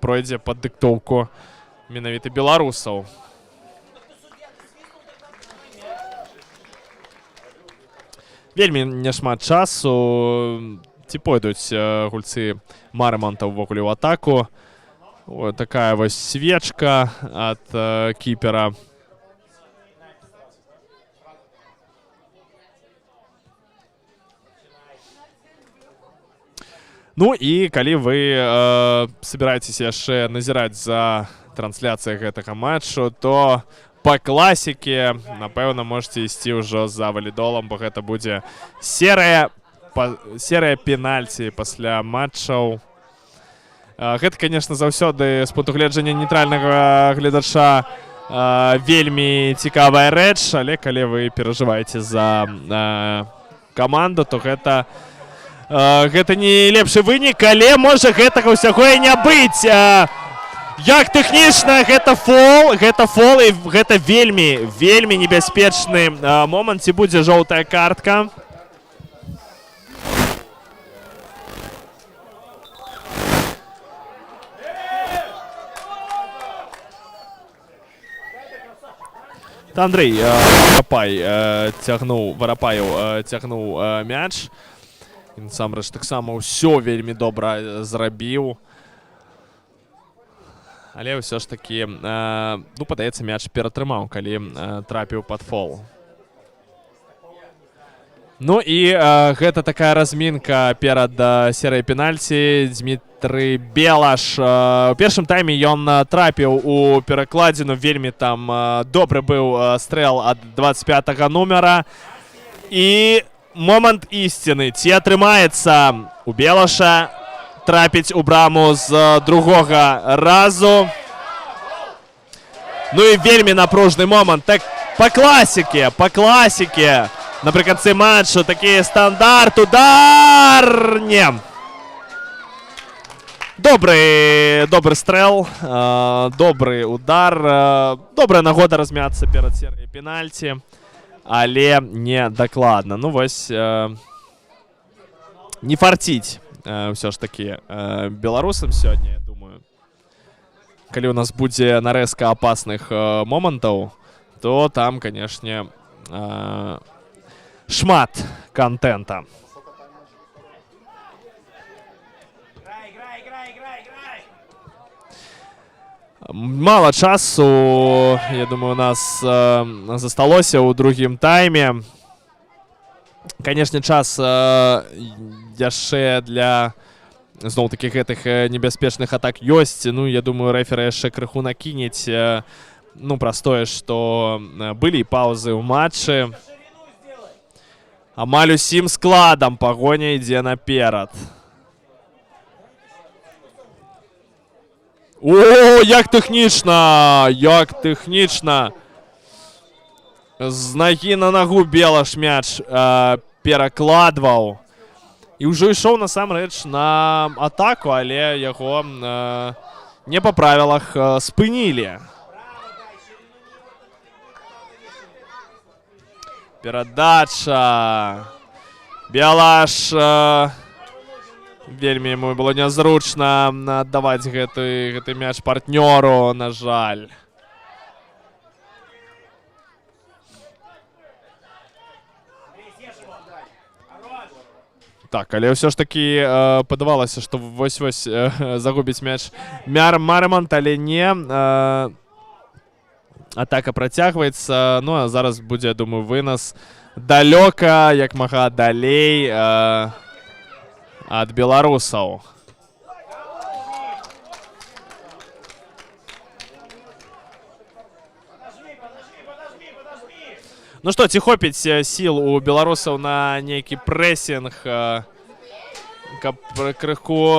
пройдзе пад дыктоўку менавіта беларусаў. Вельмі няшмат часу. Ці пойдуць гульцы Марэманта ўвогуле ў атаку. Такая вось свечка ад кіпера. Ну і калі вы собираетесь яшчэ назіраць за трансляцыяй гэтага матчу, то па класіке, напэўна, можете ісці ўжо за валідолам, бо гэта будзе серыя пенальці пасля матчаў. Гэта, конечно, заўсёды з пункту гледжання нейтральнага гледача вельмі цікавая рэч, але калі вы перажываеце за каманду, то гэта не лепшы вынік, але можа гэтага ўсяго і не быць. Як тэхнічна, гэта фол, і гэта вельмі небяспечны момант. Ці будзе жоўтая картка? Андрей Варапаев цягнуў мяч. І насамрэч таксама ўсё вельмі добра зрабіў. Але ўсё ж такі, ну, падаецца, мяч ператрымаў, калі трапіў пад фол. Ну і гэта такая размінка перад серыяй пенальці. Дмітрый Белаш. У першым тайме ён трапіў у перакладзіну. Вельмі там добры быў стрэл ад 25-го нумера. І момант ісціны. Ці атрымаецца у Белаша трапіць у браму з другога разу. Ну і вельмі напружны момант. Так, па класіке. Напрыканцы матчу такі стандарт. Удар! Не. Добры стрэл. Добры удар. Добрая нагода размяцца перад серыяй пенальці. Але не дакладна. Ну вось, не фарціць ўсё ж такі беларусам сёння, я думаю. Калі у нас будзе нарэзка апасных момантаў, то там, канешне, шмат контента. Мало часу, я думаю, у нас засталося ў другім тайме. Канешне, час яшчэ для, зноў-такі, гэтых небяспечных атак ёсць. Ну, я думаю, рэфера яшчэ крыху накінець. Ну, праз тое, што былі паўзы ў матчы. Амаль усім складам пагоня ідзе наперад. О, як тэхнічна! З нагі на нагу Белаш мяч перакладваў. І ўжо ішоў, насамрэч, на атаку, але яго не па правілах спынілі. Перадача. Белаш. Вельмі яму было нязручна аддаваць гэты мяч партнёру, на жаль. Так, але ўсё ж такі падавалася, што вось-вось загубіць мяч Марэмант, але не. Атака працягваецца. Ну, а зараз будзе, я думаю, вынас далёка, як мага далей ад беларусаў. Ну што, ці хопіць сіл у беларусаў на нейкі прэсінг, каб крыху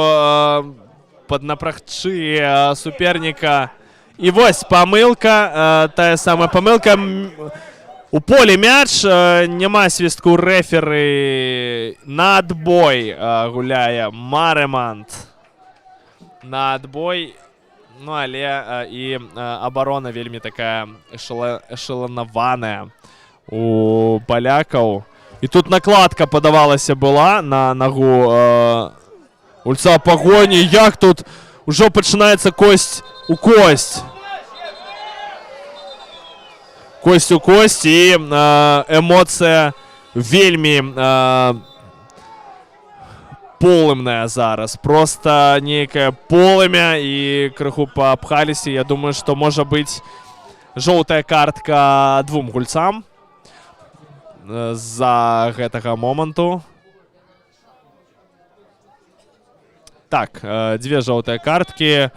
паднапрагчы суперніка. І вось памылка, тая самая памылка. У полі мяч, няма свістку рэферы. На адбой гуляе Марэмант. На адбой Ну, але і абарона вельмі такая эшеланаваная у палякаў. І тут накладка падавалася была на нагу гульца Пагоні. Як тут ужо пачынаецца кость у кость. Кость у кость, і эмоцыя вельмі полымная зараз. Просто нейкае полымя і крыху паапхаліся. Я думаю, што можа быць жоўтая картка двум гульцам з-за гэтага моманту. Так, дзве жоўтыя карткі.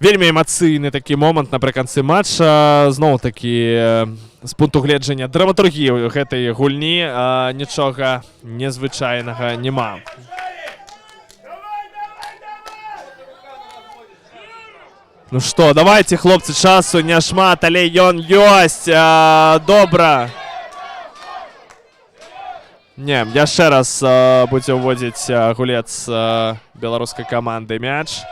Вельмі эмацыйны такі момант напрыканцы матча. Зноў-такі, з пункту гледжання драматургіі гэтай гульні нічога незвычайнага няма. Ну што, давайте, хлопцы, часу няшмат, але ён ёсць. Добра. Не, яшчэ раз будзе ўводзіць гулец беларускай каманды мяч.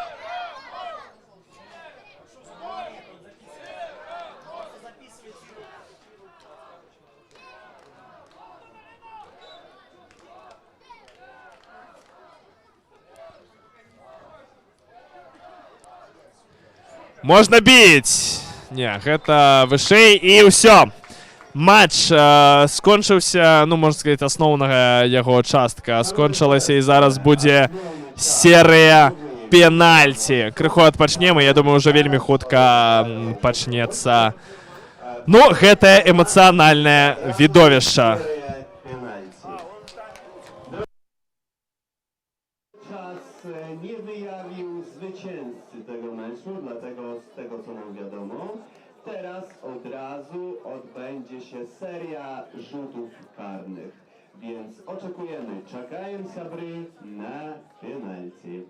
Можна біць! Не, гэта вышэй і ўсё. Матч скончыўся, ну, можна сказаць, асноўнага яго частка скончылася, і зараз будзе серыя пенальці. Крыху адпачнем, і я думаю, ўжо вельмі хутка пачнецца, ну, гэтае эмацыянальнае відовішча. Nie wyjawił zwycięzcy tego meczu, dlatego z tego co nam wiadomo, teraz od razu odbędzie się seria rzutów karnych. Więc oczekujemy, czekają Sabry na penalty.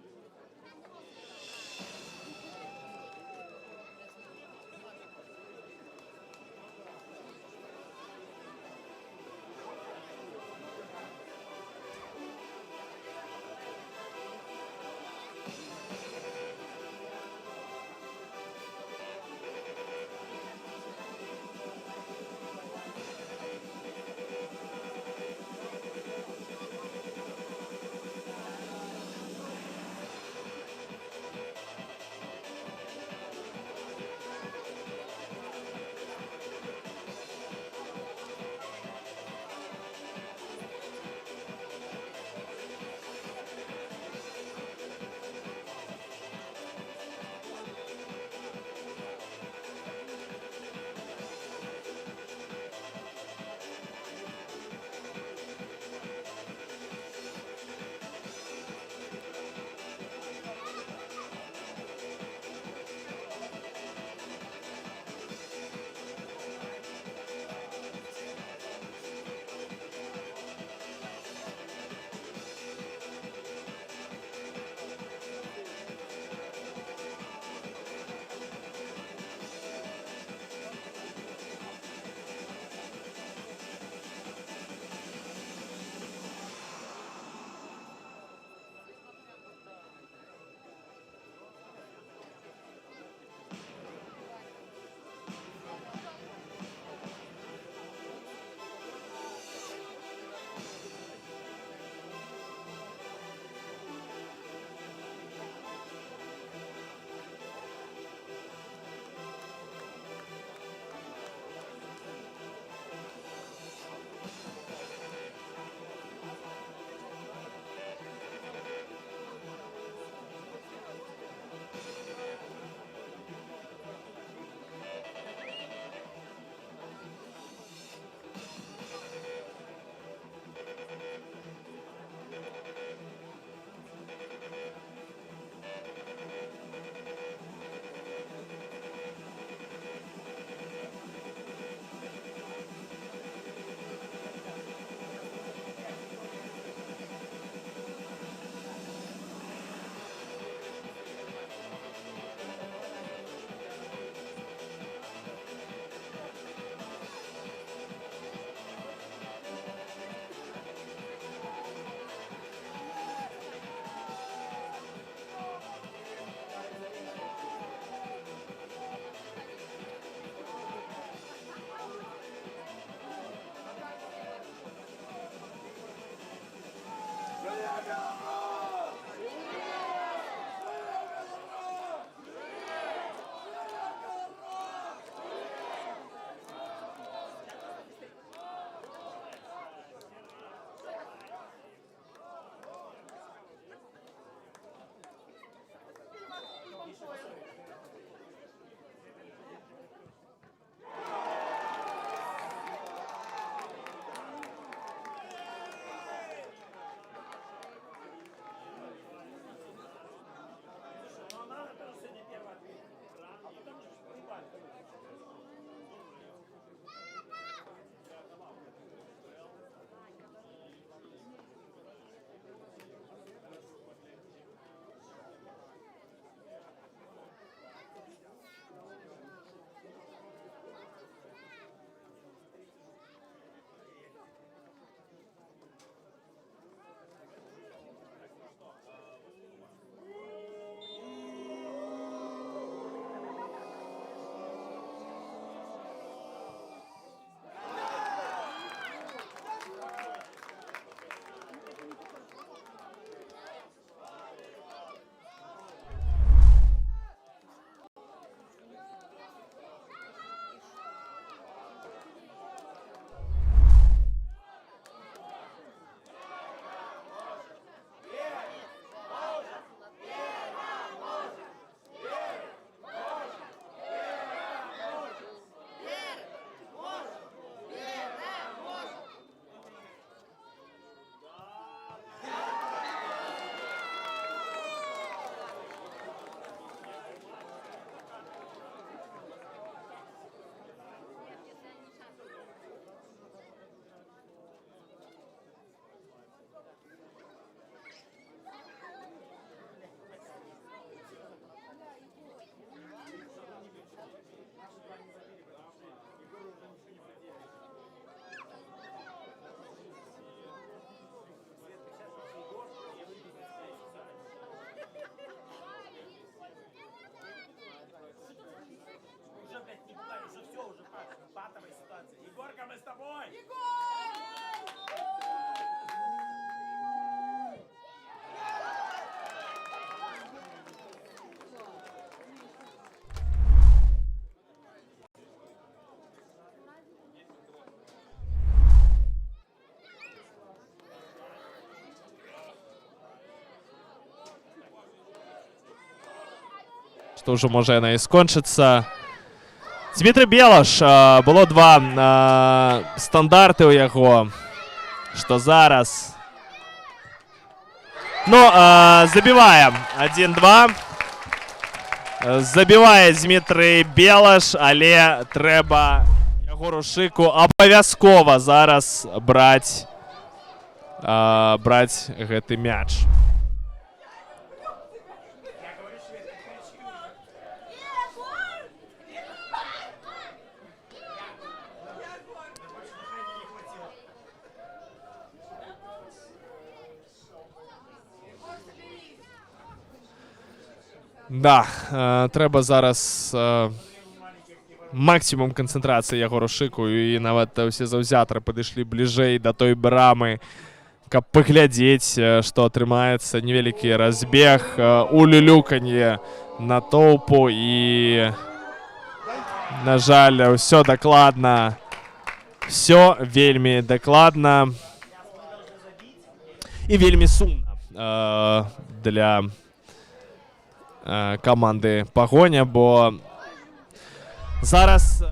што ўжо можа яна і скончыцца. Дмітрий Белаш, было 2 стандарты ў яго, што зараз. Ну, забівае 1-2. Забівае Дмітрий Белаш, але трэба Ягору Шыку абавязкова зараз браць гэты мяч. Да, трэба зараз максімум канцэнтрацыі Ягору Шыку, і нават усе заўзятары падышлі бліжэй да той брамы, каб паглядзець, што атрымаецца. Невялікі разбег, улюлюканье натоўпу, і, на жаль, ўсё дакладна, ўсё вельмі дакладна і вельмі сумна для каманды Пагоня, бо зараз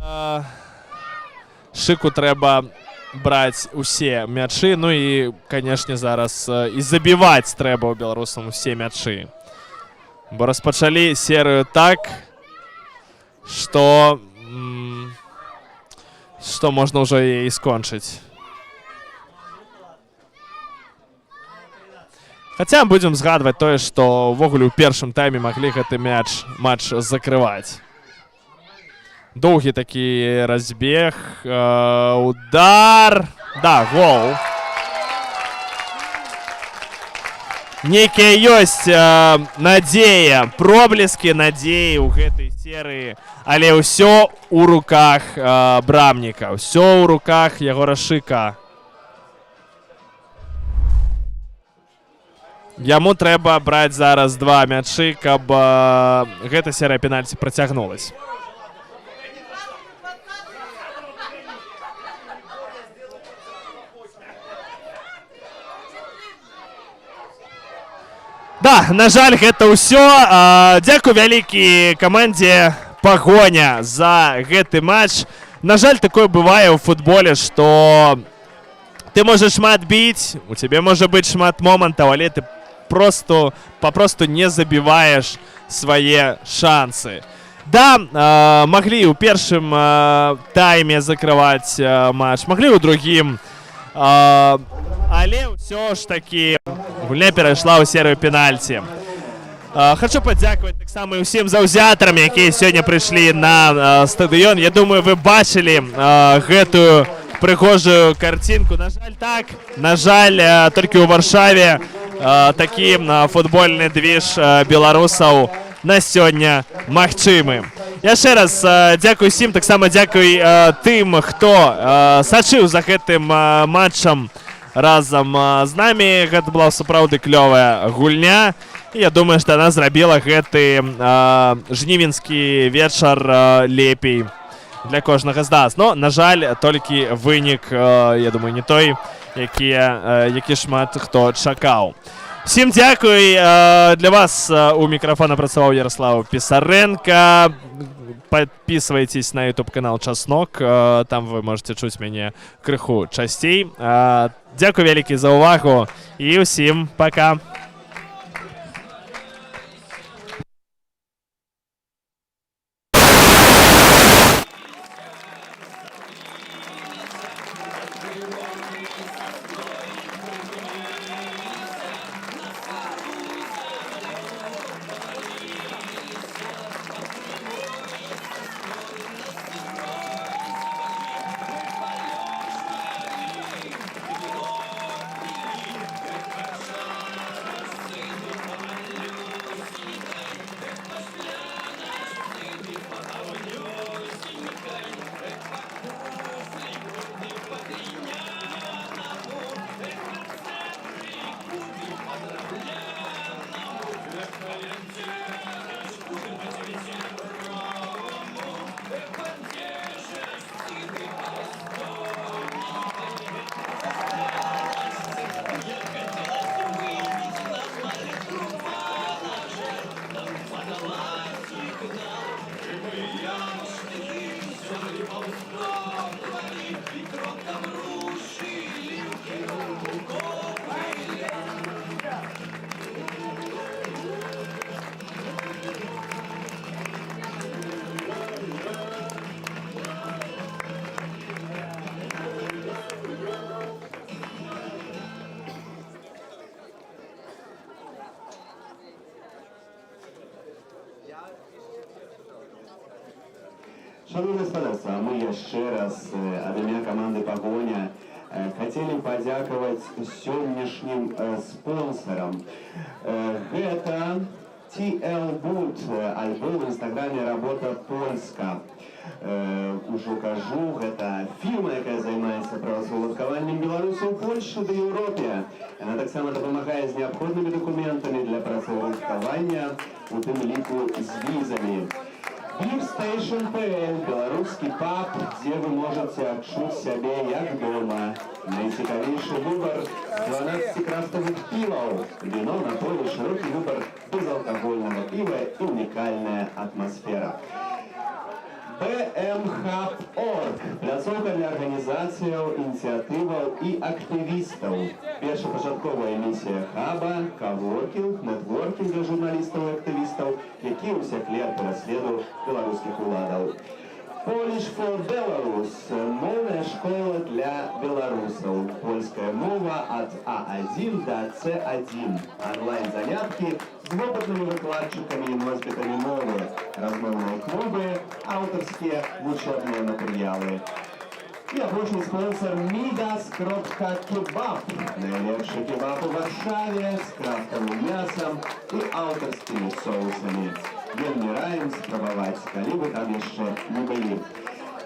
Шыку трэба браць усе мячы, ну і, канешне, зараз і забіваць трэба ў беларусам усе мячы. Бо распачалі серыю так, што можна ўжо і скончыць. Хаця будзем згадваць тое, што ўвогуле ў першым тайме маглі гэты матч закрываць. Доўгі такі разбег, удар, да, гол. Нейкія ёсць надзея, проблескі надзеі ў гэтай серыі, але ўсё ў руках брамніка, ўсё ў руках Ягора Шыка. Яму трэба браць зараз 2 мячы, каб гэта серыя пенальці працягнулась. Да, на жаль, гэта ўсё. Дзякуй вялікі камандзе Пагоня за гэты матч. На жаль, такое бывае ў футболе, што ты можаш шмат біць, у цябе можа быць шмат момантаў, але ты папросту не забіваеш свае шансы. Да, маглі ў першым тайме закрываць матч, маглі ў другім, але ўсё ж такі гульня перайшла ў серыю пенальці. Хачу падзякаваць таксама і ўсім заўзятарам, якія сёння прыйшлі на стадыён. Я думаю, вы бачылі гэтую прыгожую карцінку. На жаль, так, на жаль, толькі ў Варшаве такі футбольны двіж беларусаў на сёння магчымы. Яшчэ раз дзякуй усім, таксама дзякуй тым, хто сачыў за гэтым матчам разам з намі. Гэта была сапраўды клёвая гульня. І я думаю, што яна зрабіла гэты жнівеньскі вечар лепей для кожнага з нас. Но, на жаль, толькі вынік, я думаю, не той, які шмат хто чакаў. Всім дзякуй. Для вас у мікрафона працаваў Ярослав Пісаренко. Подписывайтесь на YouTube-канал Часнок. Там вы можете чуць мяне крыху часцей. Дзякуй вялікі за ўвагу і ўсім пока. Шановні гаспадарства, мы яшчэ раз ад імя каманды «Пагоня» хотели падзякаваць сённяшнім спонсорам. Гэта TL Boot, альбо в інстаграме «Работа Польска». Ужо кажу, гэта фірма, якая займаецца правасуладкаваннем беларусаў у Польшы ды Еўропе. Яна таксама дапамагае з неабходнымі дакументамі для працаўладкавання, у тым ліку з візамі. Beerstation.pl – беларускі паб, дзе вы можаце адчуць сябе як дома. Найцікавейшы выбар 12 крафтавых піваў. Віно, напоі, шырокі выбар безалкагольнага піва і унікальная атмасфера. BMHub.org – пляцоўка для арганізацыяў, ініцыятываў і актывістаў. Першапачатковая місія хаба – каворкінг, нетворкінг для журналістаў і актывістаў, якія ўсяклі ад пераследу беларускіх уладаў. Polish for Belarus – моўная школа для беларусаў. Польская мова ад А1 да С1. Онлайн-заняткі з вопытнымі выкладчыкамі і носьбітамі мовы, размоўныя клубы, аўтарскія вучэбныя матэрыялы. І апошні спонсор Midas.kebab. Найлепшы кебаб у Варшаве з крафтавым мясам і аўтарскімі соусамі. Вельмі раім спрабаваць, калі вы там яшчэ не былі.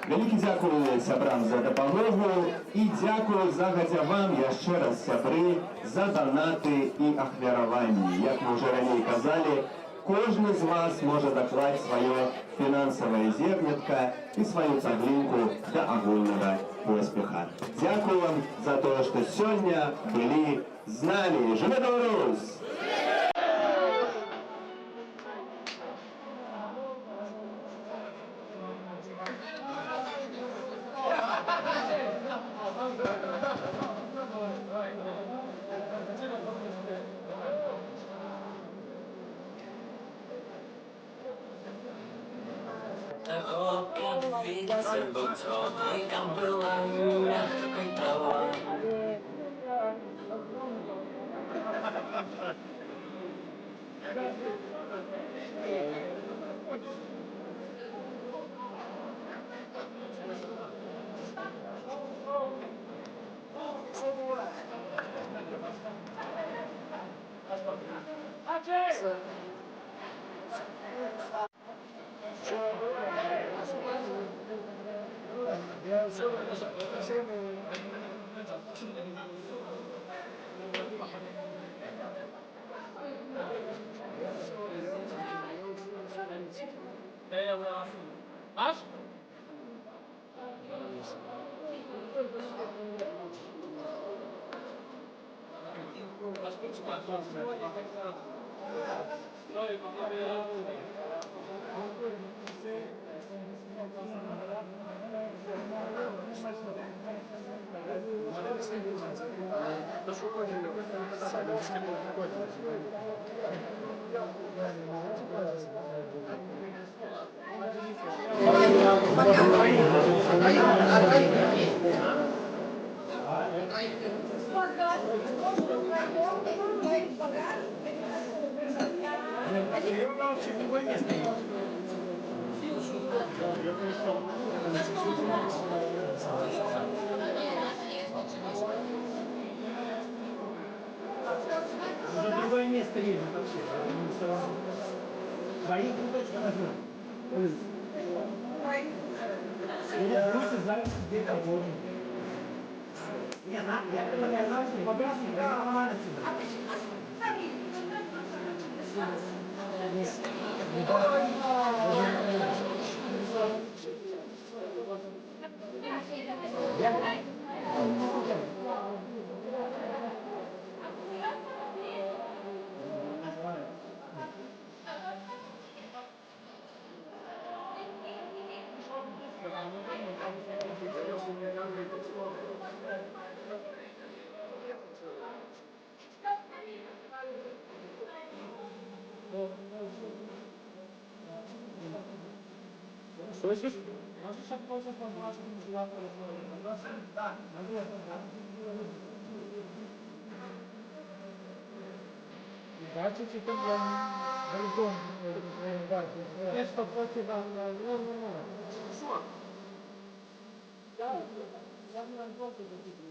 Вялікі дзякую сябрам за дапамогу і дзякую загадзя вам яшчэ раз, сябры, за данаты і ахвяраванні. Як мы ўжо раней казалі, кожны з вас можа даклаць сваё фінансавае зернятка і сваю цаглінку да агульнага поспеха. Дзякую вам за тое, што сёння былі з намі. Жыве Беларусь! Ветер был теплый, там была мягкая трава. Masz? За другое место едем вообще. Свои точно возьмем. Или просто за где-то можно. Не, я знаю, что побрасываю, я нормально сюда. Слышишь? Можешь отползать по вашему вентилатору? Да. Бачите, там я валидон. Wiesz, to prosi wam, no. Ja mam wątpię do tego,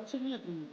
Raczej nie, to nie.